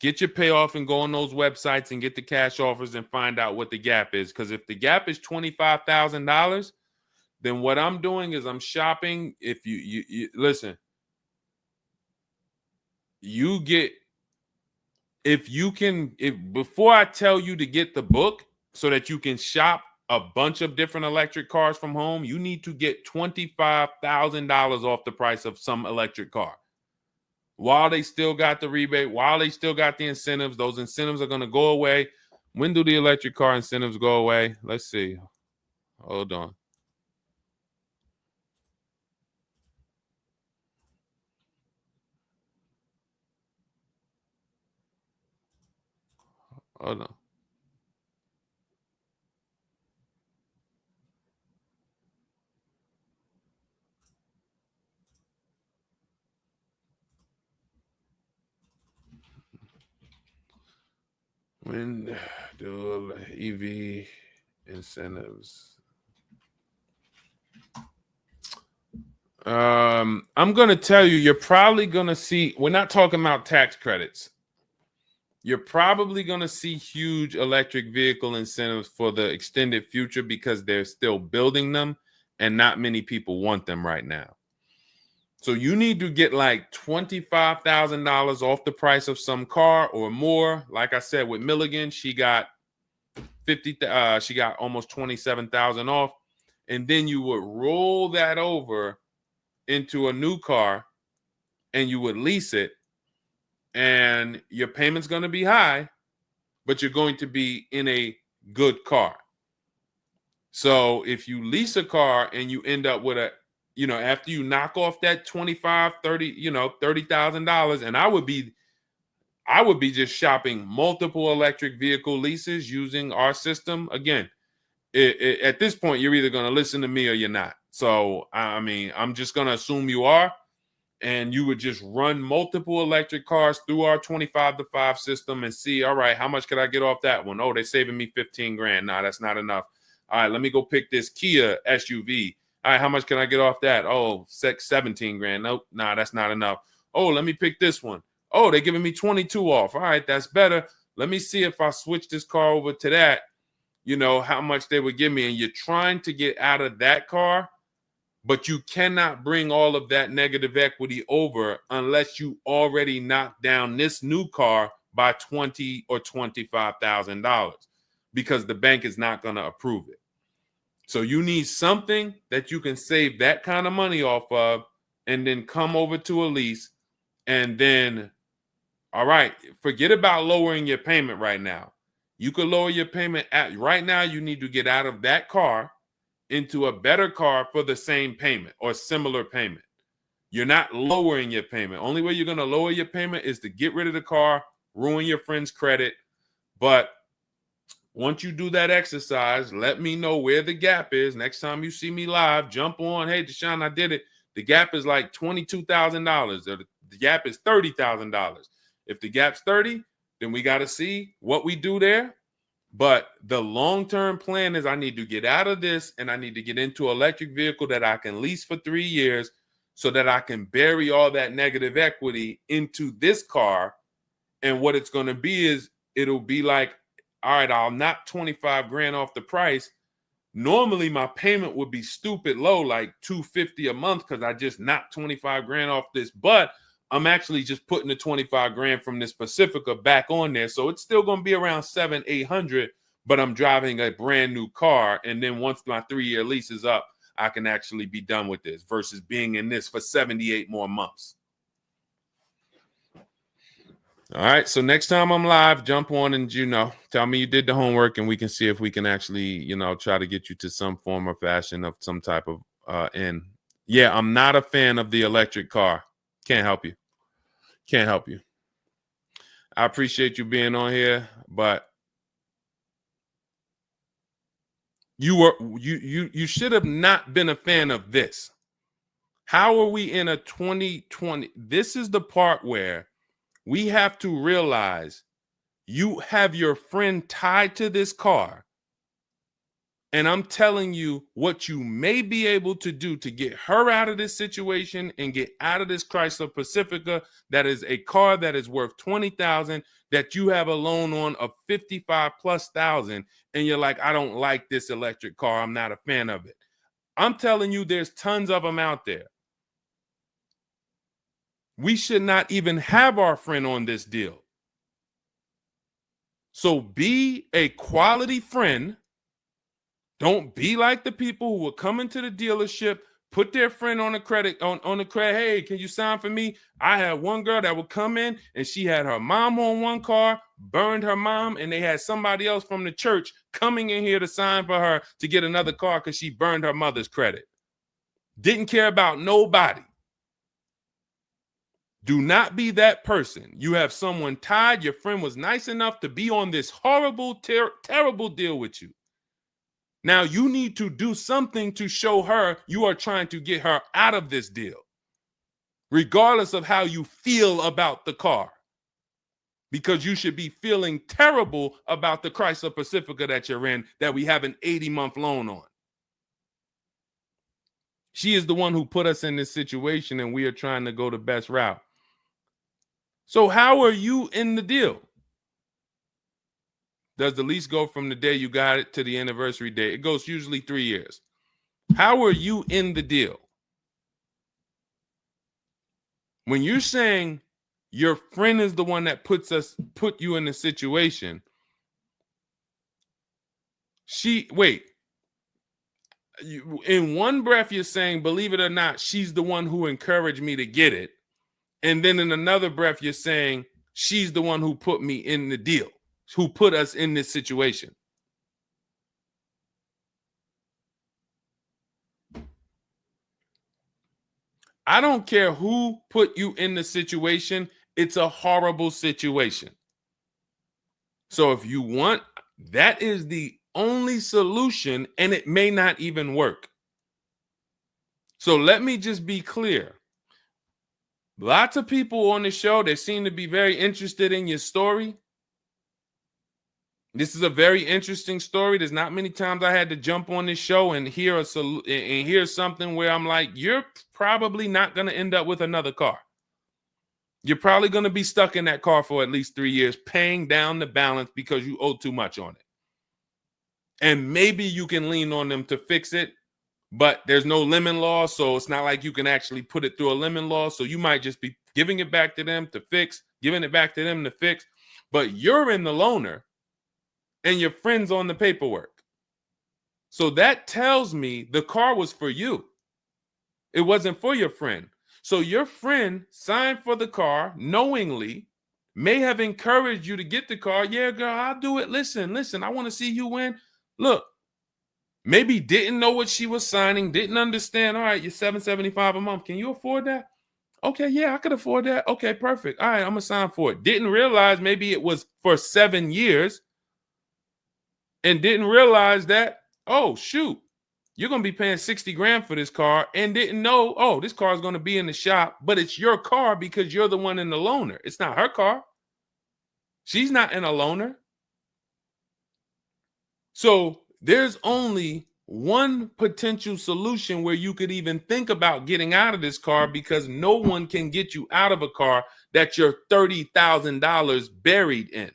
S1: get your payoff and go on those websites and get the cash offers and find out what the gap is. Because if the gap is $25,000, then what I'm doing is I'm shopping. If you listen, you get, before I tell you to get the book so that you can shop a bunch of different electric cars from home, you need to get $25,000 off the price of some electric car. While they still got the rebate, while they still got the incentives, those incentives are going to go away. When do the electric car incentives go away? Let's see. Hold on. Hold on. When do EV incentives? I'm going to tell you, you're probably going to see, we're not talking about tax credits. You're probably going to see huge electric vehicle incentives for the extended future because they're still building them and not many people want them right now. So you need to get like $25,000 off the price of some car or more. Like I said, with Milligan, she got she got almost 27,000 off. And then you would roll that over into a new car and you would lease it. And your payment's going to be high, but you're going to be in a good car. So if you lease a car and you end up with after you knock off that $30,000, and I would be just shopping multiple electric vehicle leases using our system. Again, at this point, you're either going to listen to me or you're not. So, I mean, I'm just going to assume you are. And you would just run multiple electric cars through our 25-to-5 system and see, all right, how much could I get off that one? Oh, they're saving me 15 grand. Nah, that's not enough. All right, let me go pick this Kia SUV. All right, how much can I get off that? Oh, 17 grand. Nope, nah, that's not enough. Oh, let me pick this one. Oh, they're giving me 22 off. All right, that's better. Let me see if I switch this car over to that, how much they would give me. And you're trying to get out of that car, but you cannot bring all of that negative equity over unless you already knock down this new car by $20,000 or $25,000 because the bank is not going to approve it. So you need something that you can save that kind of money off of and then come over to a lease and then, all right, forget about lowering your payment right now. You could lower your payment right now. You need to get out of that car into a better car for the same payment or similar payment. You're not lowering your payment. Only way you're going to lower your payment is to get rid of the car, ruin your friend's credit. But Once you do that exercise, let me know where the gap is. Next time you see me live, jump on. Hey, Deshone, I did it. The gap is like $22,000, or the gap is $30,000. If the gap's 30, then we got to see what we do there. But the long-term plan is I need to get out of this and I need to get into an electric vehicle that I can lease for 3 years so that I can bury all that negative equity into this car. And what it's going to be is it'll be like, all right, I'll knock 25 grand off the price. Normally my payment would be stupid low, like $250 a month, because I just knocked 25 grand off this, but I'm actually just putting the 25 grand from this Pacifica back on there. So it's still going to be around 700-800, but I'm driving a brand new car. And then once my 3-year lease is up, I can actually be done with this versus being in this for 78 more months. All right. So next time I'm live, jump on and, tell me you did the homework and we can see if we can actually, try to get you to some form or fashion of some type of end. Yeah, I'm not a fan of the electric car. Can't help you. Can't help you. I appreciate you being on here, but you should have not been a fan of this. How are we in a 2020? This is the part where we have to realize you have your friend tied to this car. And I'm telling you what you may be able to do to get her out of this situation and get out of this Chrysler Pacifica. That is a car that is worth $20,000 that you have a loan on of $55,000+. And you're like, I don't like this electric car. I'm not a fan of it. I'm telling you, there's tons of them out there. We should not even have our friend on this deal. So be a quality friend. Don't be like the people who will come into the dealership, put their friend on the credit, on the credit. Hey, can you sign for me? I had one girl that would come in and she had her mom on one car, burned her mom, and they had somebody else from the church coming in here to sign for her to get another car because she burned her mother's credit. Didn't care about nobody. Do not be that person. You have someone tied. Your friend was nice enough to be on this horrible, terrible deal with you. Now you need to do something to show her you are trying to get her out of this deal, regardless of how you feel about the car, because you should be feeling terrible about the Chrysler Pacifica that you're in that we have an 80-month loan on. She is the one who put us in this situation and we are trying to go the best route. So how are you in the deal? Does the lease go from the day you got it to the anniversary date? It goes usually 3 years. How are you in the deal? When you're saying your friend is the one that put you in the situation, in one breath you're saying, believe it or not, she's the one who encouraged me to get it. And then in another breath, you're saying she's the one who put me in the deal, who put us in this situation. I don't care who put you in the situation. It's a horrible situation. So if you want, that is the only solution, and it may not even work. So let me just be clear. Lots of people on the show, they seem to be very interested in your story. This is a very interesting story. There's not many times I had to jump on this show and hear something where I'm like, you're probably not going to end up with another car. You're probably going to be stuck in that car for at least 3 years, paying down the balance because you owe too much on it. And maybe you can lean on them to fix it, but there's no lemon law, so it's not like you can actually put it through a lemon law. So you might just be giving it back to them to fix, giving it back to them to fix. But you're in the loaner and your friend's on the paperwork. So that tells me the car was for you. It wasn't for your friend. So your friend signed for the car knowingly, may have encouraged you to get the car. Yeah, girl, I'll do it. Listen, I want to see you win. Look, maybe didn't know what she was signing, didn't understand. All right, you're $775 a month. Can you afford that? Okay, yeah, I could afford that. Okay, perfect. All right, I'm going to sign for it. Didn't realize maybe it was for 7 years. and didn't realize that, oh, shoot, you're going to be paying 60 grand for this car, and didn't know, oh, this car is going to be in the shop, but it's your car because you're the one in the loaner. It's not her car. She's not in a loaner. So there's only one potential solution where you could even think about getting out of this car, because no one can get you out of a car that you're $30,000 buried in.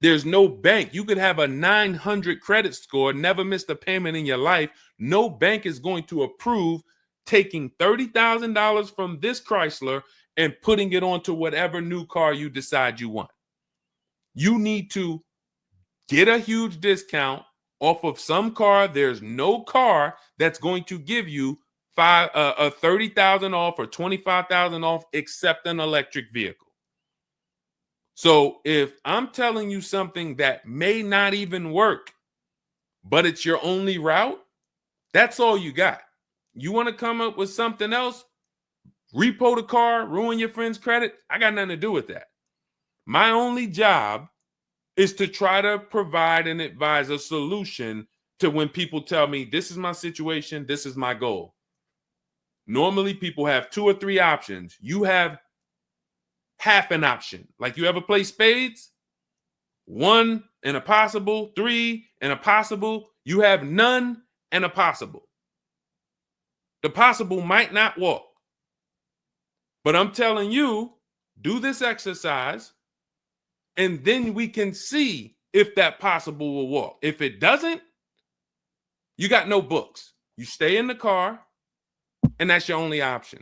S1: There's no bank. You could have a 900 credit score, never missed a payment in your life. No bank is going to approve taking $30,000 from this Chrysler and putting it onto whatever new car you decide you want. You need to get a huge discount off of some car. There's no car that's going to give you $30,000 off or $25,000 off except an electric vehicle. So if I'm telling you something that may not even work, but it's your only route, that's all you got. You want to come up with something else, repo the car, ruin your friend's credit, I got nothing to do with that. My only job is to try to provide and advise a solution to when people tell me, this is my situation, this is my goal. Normally people have 2 or 3 options. You have half an option. Like, you ever play spades? 1 and a possible, 3 and a possible. You have none and a possible. The possible might not walk. But I'm telling you, do this exercise, and then we can see if that possible will walk. If it doesn't, you got no books. You stay in the car, and that's your only option.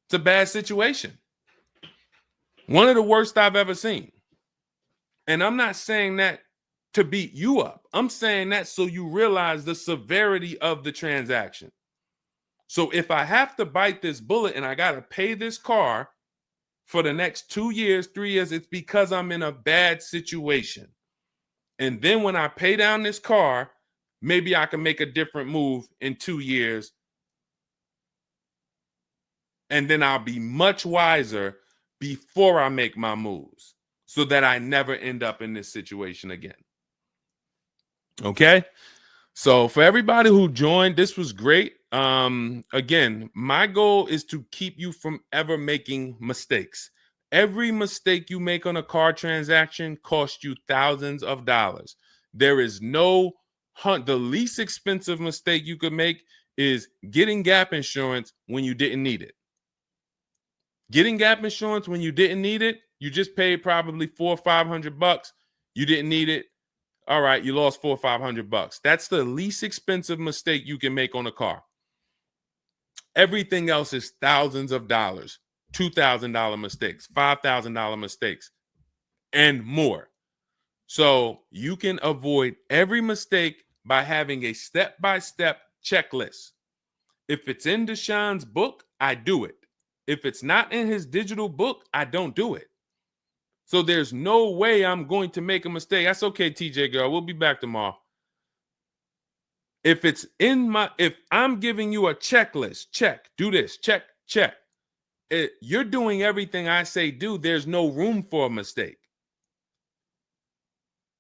S1: It's a bad situation. One of the worst I've ever seen. And I'm not saying that to beat you up. I'm saying that so you realize the severity of the transaction. So if I have to bite this bullet and I got to pay this car for the next 2 years, 3 years, it's because I'm in a bad situation. And then when I pay down this car, maybe I can make a different move in 2 years. And then I'll be much wiser before I make my moves, so that I never end up in this situation again. Okay? So for everybody who joined, this was great. Again, my goal is to keep you from ever making mistakes. Every mistake you make on a car transaction costs you thousands of dollars. There is no the least expensive mistake you could make is getting gap insurance when you didn't need it. Getting gap insurance when you didn't need it, you just paid probably $400 or $500. You didn't need it. All right, you lost $400 or $500. That's the least expensive mistake you can make on a car. Everything else is thousands of dollars, $2,000 mistakes, $5,000 mistakes, and more. So you can avoid every mistake by having a step-by-step checklist. If it's in Deshone's book, I do it. If it's not in his digital book, I don't do it. So there's no way I'm going to make a mistake. That's okay, TJ girl. We'll be back tomorrow. If I'm giving you a checklist, check, do this, check, check. You're doing everything I say do. There's no room for a mistake.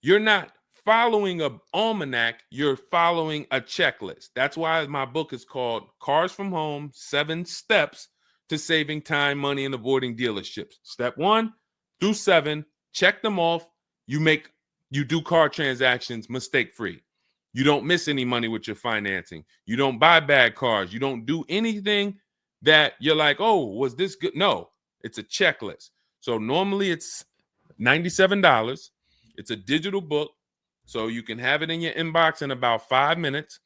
S1: You're not following an almanac. You're following a checklist. That's why my book is called Cars from Home, 7 Steps to Saving Time, Money, and Avoiding Dealerships. Step 1 through 7, check them off. You do car transactions mistake-free. You don't miss any money with your financing. You don't buy bad cars. You don't do anything that you're like, oh, was this good? No, it's a checklist. So normally it's $97. It's a digital book. So you can have it in your inbox in about 5 minutes,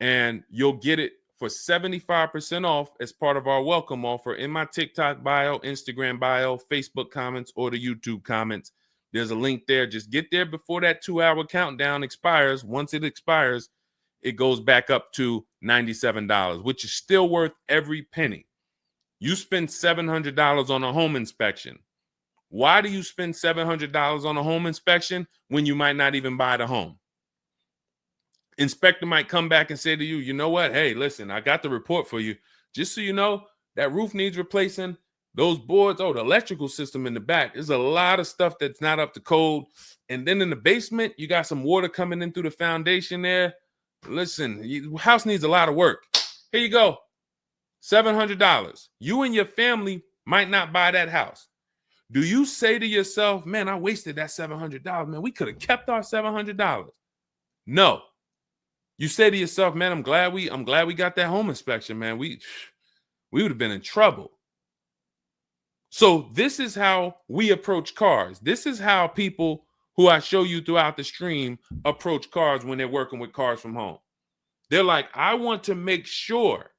S1: and you'll get it for 75% off as part of our welcome offer in my TikTok bio, Instagram bio, Facebook comments, or the YouTube comments. There's a link there. Just get there before that 2-hour countdown expires. Once it expires, it goes back up to $97, which is still worth every penny. You spend $700 on a home inspection. Why do you spend $700 on a home inspection when you might not even buy the home? Inspector might come back and say to you, you know what? Hey, listen, I got the report for you. Just so you know, that roof needs replacing. Those boards, the electrical system in the back, there's a lot of stuff that's not up to code. And then in the basement, you got some water coming in through the foundation there. Listen, house needs a lot of work. Here you go, $700. You and your family might not buy that house. Do you say to yourself, man, I wasted that $700, man, we could have kept our $700? No. You say to yourself, man, I'm glad we got that home inspection, man. We would have been in trouble. So this is how we approach cars. This is how people who I show you throughout the stream approach cars when they're working with cars from home. They're like, I want to make sure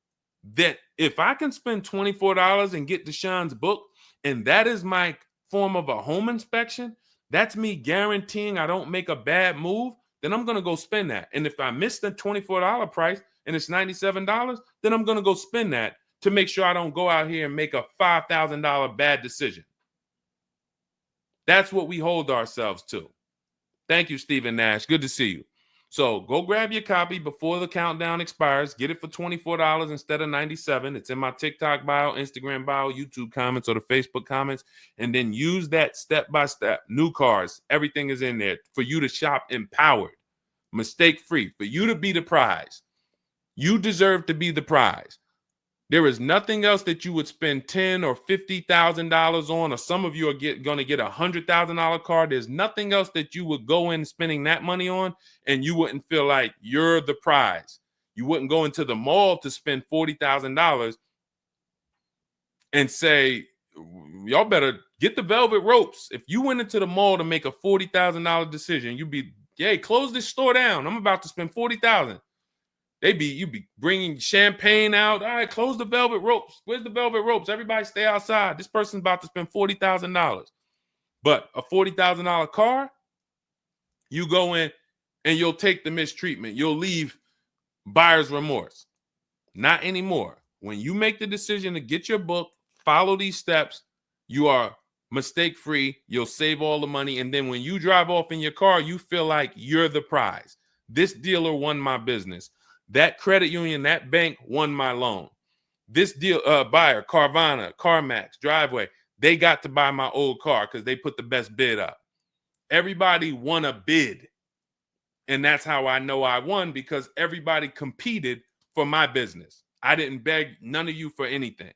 S1: that if I can spend $24 and get Deshone's book, and that is my form of a home inspection, that's me guaranteeing I don't make a bad move, then I'm going to go spend that. And if I miss the $24 price and it's $97, then I'm going to go spend that to make sure I don't go out here and make a $5,000 bad decision. That's what we hold ourselves to. Thank you, Stephen Nash. Good to see you. So go grab your copy before the countdown expires. Get it for $24 instead of $97. It's in my TikTok bio, Instagram bio, YouTube comments, or the Facebook comments. And then use that step-by-step. New cars. Everything is in there for you to shop empowered, mistake-free, for you to be the prize. You deserve to be the prize. There is nothing else that you would spend $10,000 or $50,000 on, or some of you are going to get a $100,000 car. There's nothing else that you would go in spending that money on, and you wouldn't feel like you're the prize. You wouldn't go into the mall to spend $40,000 and say, y'all better get the velvet ropes. If you went into the mall to make a $40,000 decision, you'd be, yay, close this store down. I'm about to spend $40,000. You'd be bringing champagne out. All right, close the velvet ropes. Where's the velvet ropes? Everybody stay outside. This person's about to spend $40,000. But a $40,000 car, you go in and you'll take the mistreatment. You'll leave buyer's remorse. Not anymore. When you make the decision to get your book, follow these steps, you are mistake-free. You'll save all the money. And then when you drive off in your car, you feel like you're the prize. This dealer won my business. That credit union, that bank won my loan. This deal, buyer, Carvana, CarMax, Driveway, they got to buy my old car because they put the best bid up. Everybody won a bid. And that's how I know I won, because everybody competed for my business. I didn't beg none of you for anything.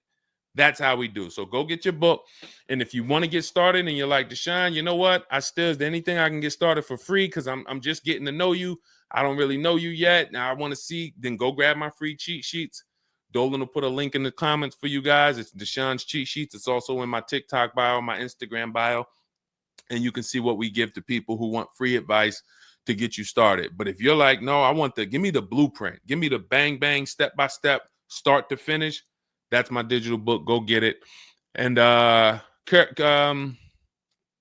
S1: That's how we do. So go get your book. And if you want to get started and you're like, Deshone, you know what? Is there anything I can get started for free? Because I'm just getting to know you. I don't really know you yet. Now I want to see, then go grab my free cheat sheets. Dolan will put a link in the comments for you guys. It's Deshone's cheat sheets. It's also in my TikTok bio, my Instagram bio. And you can see what we give to people who want free advice to get you started. But if you're like, no, give me the blueprint. Give me the bang, bang, step-by-step, start to finish. That's my digital book. Go get it. And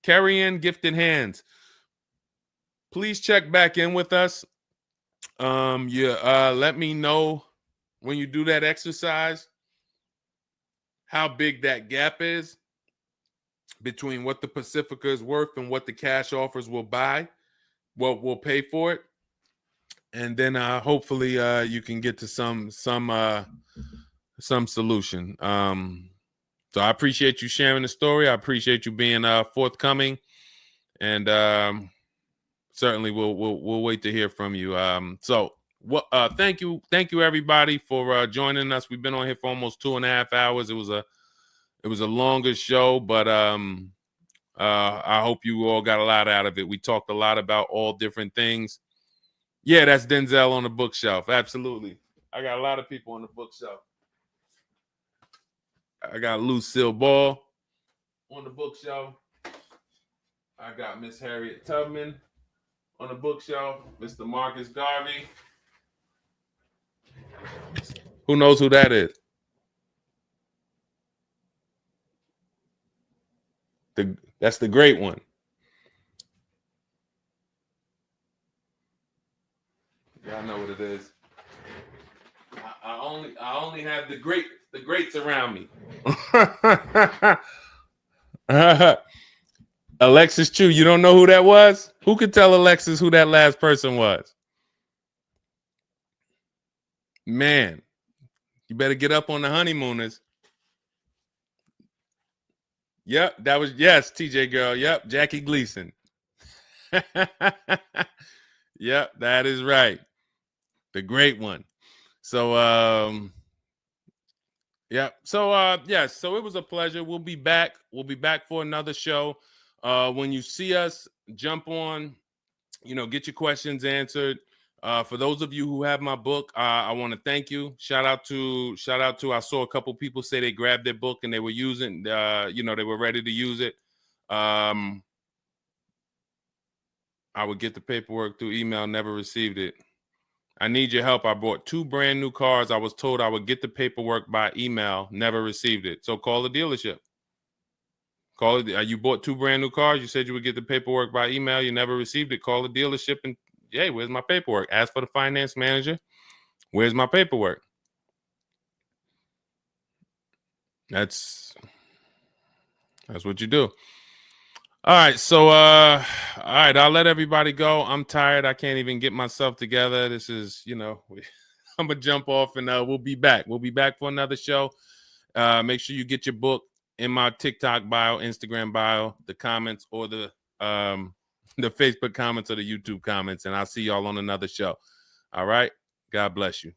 S1: carry in gifted hands. Please check back in with us. Let me know when you do that exercise how big that gap is between what the Pacifica is worth and what the cash offers will buy. Well, we'll pay for it. And then hopefully you can get to some solution. So I appreciate you sharing the story. I appreciate you being forthcoming, and certainly we'll wait to hear from you. Thank you everybody for joining us. We've been on here for almost 2.5 hours. It was a longer show, but I hope you all got a lot out of it. We talked a lot about all different things. Yeah, that's Denzel on the bookshelf. Absolutely. I got a lot of people on the bookshelf. I got Lucille Ball on the bookshelf. I got Miss Harriet Tubman on the bookshelf. Mr. Marcus Garvey. Who knows who that is? That's the great one. Y'all know what it is. I only have the greats around me. Alexis Chu, you don't know who that was? Who could tell Alexis who that last person was? Man, you better get up on the honeymooners. Yep, that was, yes, TJ girl. Yep, Jackie Gleason. Yep, that is right. The great one. So yeah. So yes, so it was a pleasure. We'll be back. We'll be back for another show. When you see us, jump on, get your questions answered. For those of you who have my book, I want to thank you. Shout out to I saw a couple people say they grabbed their book and they were using they were ready to use it. I would get the paperwork through email, never received it. I need your help. I bought 2 brand new cars. I was told I would get the paperwork by email, never received it. So call the dealership. Call it. You bought 2 brand new cars. You said you would get the paperwork by email. You never received it. Call the dealership and, hey, where's my paperwork? Ask for the finance manager. Where's my paperwork? That's what you do. All right. So all right, I'll let everybody go. I'm tired. I can't even get myself together. This is, I'm gonna jump off and we'll be back. We'll be back for another show. Make sure you get your book in my TikTok bio, Instagram bio, the comments, or the Facebook comments or the YouTube comments, and I'll see y'all on another show. All right. God bless you.